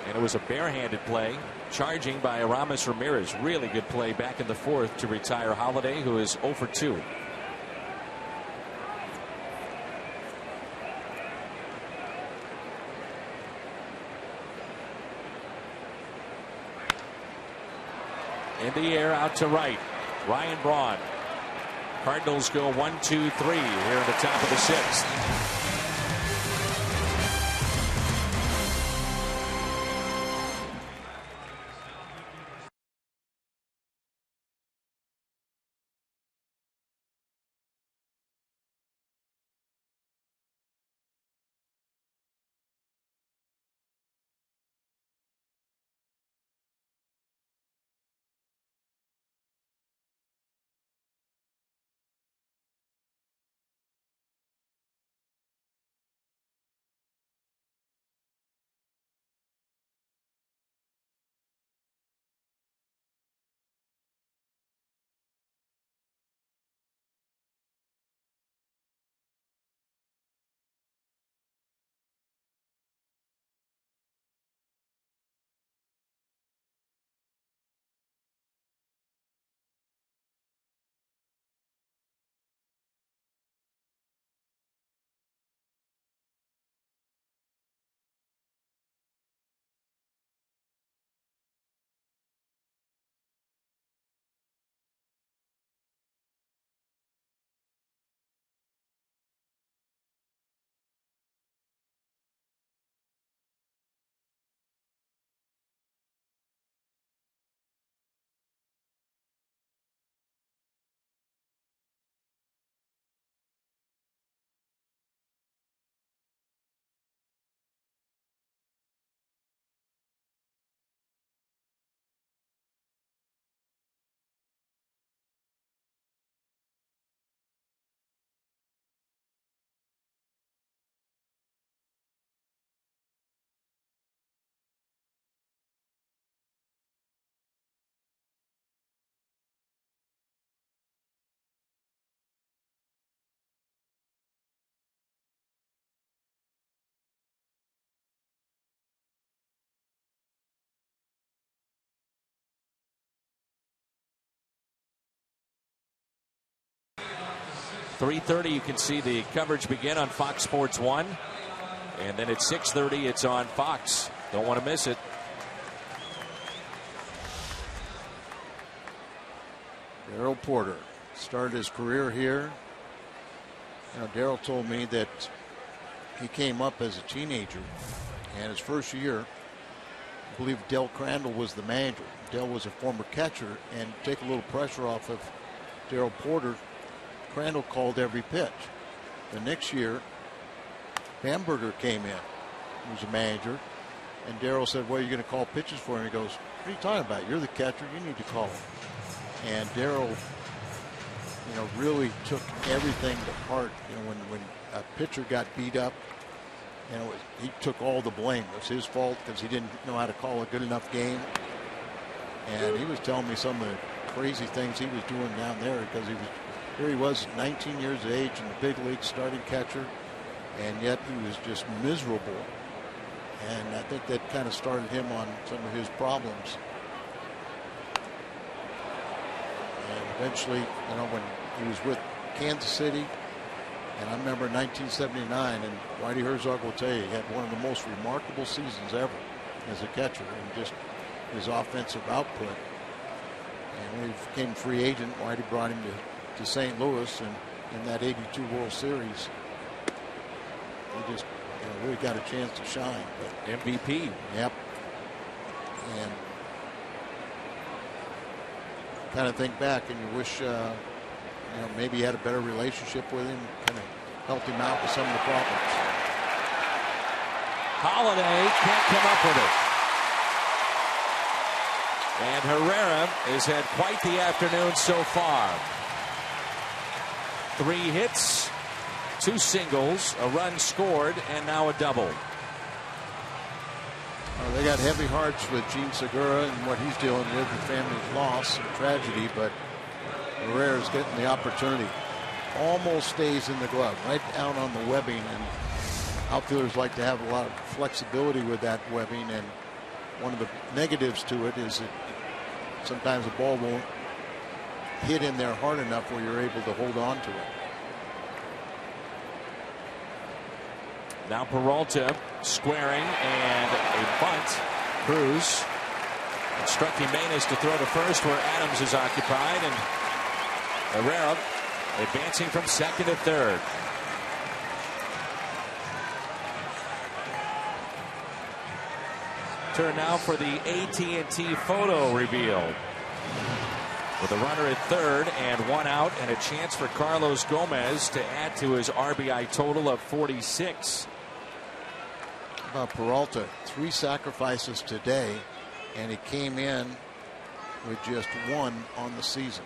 And it was a barehanded play. Charging by Aramis Ramirez. Really good play back in the 4th to retire Holiday, who is 0 for 2. In the air, out to right. Ryan Braun. Cardinals go 1-2-3 here in the top of the 6th. 3:30, you can see the coverage begin on Fox Sports 1. And then at 6:30, it's on Fox. Don't want to miss it. Darryl Porter started his career here. Darryl told me that he came up as a teenager, and his first year, I believe Del Crandall was the manager. Del was a former catcher, and to take a little pressure off of Darryl Porter, Crandall called every pitch. The next year, Bamberger came in, who was a manager, and Darryl said, "Well, you're going to call pitches for him." He goes, "What are you talking about? You're the catcher. You need to call him." And Darryl, really took everything to heart. When a pitcher got beat up, he took all the blame. It was his fault because he didn't know how to call a good enough game. And he was telling me some of the crazy things he was doing down there because he was 19 years of age in the big leagues, starting catcher, and yet he was just miserable. And I think that kind of started him on some of his problems. And eventually, when he was with Kansas City, and I remember 1979, and Whitey Herzog will tell you, he had one of the most remarkable seasons ever as a catcher, and just his offensive output. And when he became a free agent, Whitey brought him to St. Louis, and in that '82 World Series, he just really got a chance to shine. But MVP. Yep. And kind of think back, and you wish maybe you had a better relationship with him, kind of helped him out with some of the problems. Holiday can't come up with it. And Herrera has had quite the afternoon so far. 3 hits, 2 singles, a run scored, and now a double. They got heavy hearts with Gene Segura and what he's dealing with, the family's loss and tragedy, but Herrera's getting the opportunity. Almost stays in the glove, right down on the webbing, and outfielders like to have a lot of flexibility with that webbing, and one of the negatives to it is that sometimes the ball won't hit in there hard enough where you're able to hold on to it. Now Peralta squaring, and a bunt. Cruz instructing Manis to throw to first where Adams is occupied, and Herrera advancing from second to third. Turn now for the AT&T photo reveal. With a runner at third and 1 out, and a chance for Carlos Gomez to add to his RBI total of 46. About Peralta, 3 sacrifices today, and he came in with just 1 on the season.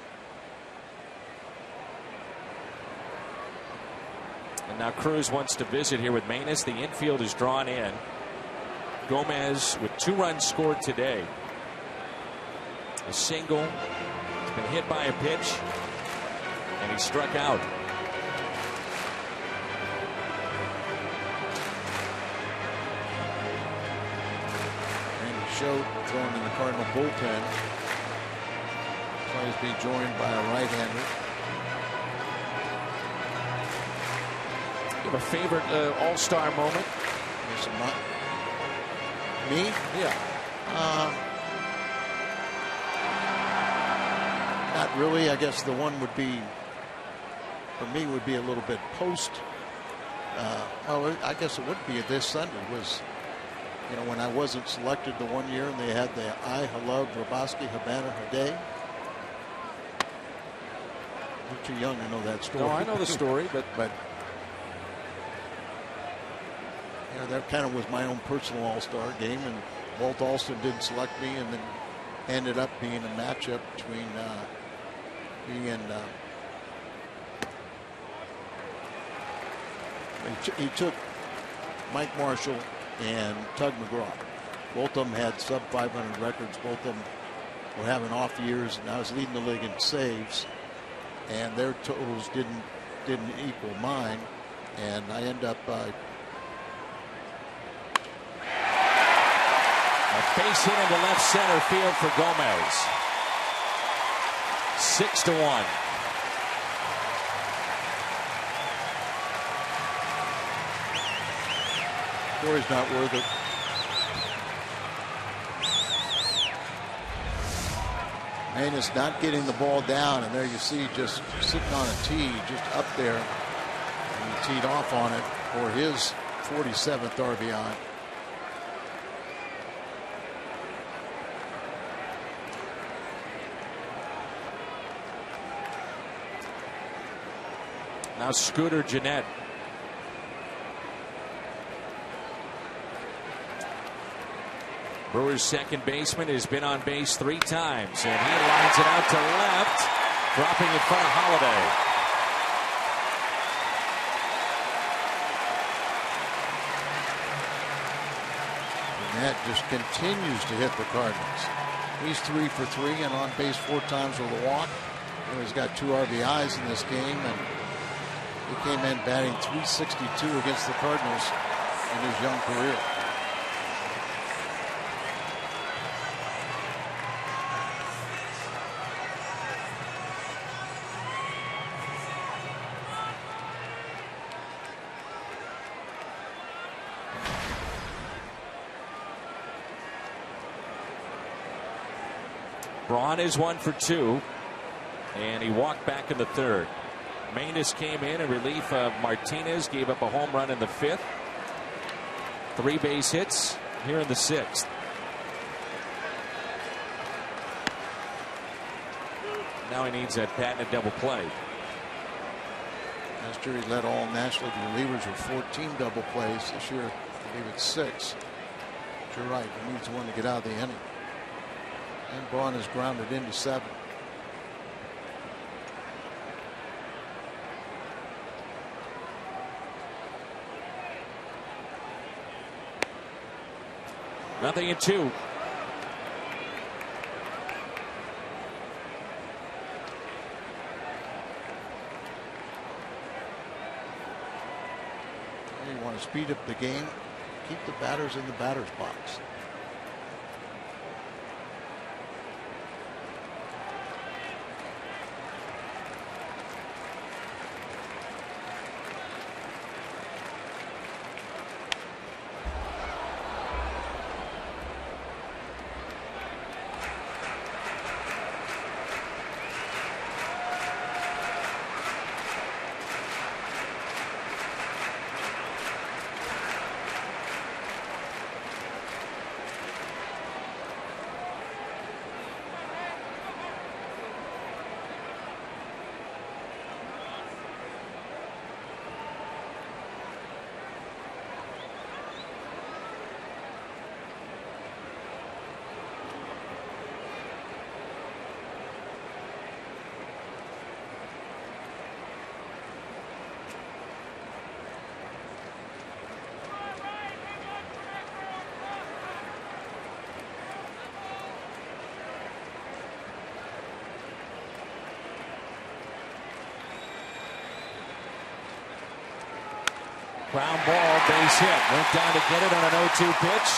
And now Cruz wants to visit here with Manis. The infield is drawn in. Gomez with 2 runs scored today. A single. He's been hit by a pitch, and he struck out. Schott thrown in the Cardinal bullpen. So he's being joined by a right-hander. You have a favorite all-star moment? Me? Yeah. Not really. I guess the one would be, for me, would be a little bit post. Well, I guess it would be this Sunday was, when I wasn't selected the one year and they had the I love Roboski, Habana, Hade. You're too young to know that story. No, I know the story, but that kind of was my own personal all-star game, and Walt Alston didn't select me, and then ended up being a matchup between me and he took Mike Marshall and Tug McGraw. Both of them had sub 500 records. Both of them were having off years, and I was leading the league in saves, and their totals didn't equal mine, and I end up a base hit into left center field for Gomez. 6-1. Corey's not worth it. Manus not getting the ball down, and there you see just sitting on a tee, just up there. And he teed off on it for his 47th RBI. Now Scooter Gennett. Brewers' second baseman has been on base 3 times, and he lines it out to left, dropping in front of Holiday. Gennett just continues to hit the Cardinals. He's 3 for 3 and on base 4 times with a walk. He's got 2 RBIs in this game, and he came in batting .362 against the Cardinals in his young career. Braun is 1 for 2, and he walked back in the 3rd. Manus came in relief of Martinez, gave up a home run in the 5th. 3 base hits here in the 6th. Now he needs that patented double play. Last year he led all National League relievers with 14 double plays. This year, I believe it's 6. But you're right, he needs one to get out of the inning. And Braun is grounded into 7. Nothing in 2. You want to speed up the game, keep the batters in the batter's box. Ground ball, base hit. Went down to get it on an 0-2 pitch.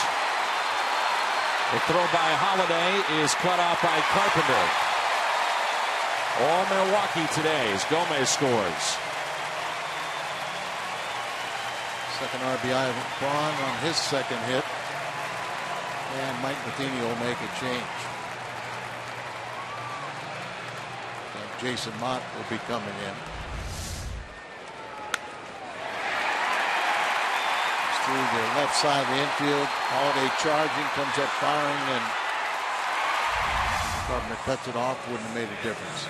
The throw by Holiday is cut off by Carpenter. All Milwaukee today as Gomez scores. Second RBI of Braun on his second hit. And Mike Matheny will make a change. And Jason Mott will be coming in. Through the left side of the infield. Holiday charging, comes up firing, and Carpenter cuts it off. Wouldn't have made a difference.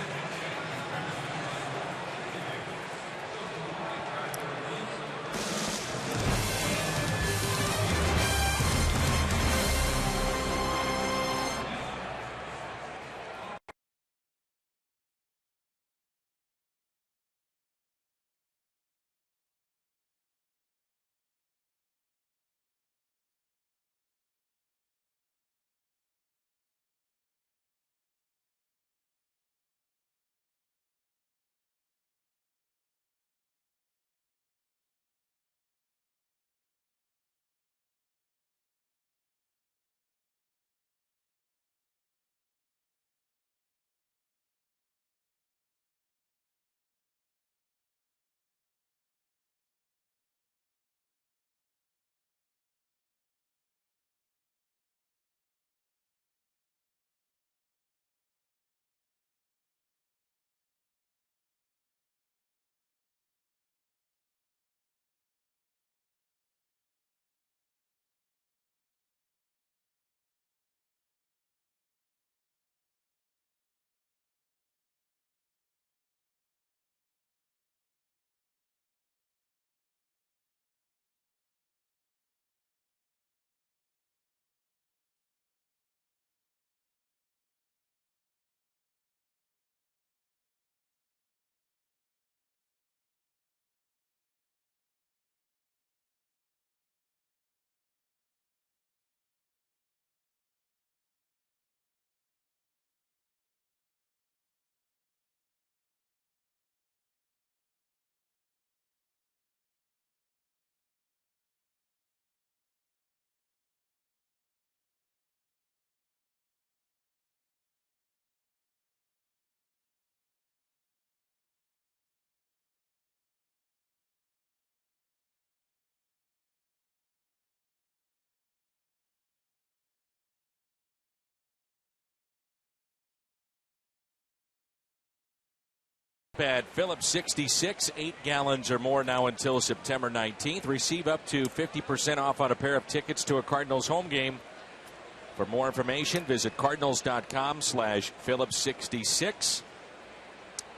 at Phillips 66, 8 gallons or more now until September 19th. Receive up to 50% off on a pair of tickets to a Cardinals home game. For more information, visit cardinals.com/Phillips66.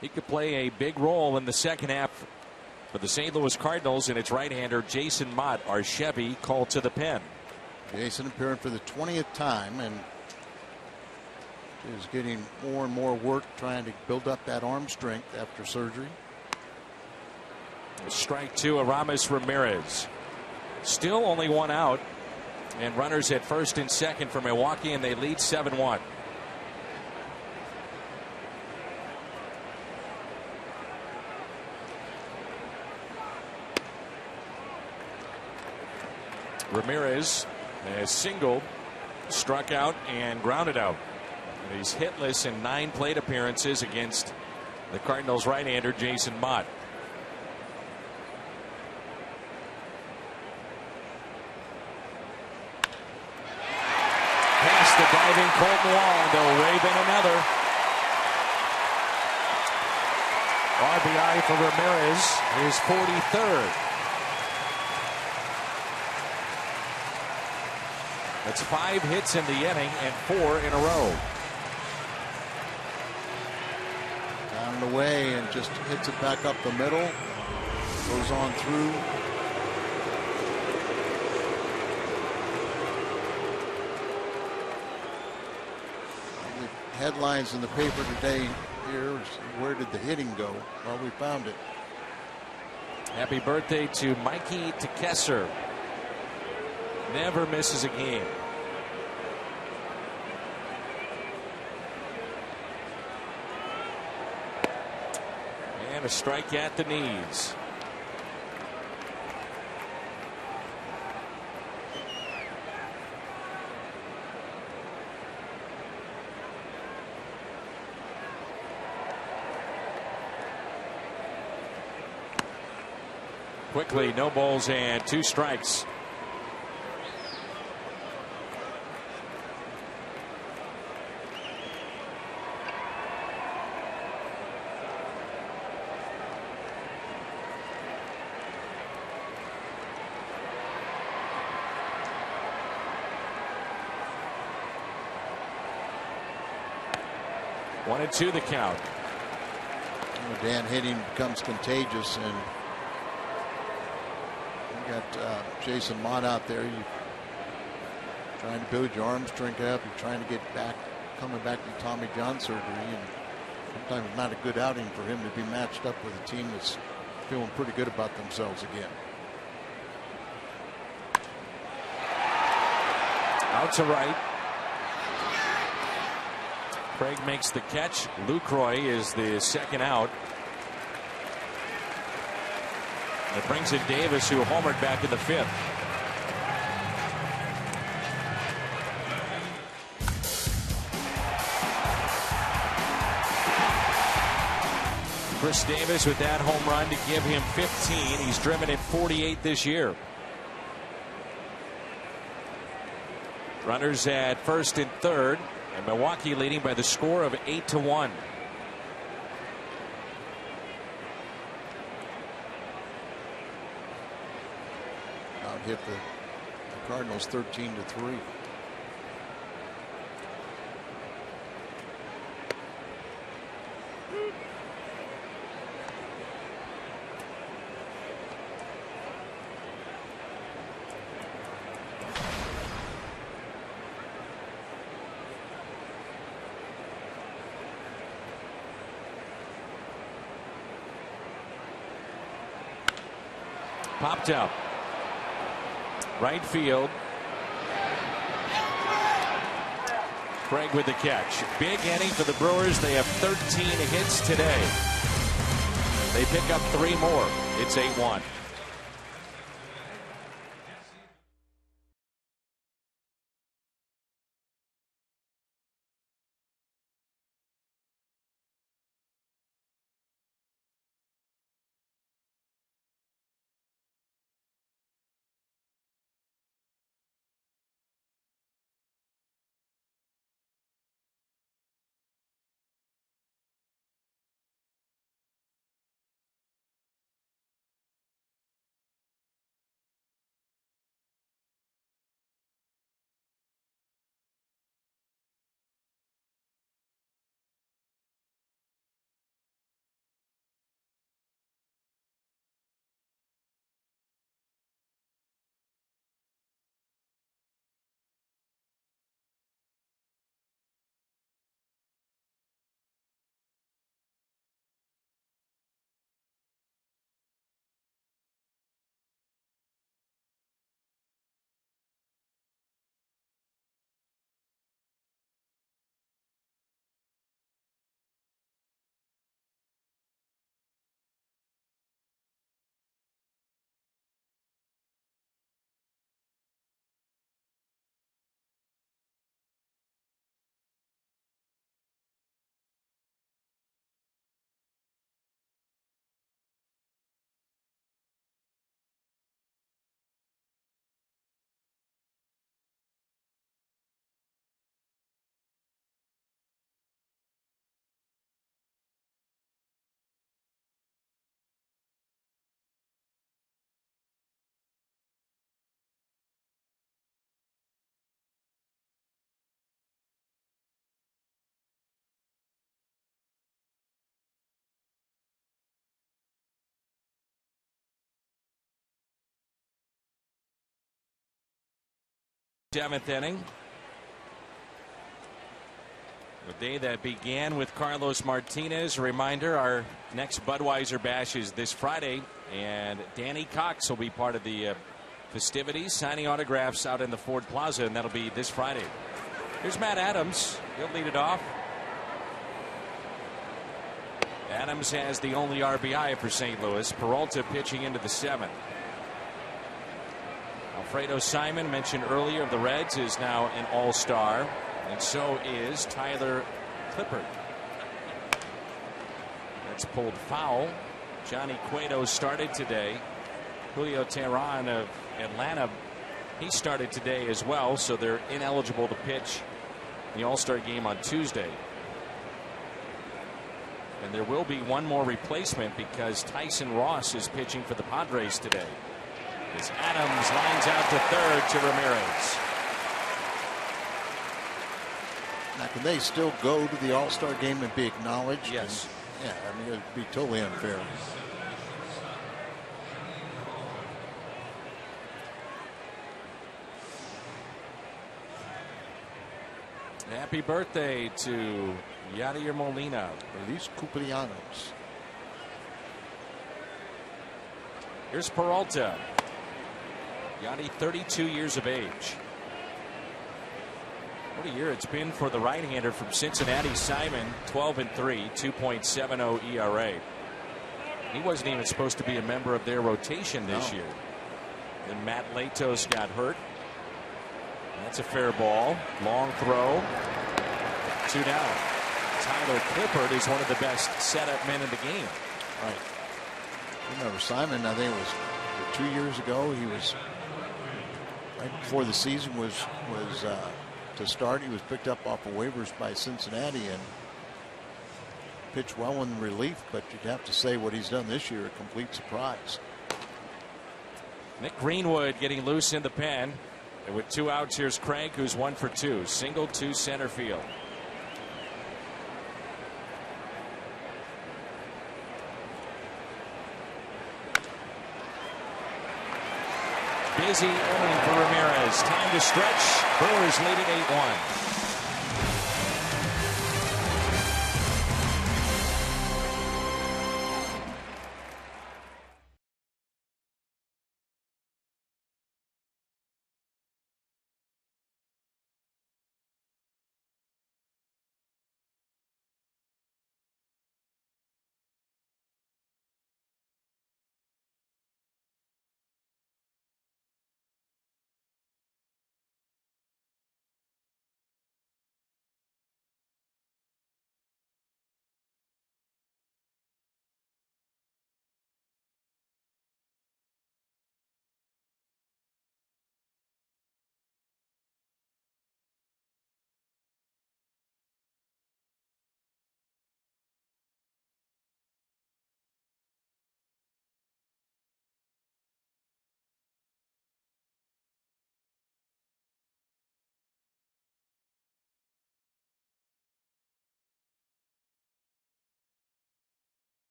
He could play a big role in the second half for the St. Louis Cardinals, and its right-hander Jason Mott, our Chevy, called to the pen. Jason appearing for the 20th time and is getting more and more work trying to build up that arm strength after surgery. Strike two, Aramis Ramirez. Still only one out, and runners at first and second for Milwaukee, and they lead 7-1. Ramirez has singled, struck out, and grounded out. And he's hitless in 9 plate appearances against the Cardinals right-hander Jason Mott. Past the diving Colton Wong, they'll wave in another. RBI for Ramirez, his 43rd. That's 5 hits in the inning and 4 in a row. Down and away and just hits it back up the middle. Goes on through. The headlines in the paper today here is, where did the hitting go? Well, we found it. Happy birthday to Mikey Tekesser. Never misses a game. And a strike at the knees. Quickly, no balls and 2 strikes. One and 2 the count. Dan hitting becomes contagious, and you got Jason Mott out there. You trying to build your arm strength up. You're trying to get back, coming back to Tommy John surgery, and sometimes it's not a good outing for him to be matched up with a team that's feeling pretty good about themselves again. Out to right. Craig makes the catch. Lucroy is the second out. It brings in Davis, who homered back in the 5th. Chris Davis with that home run to give him 15. He's driven in 48 this year. Runners at first and third, and Milwaukee leading by the score of 8-1. Out hit the Cardinals 13-3. Popped out. Right field. Craig with the catch. Big inning for the Brewers. They have 13 hits today. They pick up 3 more. It's 8-1. 7th inning. The day that began with Carlos Martinez. A reminder, our next Budweiser Bash is this Friday, and Danny Cox will be part of the festivities, signing autographs out in the Ford Plaza, and that'll be this Friday. Here's Matt Adams. He'll lead it off. Adams has the only RBI for St. Louis. Peralta pitching into the 7th. Alfredo Simon, mentioned earlier of the Reds, is now an all-star, and so is Tyler Clippard. That's pulled foul. Johnny Cueto started today. Julio Teheran of Atlanta, he started today as well, so they're ineligible to pitch the All-Star game on Tuesday. And there will be one more replacement because Tyson Ross is pitching for the Padres today. As Adams lines out to third to Ramirez. Now, can they still go to the All-Star game and be acknowledged? Yes. And, yeah, I mean, it would be totally unfair. Happy birthday to Yadier Molina. Luis Cumpleaños. Here's Peralta. Yadi, 32 years of age. What a year it's been for the right-hander from Cincinnati. Simon, 12-3, 2.70 ERA. He wasn't even supposed to be a member of their rotation this year. Then Matt Latos got hurt. That's a fair ball. Long throw. 2 down. Tyler Clippard is one of the best setup men in the game. Right. Remember Simon, I think it was 2 years ago, he was right before the season was to start. He was picked up off of waivers by Cincinnati and pitched well in relief, but you'd have to say what he's done this year, a complete surprise. Nick Greenwood getting loose in the pen. And with 2 outs, here's Craig, who's 1 for 2. Single to center field. Busy inning for Ramirez. Time to stretch. Brewers lead it 8-1.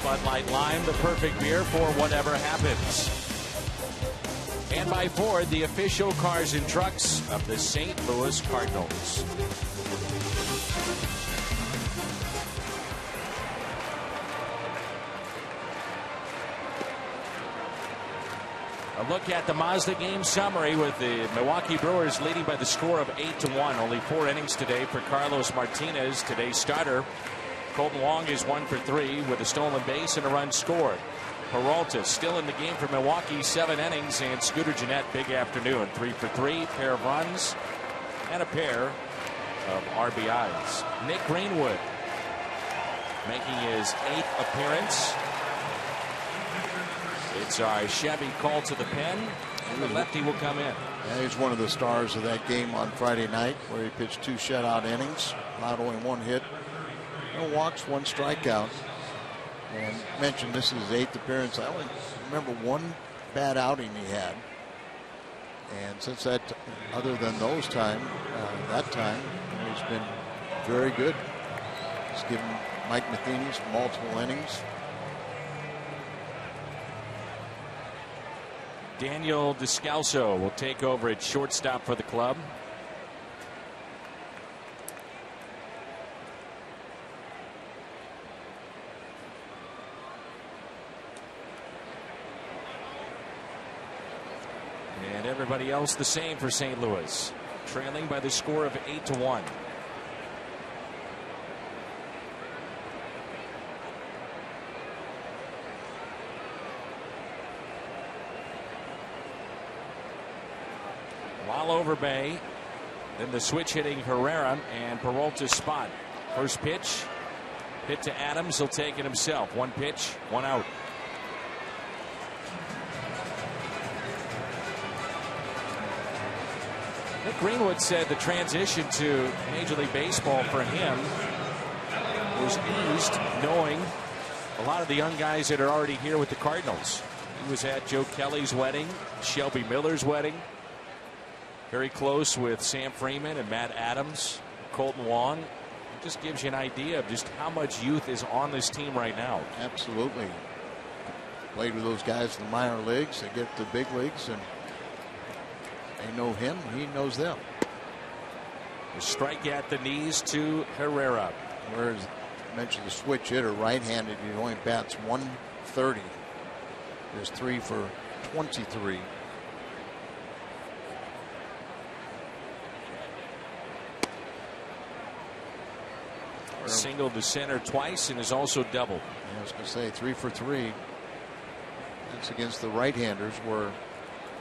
Bud Light Lime, the perfect beer for whatever happens. And by Ford, the official cars and trucks of the St. Louis Cardinals. A look at the Mazda game summary with the Milwaukee Brewers leading by the score of 8-1. Only 4 innings today for Carlos Martinez, today's starter. Colton Wong is 1 for 3 with a stolen base and a run scored. Peralta still in the game for Milwaukee, 7 innings, and Scooter Gennett, big afternoon, 3 for 3, pair of runs and a pair of RBIs. Nick Greenwood making his 8th appearance. It's our Chevy call to the pen, and the lefty will come in. Yeah, he's one of the stars of that game on Friday night where he pitched 2 shutout innings, allowed only 1 hit, no walks, 1 strikeout. And mentioned this is his 8th appearance. I only remember 1 bad outing he had. And since that, other than those that time, he's been very good. He's given Mike Matheny multiple innings. Daniel Descalso will take over at shortstop for the club. And everybody else the same for St. Louis, trailing by the score of 8-1. While over Bay, then the switch hitting Herrera and Peralta's spot. First pitch, hit to Adams. He'll take it himself. 1 pitch, 1 out. Nick Greenwood said the transition to Major League Baseball for him was eased, knowing a lot of the young guys that are already here with the Cardinals. He was at Joe Kelly's wedding, Shelby Miller's wedding. Very close with Sam Freeman and Matt Adams, Colton Wong. It just gives you an idea of just how much youth is on this team right now. Absolutely. Played with those guys in the minor leagues. They get to the big leagues, and they know him. He knows them. A strike at the knees to Herrera. Whereas I mentioned the switch hitter, right-handed, he only bats 130. There's 3 for 23. Single to center twice and is also doubled. Yeah, I was going to say 3 for 3. That's against the right-handers, where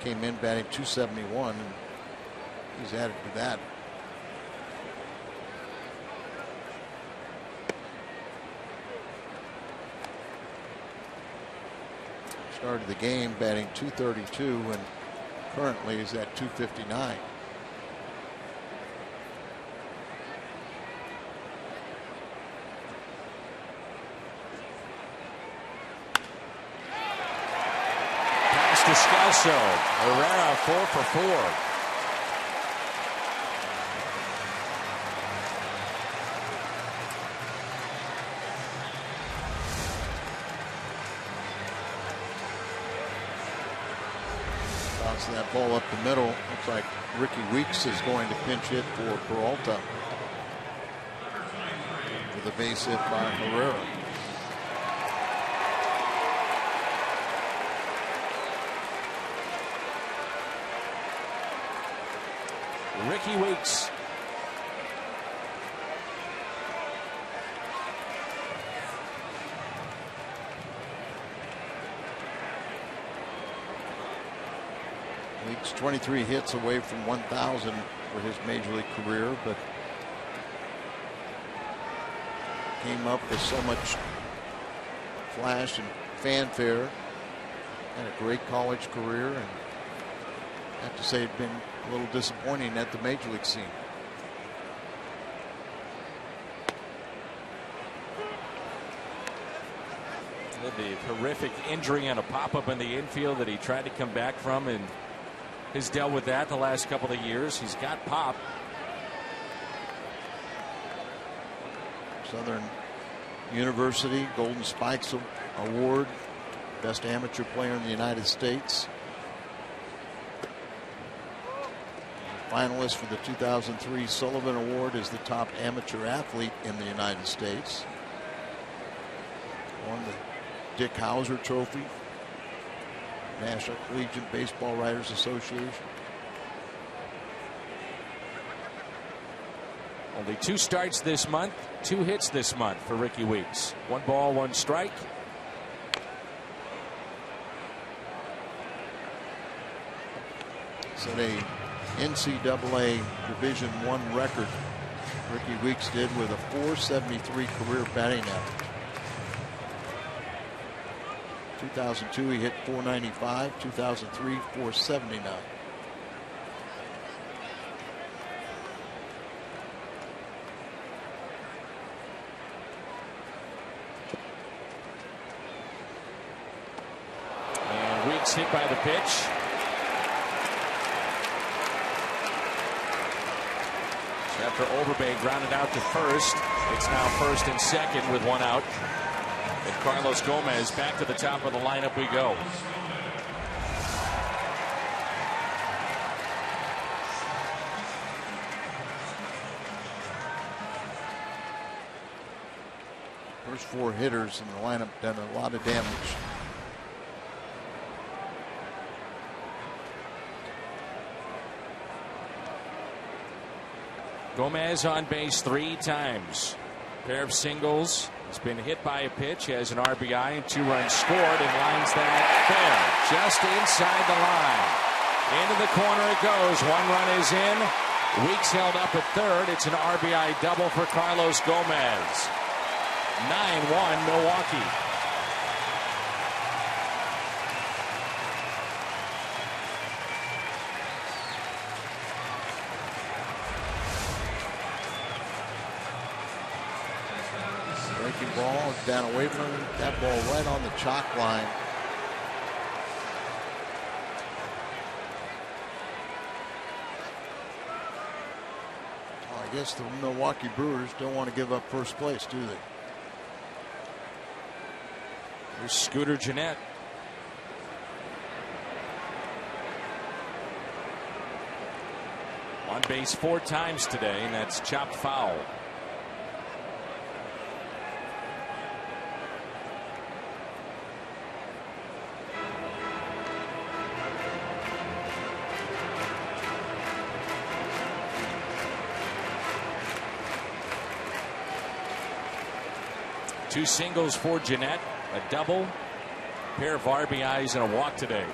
came in batting 271, and he's added to that. Started the game batting 232 and currently is at 259. Descalso. Herrera 4 for 4. Bouncing that ball up the middle. Looks like Ricky Weeks is going to pinch hit for Peralta. With a base hit by Herrera. Ricky Weeks. Weeks 23 hits away from 1,000 for his major league career, but came up with so much flash and fanfare and a great college career, and I have to say it's been a little disappointing at the major league scene. The horrific injury and a pop-up in the infield that he tried to come back from, and has dealt with that the last couple of years. He's got pop. Southern University Golden Spikes Award, best amateur player in the United States. Finalist for the 2003 Sullivan Award as the top amateur athlete in the United States. Won the Dick Hauser Trophy. National Collegiate Baseball Writers Association. Only 2 starts this month, 2 hits this month for Ricky Weeks. 1 ball, 1 strike. Set a NCAA Division I record. Ricky Weeks did with a .473 career batting average. 2002 he hit .495. 2003 .479. And Weeks hit by the pitch. After Overbay grounded out to first, it's now first and second with 1 out. And Carlos Gomez back to the top of the lineup we go. First 4 hitters in the lineup done a lot of damage. Gomez on base 3 times. Pair of singles. He's been hit by a pitch, has an RBI and 2 runs scored, and lines that fair. Just inside the line. Into the corner it goes. 1 run is in. Weeks held up at third. It's an RBI double for Carlos Gomez. 9-1 Milwaukee. Ball down away from him. That ball right on the chalk line. Well, I guess the Milwaukee Brewers don't want to give up first place, do they? Here's Scooter Gennett. On base 4 times today, and that's chopped foul. Two singles for Gennett, a double, pair of RBIs and a walk today.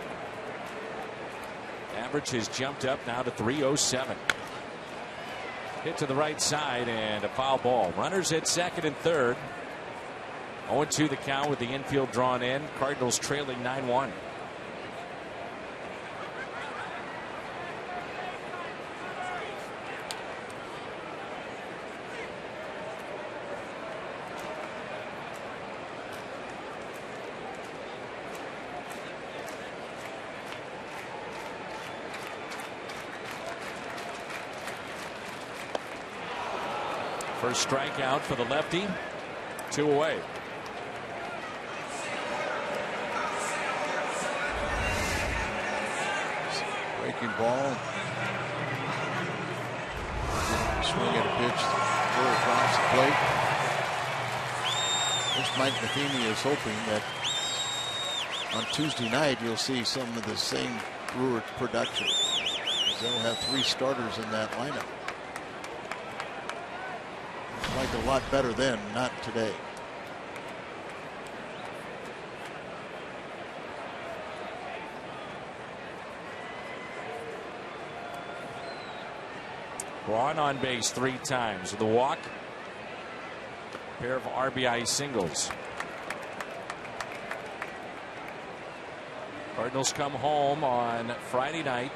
Average has jumped up now to .307. Hit to the right side and a foul ball. Runners at second and third. 0-2 the count with the infield drawn in. Cardinals trailing 9-1. First strikeout for the lefty. 2 away. Breaking ball. Swing at a pitch. Throw across the plate. This Mike Matheny is hoping that on Tuesday night you'll see some of the same Brewer production. They'll have 3 starters in that lineup. Like a lot better then, not today. Braun on base 3 times with a walk. Pair of RBI singles. Cardinals come home on Friday night.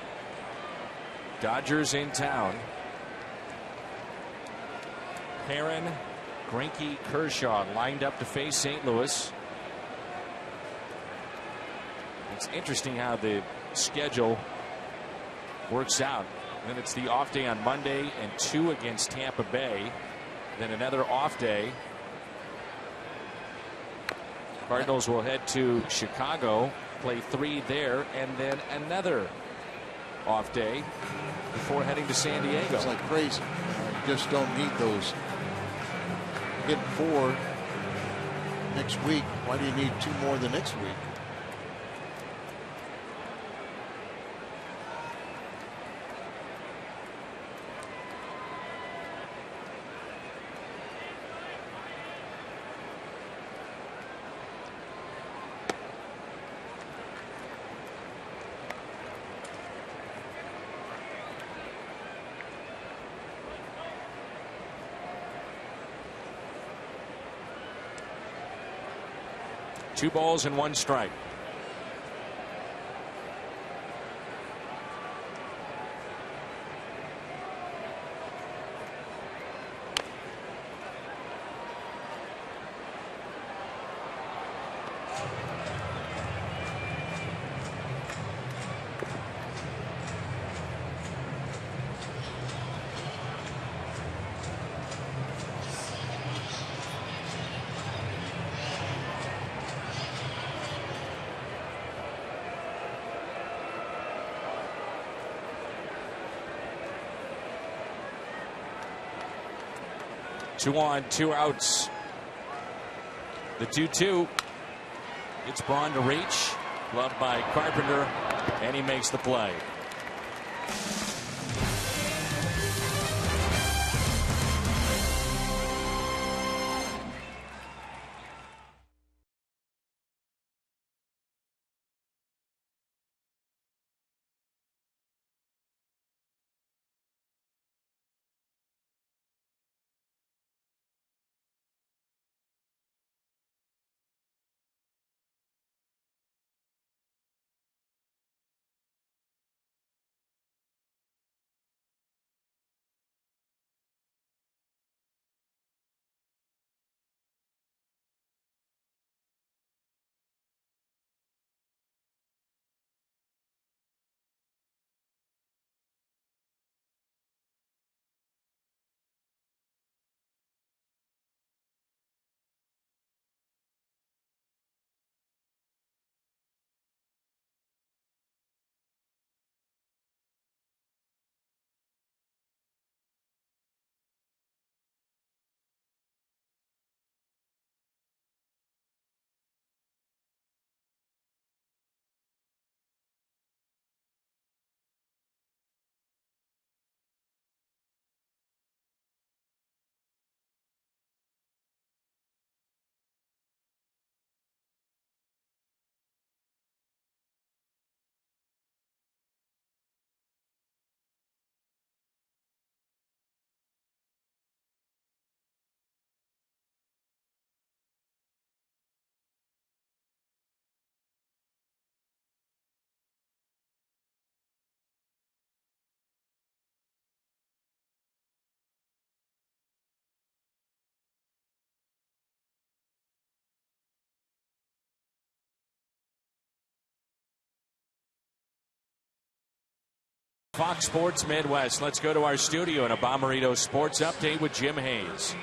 Dodgers in town. Perrin, Greinke, Kershaw lined up to face St. Louis. It's interesting how the schedule works out. Then it's the off day on Monday and 2 against Tampa Bay. Then another off day. Cardinals will head to Chicago, play 3 there, and then another off day before heading to San Diego. It's like crazy. You just don't need those. Get 4 next week. Why do you need 2 more the next week? 2 balls and 1 strike. Two on, 2 outs. The 2-2. It's Braun to reach. Gloved by Carpenter, and he makes the play. Fox Sports Midwest. Let's go to our studio and a Bomberito Sports Update with Jim Hayes.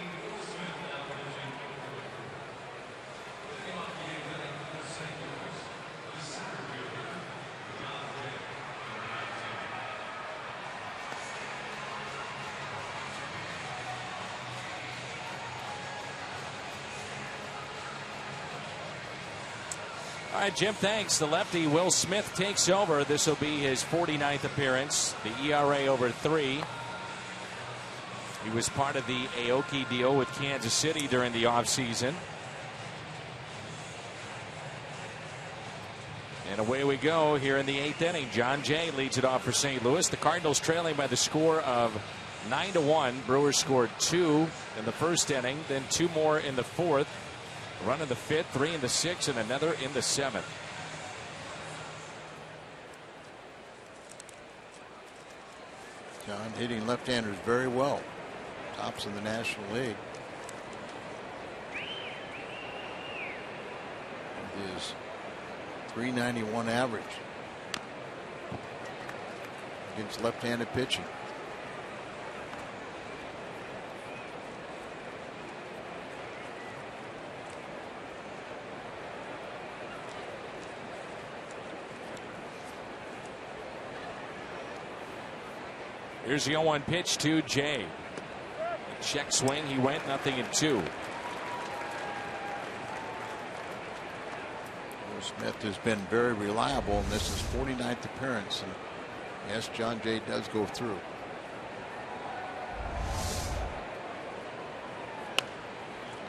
All right, Jim, thanks. The lefty Will Smith takes over. This will be his 49th appearance. The ERA over 3. He was part of the Aoki deal with Kansas City during the offseason. And away we go here in the 8th inning. John Jay leads it off for St. Louis. The Cardinals trailing by the score of 9-1. Brewers scored 2 in the first inning, then 2 more in the 4th. Run in the 5th, 3 in the 6th, and another in the 7th. John hitting left-handers very well. Tops in the National League. With his .391 average against left-handed pitching. Here's the 0-1 pitch to Jay. Check swing. He went 0-2. Will Smith has been very reliable, and this is 49th appearance. And yes, John Jay does go through.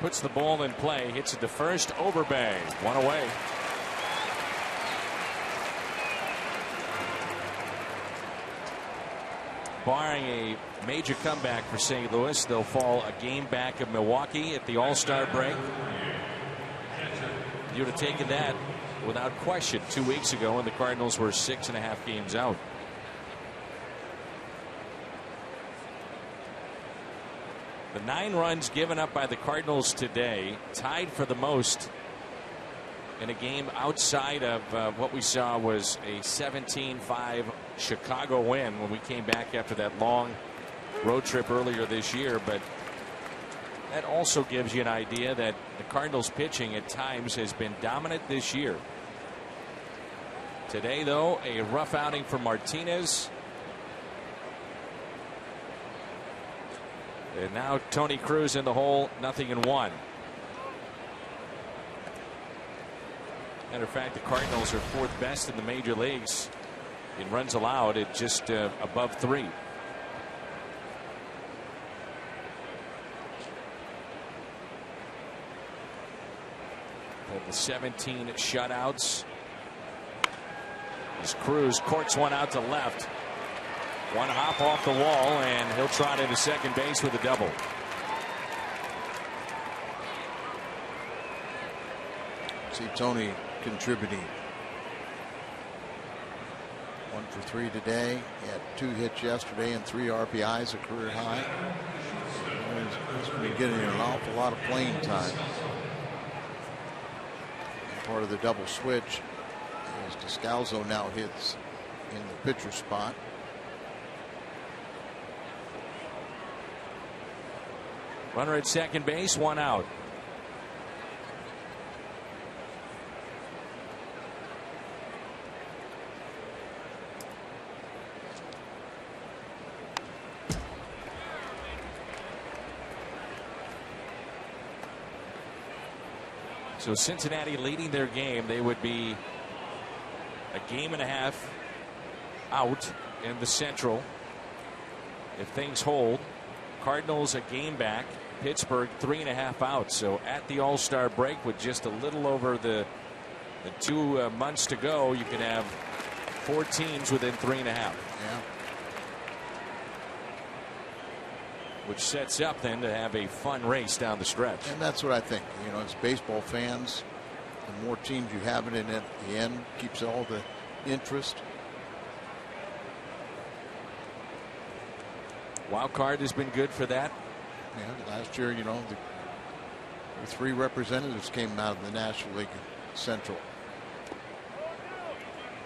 Puts the ball in play. Hits it to first. Overbay. 1 away. Barring a major comeback for St. Louis, they'll fall a game back of Milwaukee at the All-Star break. You'd have taken that without question 2 weeks ago when the Cardinals were 6.5 games out. The 9 runs given up by the Cardinals today, tied for the most in a game outside of what we saw was a 17-5 Chicago win when we came back after that long road trip earlier this year. But that also gives you an idea that the Cardinals pitching at times has been dominant this year. Today, though, a rough outing for Martinez. And now Tony Cruz in the hole, 0-1. Matter of fact, the Cardinals are 4th best in the major leagues in runs allowed at just above 3. Of the 17 shutouts, as Cruz courts one out to left. One hop off the wall, and he'll trot into second base with a double. See Tony contributing. 1 for 3 today. He had 2 hits yesterday and 3 RBIs, a career high. He's been getting an awful lot of playing time. Part of the double switch is Descalzo now hits in the pitcher spot. Runner at second base, 1 out. So Cincinnati leading their game. They would be a game and a half out in the Central if things hold. Cardinals a game back. Pittsburgh 3.5 out. So at the All-Star break with just a little over the 2 months to go, you can have 4 teams within 3.5. Yeah. Which sets up then to have a fun race down the stretch. And that's what I think. You know, as baseball fans, the more teams you have it in at the end keeps all the interest. Wild card has been good for that. Yeah, last year, you know, the 3 representatives came out of the National League Central.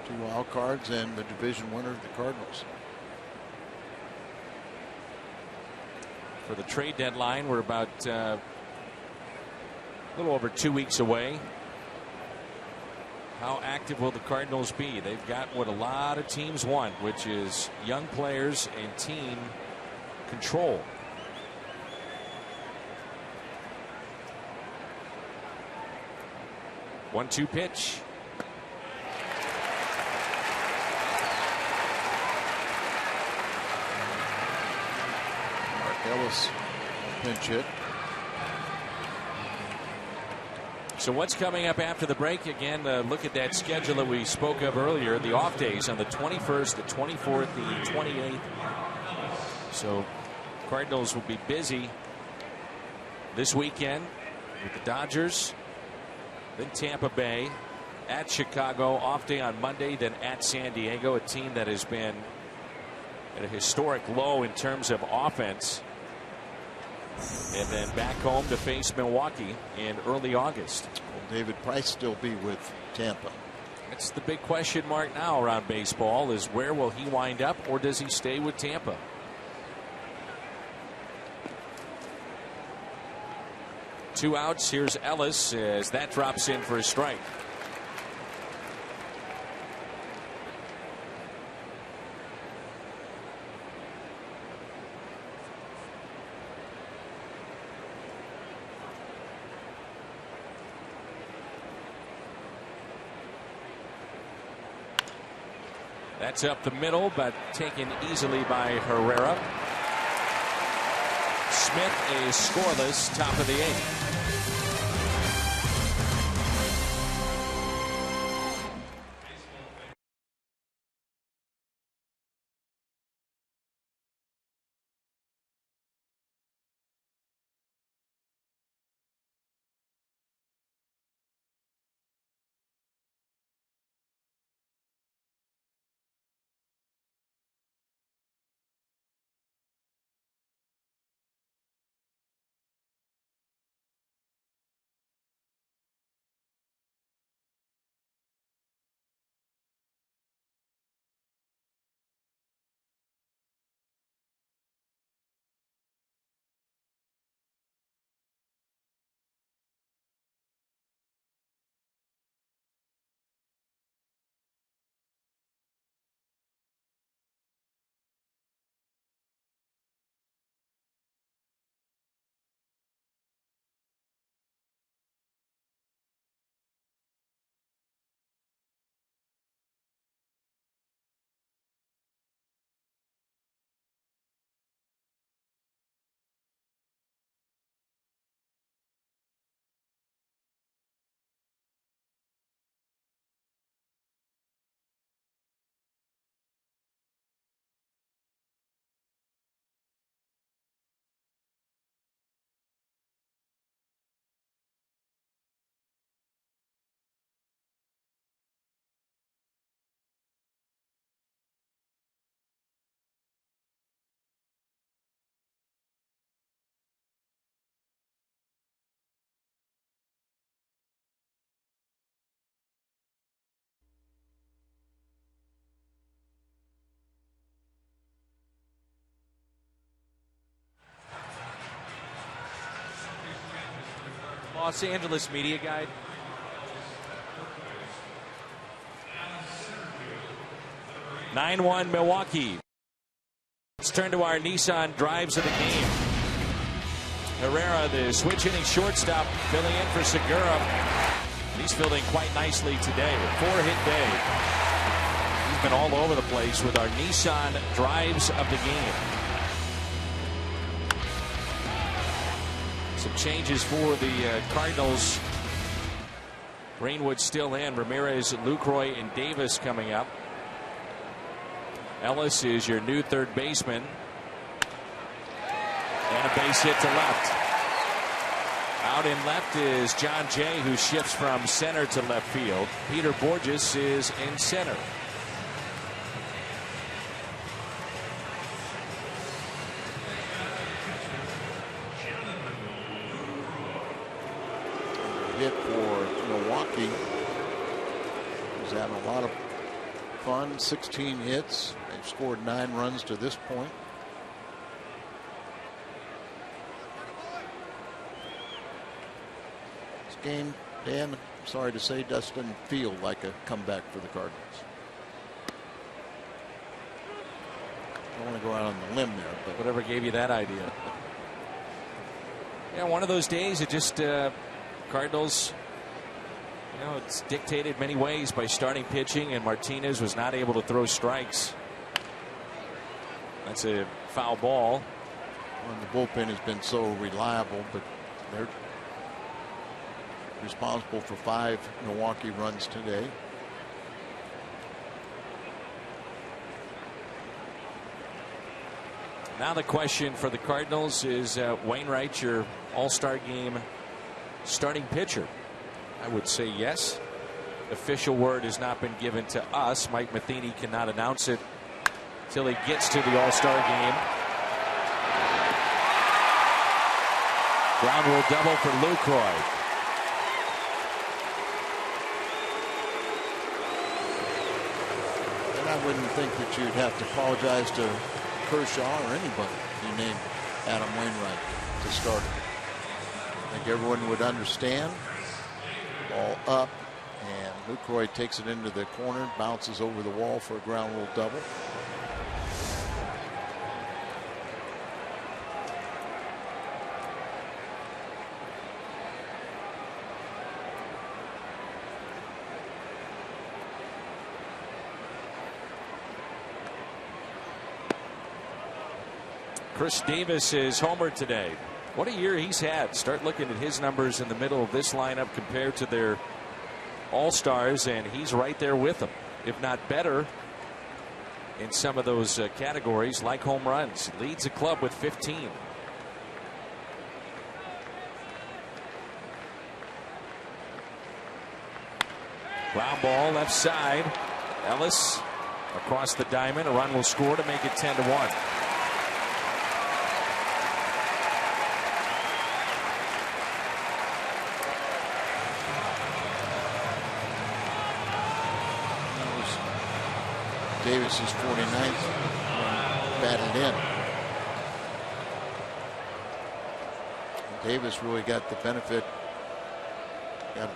2 wild cards and the division winner, the Cardinals. For the trade deadline, we're about a little over 2 weeks away. How active will the Cardinals be? They've got what a lot of teams want, which is young players and team control. One-two pitch. Ellis pinch hit. So what's coming up after the break? Again, look at that schedule that we spoke of earlier. The off days on the 21st, the 24th, the 28th. So Cardinals will be busy this weekend with the Dodgers, then Tampa Bay, at Chicago, off day on Monday, then at San Diego, a team that has been at a historic low in terms of offense. And then back home to face Milwaukee in early August. Will David Price still be with Tampa? That's the big question mark now around baseball, is where will he wind up, or does he stay with Tampa? Two outs. Here's Ellis as that drops in for a strike. That's up the middle, but taken easily by Herrera. Smith a scoreless top of the 8th. Los Angeles media guide. (9-1) Milwaukee. Let's turn to our Nissan drives of the game. Herrera, the switch hitting shortstop, filling in for Segura. He's fielding quite nicely today. A 4-hit day. He's been all over the place with our Nissan drives of the game. Some changes for the Cardinals. Greenwood still in. Ramirez, Lucroy, and Davis coming up. Ellis is your new third baseman. And a base hit to left. Out in left is John Jay, who shifts from center to left field. Peter Borges is in center. Hit for Milwaukee. He's having a lot of fun. 16 hits. They've scored 9 runs to this point. This game, Dan, sorry to say, doesn't feel like a comeback for the Cardinals. I don't want to go out on the limb there, but whatever gave you that idea. Yeah, one of those days it just Cardinals, you know, it's dictated many ways by starting pitching, and Martinez was not able to throw strikes. That's a foul ball. Well, the bullpen has been so reliable, but they're responsible for 5 Milwaukee runs today. Now the question for the Cardinals is Wainwright your All-Star game starting pitcher? I would say yes. Official word has not been given to us. Mike Matheny cannot announce it till he gets to the All-Star game. Ground rule double for Lucroy. And I wouldn't think that you'd have to apologize to Kershaw or anybody if you named Adam Wainwright to start. I think everyone would understand. Ball up, and Lucroy takes it into the corner, bounces over the wall for a ground rule double. Chris Davis is homered today. What a year he's had. Start looking at his numbers in the middle of this lineup compared to their all-stars, and he's right there with them, if not better in some of those categories like home runs. Leads the club with 15. Ground ball left side. Ellis across the diamond. A run will score to make it 10-1. Davis is 49th batted in. And Davis really got the benefit, got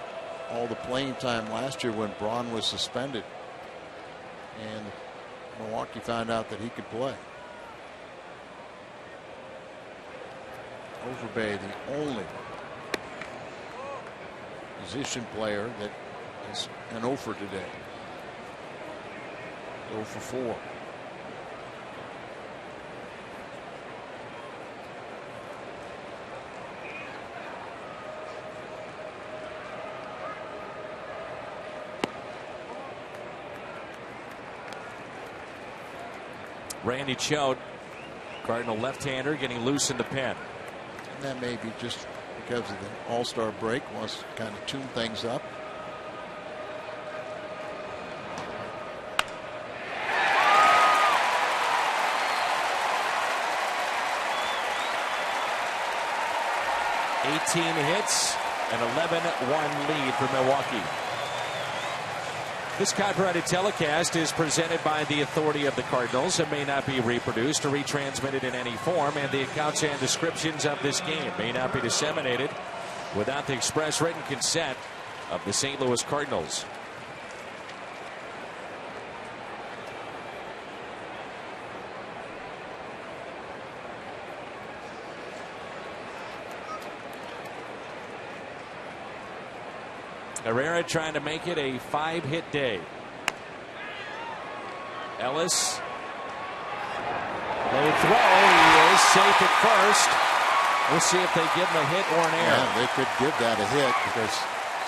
all the playing time last year when Braun was suspended, and Milwaukee found out that he could play. Overbay, the only position player that is an 0 for today. 0 for 4. Randy Choate, Cardinal left-hander, getting loose in the pen. And that may be just because of the All-Star break, wants to kind of tune things up. Hits, an 11-1 lead for Milwaukee. This copyrighted telecast is presented by the authority of the Cardinals and may not be reproduced or retransmitted in any form, and the accounts and descriptions of this game may not be disseminated without the express written consent of the St. Louis Cardinals. Herrera trying to make it a 5-hit day. Ellis. Low throw. He is safe at first. We'll see if they give him a hit or an error. Yeah, they could give that a hit because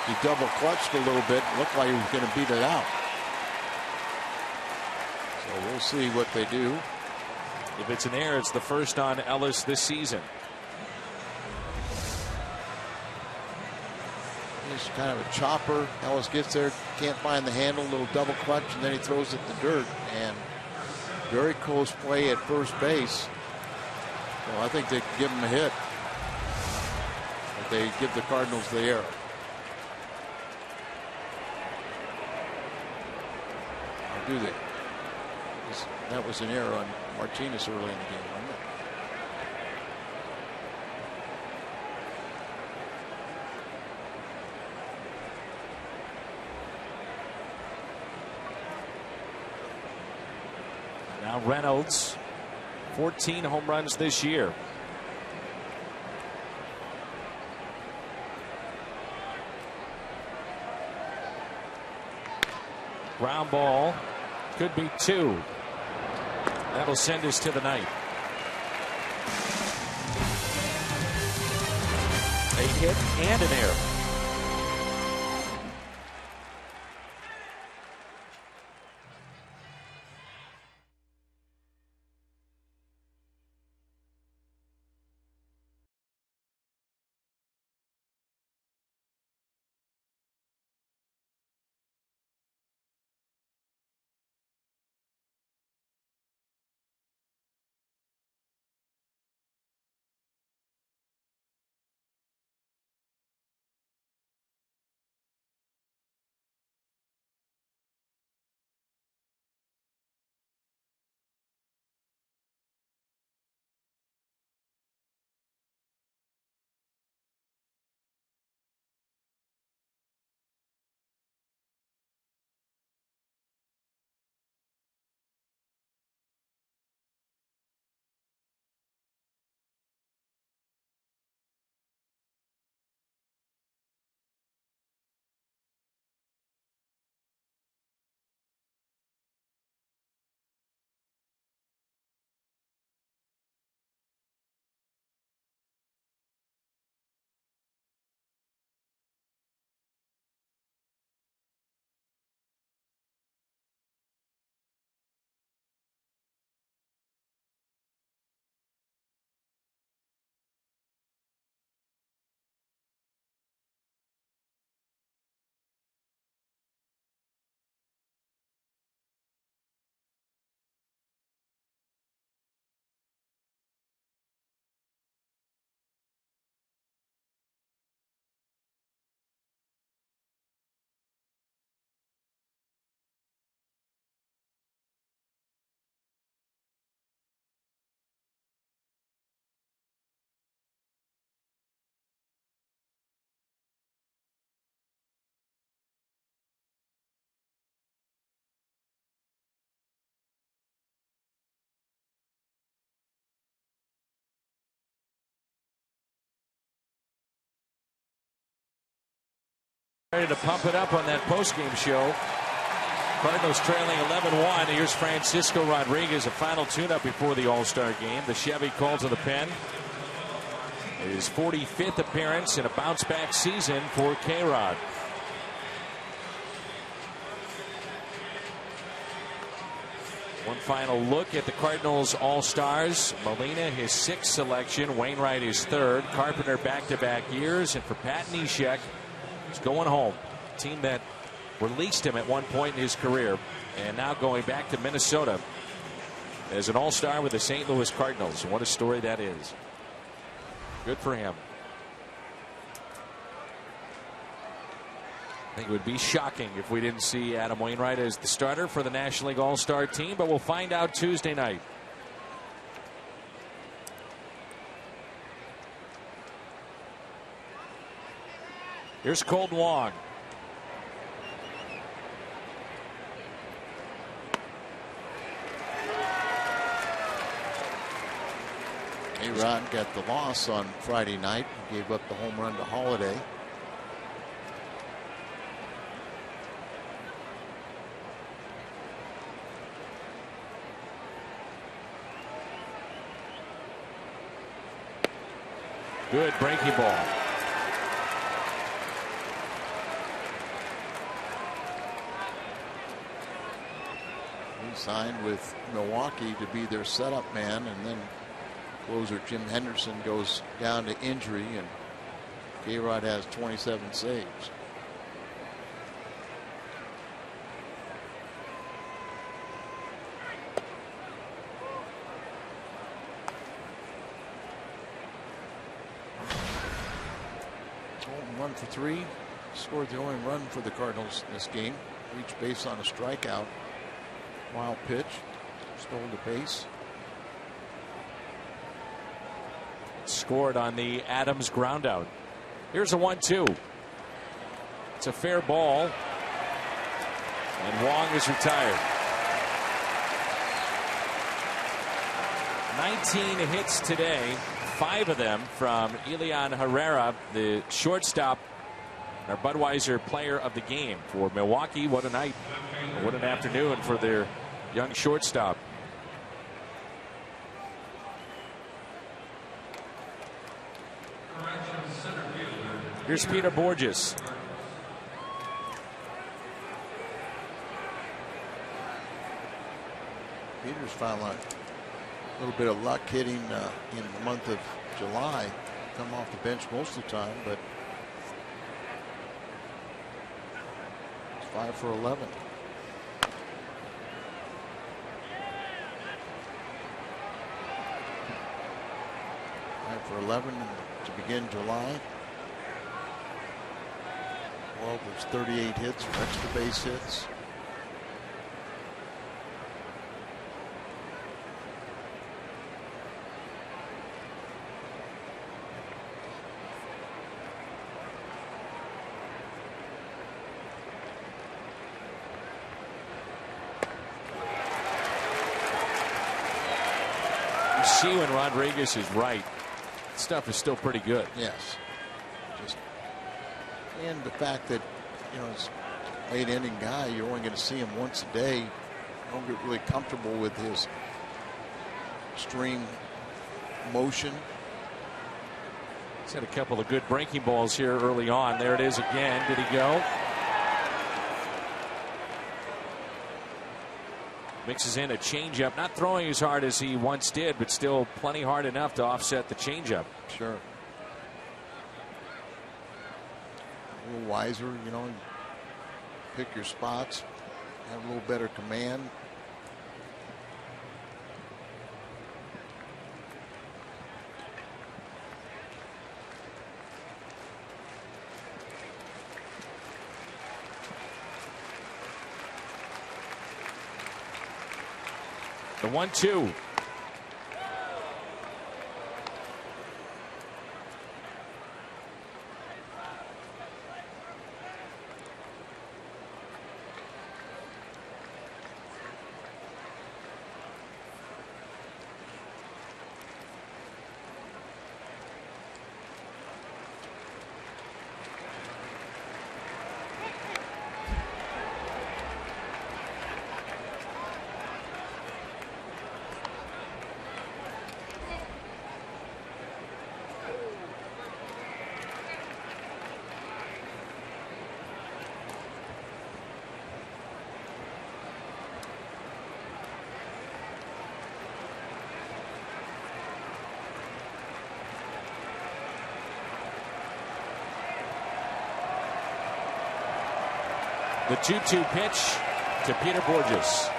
he double clutched a little bit. Looked like he was going to beat it out. So we'll see what they do. If it's an error, it's the first on Ellis this season. He's kind of a chopper. Ellis gets there, can't find the handle, little double clutch, and then he throws it to dirt. And very close play at first base. So I think they could give him a hit. But they give the Cardinals the error. Or do they? That was an error on Martinez early in the game, wasn't it? Now Reynolds, 14 home runs this year. Ground ball, could be 2. That'll send us to the ninth. A hit and an error. Ready to pump it up on that postgame show. Cardinals trailing 11-1. Here's Francisco Rodriguez, a final tune-up before the All-Star game. The Chevy call to the pen. His 45th appearance in a bounce-back season for K-Rod. One final look at the Cardinals All-Stars. Molina, his 6th selection. Wainwright, his 3rd. Carpenter, back-to-back years. And for Pat Neshek, he's going home. A team that released him at one point in his career, and now going back to Minnesota as an all-star with the St. Louis Cardinals. What a story that is. Good for him. I think it would be shocking if we didn't see Adam Wainwright as the starter for the National League All-Star team, but we'll find out Tuesday night. Here's Cold Wong. A-Rod got the loss on Friday night. He gave up the home run to Holiday. Good breaking ball. He signed with Milwaukee to be their setup man, and then closer Jim Henderson goes down to injury, and A-Rod has 27 saves. One for three, scored the only run for the Cardinals in this game. Reached base on a strikeout. Wild pitch, stole the base. Scored on the Adams groundout. Here's a 1-2. It's a fair ball, and Wong is retired. 19 hits today, 5 of them from Elian Herrera, the shortstop, our Budweiser player of the game for Milwaukee. What a night, what an afternoon for their young shortstop. Here's Peter Borges. Peter's found a little bit of luck hitting in the month of July. Come off the bench most of the time, but it's 5 for 11. For 11 to begin July. 12 was 38 hits for extra base hits. You see when Rodriguez is right, stuff is still pretty good. Yes. And the fact that, you know, it's a late inning guy, you're only going to see him once a day. Don't get really comfortable with his extreme motion. He's had a couple of good breaking balls here early on. There it is again. Did he go? Mixes in a changeup, not throwing as hard as he once did, but still plenty hard enough to offset the changeup. Sure. A little wiser, you know, pick your spots, have a little better command. The 1-2. The 2-2 pitch to Peter Borges.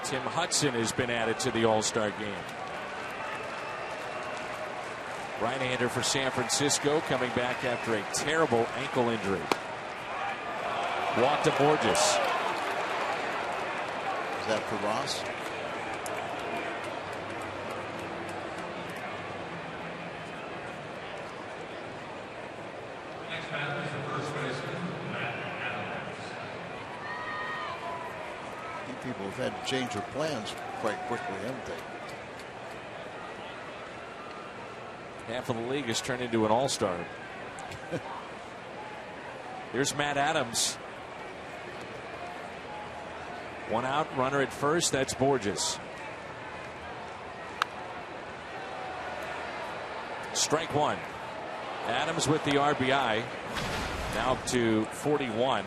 Tim Hudson has been added to the All-Star game. Right-hander for San Francisco, coming back after a terrible ankle injury. Walk to Borges. Is that for Ross? People have had to change their plans quite quickly, haven't they? Half of the league has turned into an all-star. Here's Matt Adams. One out, runner at first. That's Borges. Strike one. Adams with the RBI. Now up to 41.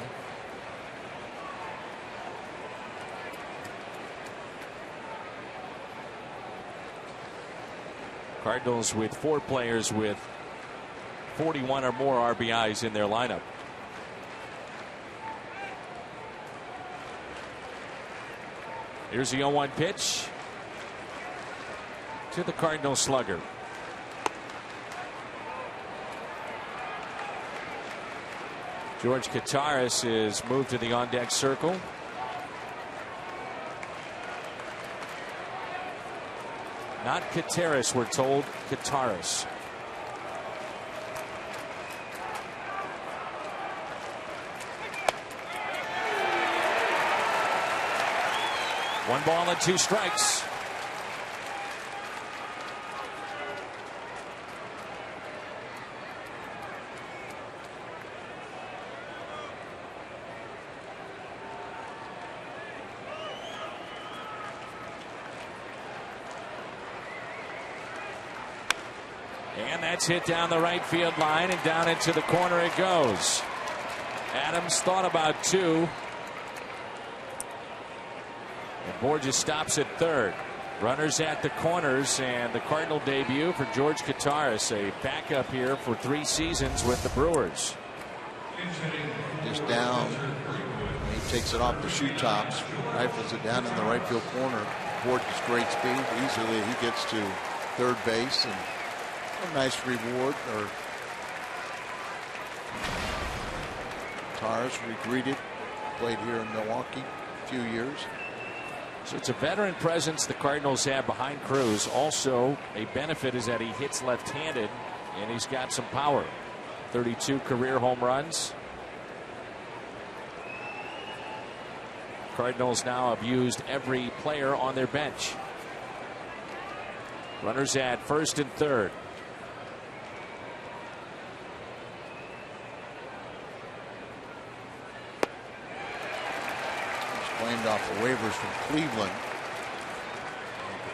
Cardinals with 4 players with 41 or more RBIs in their lineup. Here's the 0-1 pitch to the Cardinal slugger. George Kataris is moved to the on-deck circle. Not Kataris, we're told. Kataris. One ball and 2 strikes. And that's hit down the right field line, and down into the corner it goes. Adams thought about 2. And Borges stops at third. Runners at the corners, and the Cardinal debut for George Kataris, a backup here for 3 seasons with the Brewers. Just down. He takes it off the shoe tops, rifles it down in the right field corner. Borges great speed. Easily he gets to third base, and a nice reward. Or Kataris regreeted, played here in Milwaukee a few years. So it's a veteran presence the Cardinals have behind Cruz. Also, a benefit is that he hits left-handed, and he's got some power. 32 career home runs. Cardinals now have used every player on their bench. Runners at first and third. Claimed off the waivers from Cleveland.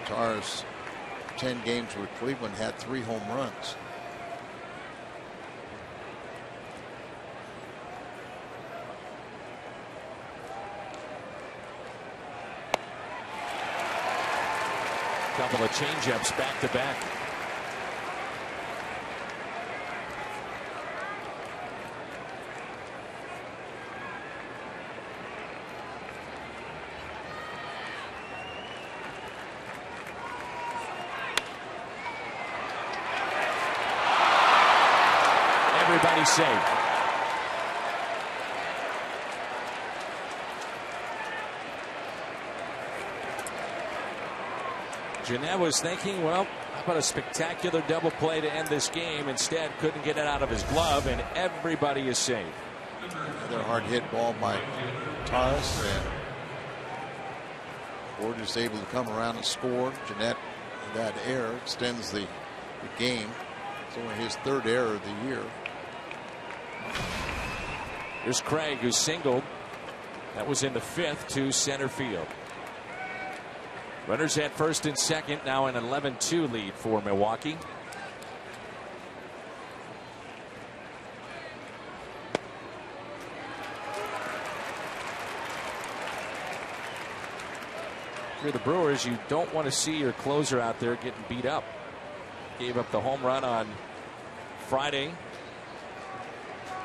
Kataris, 10 games with Cleveland, had 3 home runs. Couple of changeups back to back. Everybody safe. Jeanette was thinking, well, how about a spectacular double play to end this game? Instead, couldn't get it out of his glove, and everybody is safe. Another hard hit ball by Taras, and Borges able to come around and score. Jeanette, that error extends the game. It's only his 3rd error of the year. Here's Craig, who singled. That was in the 5th to center field. Runners at first and second, now an 11-2 lead for Milwaukee. If you're the Brewers, you don't want to see your closer out there getting beat up. Gave up the home run on Friday.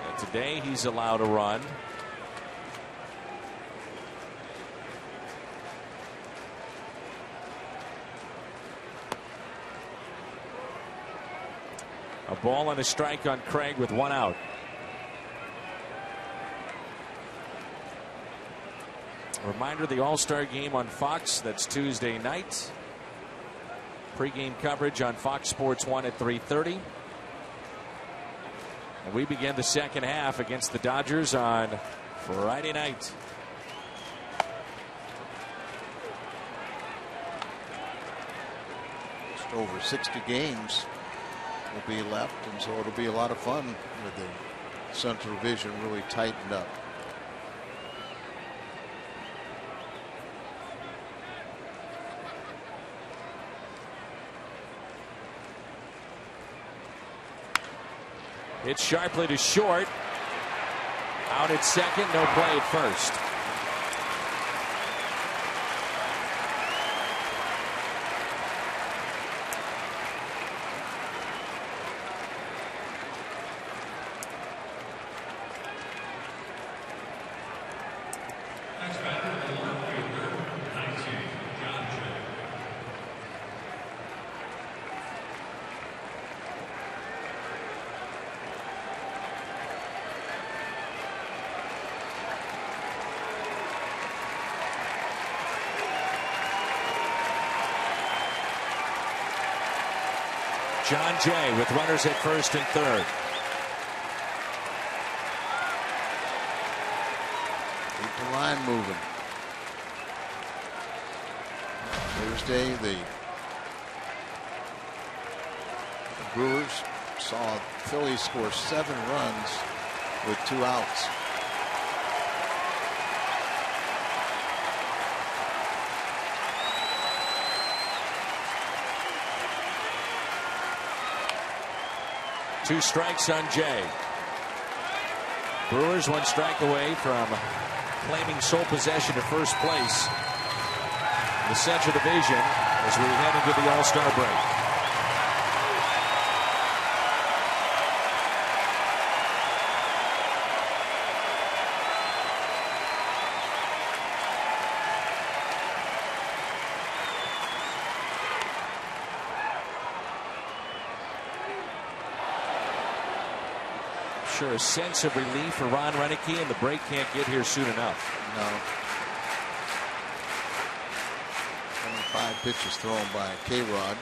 And today he's allowed a run. A ball and a strike on Craig with 1 out. A reminder, the All-Star game on Fox. That's Tuesday night. Pre-game coverage on Fox Sports 1 at 3:30. And we begin the second half against the Dodgers on Friday night. Just over 60 games will be left, and so it'll be a lot of fun with the Central Division really tightened up. Hit sharply to short. Out at second, no play at first. John Jay with runners at first and third. Keep the line moving. Thursday, the Brewers saw Phillies score 7 runs with 2 outs. Two strikes on Jay. Brewers 1 strike away from claiming sole possession of first place in the Central Division as we head into the All-Star break. Sure, a sense of relief for Ron Renicky, and the break can't get here soon enough. No. 5 pitches thrown by K-Rod.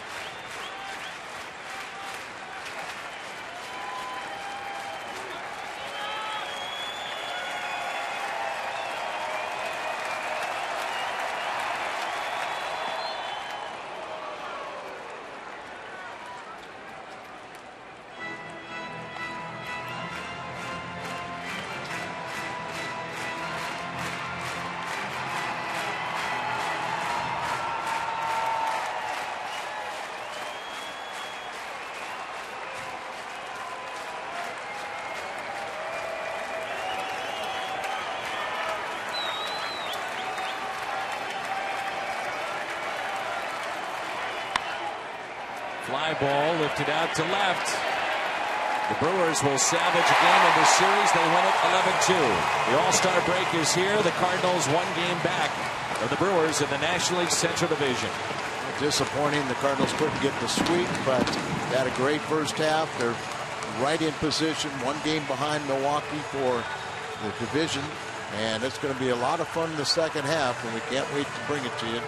Fly ball lifted out to left. The Brewers will salvage a game in this series. They win it 11-2. The All-Star break is here. The Cardinals 1 game back of the Brewers in the National League Central Division. Disappointing. The Cardinals couldn't get the sweep, but they had a great first half. They're right in position, 1 game behind Milwaukee for the division. And it's going to be a lot of fun in the second half, and we can't wait to bring it to you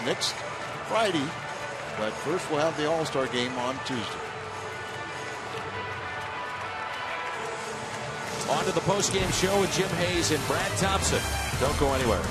next Friday. But first, we'll have the All-Star game on Tuesday. On to the postgame show with Jim Hayes and Brad Thompson. Don't go anywhere.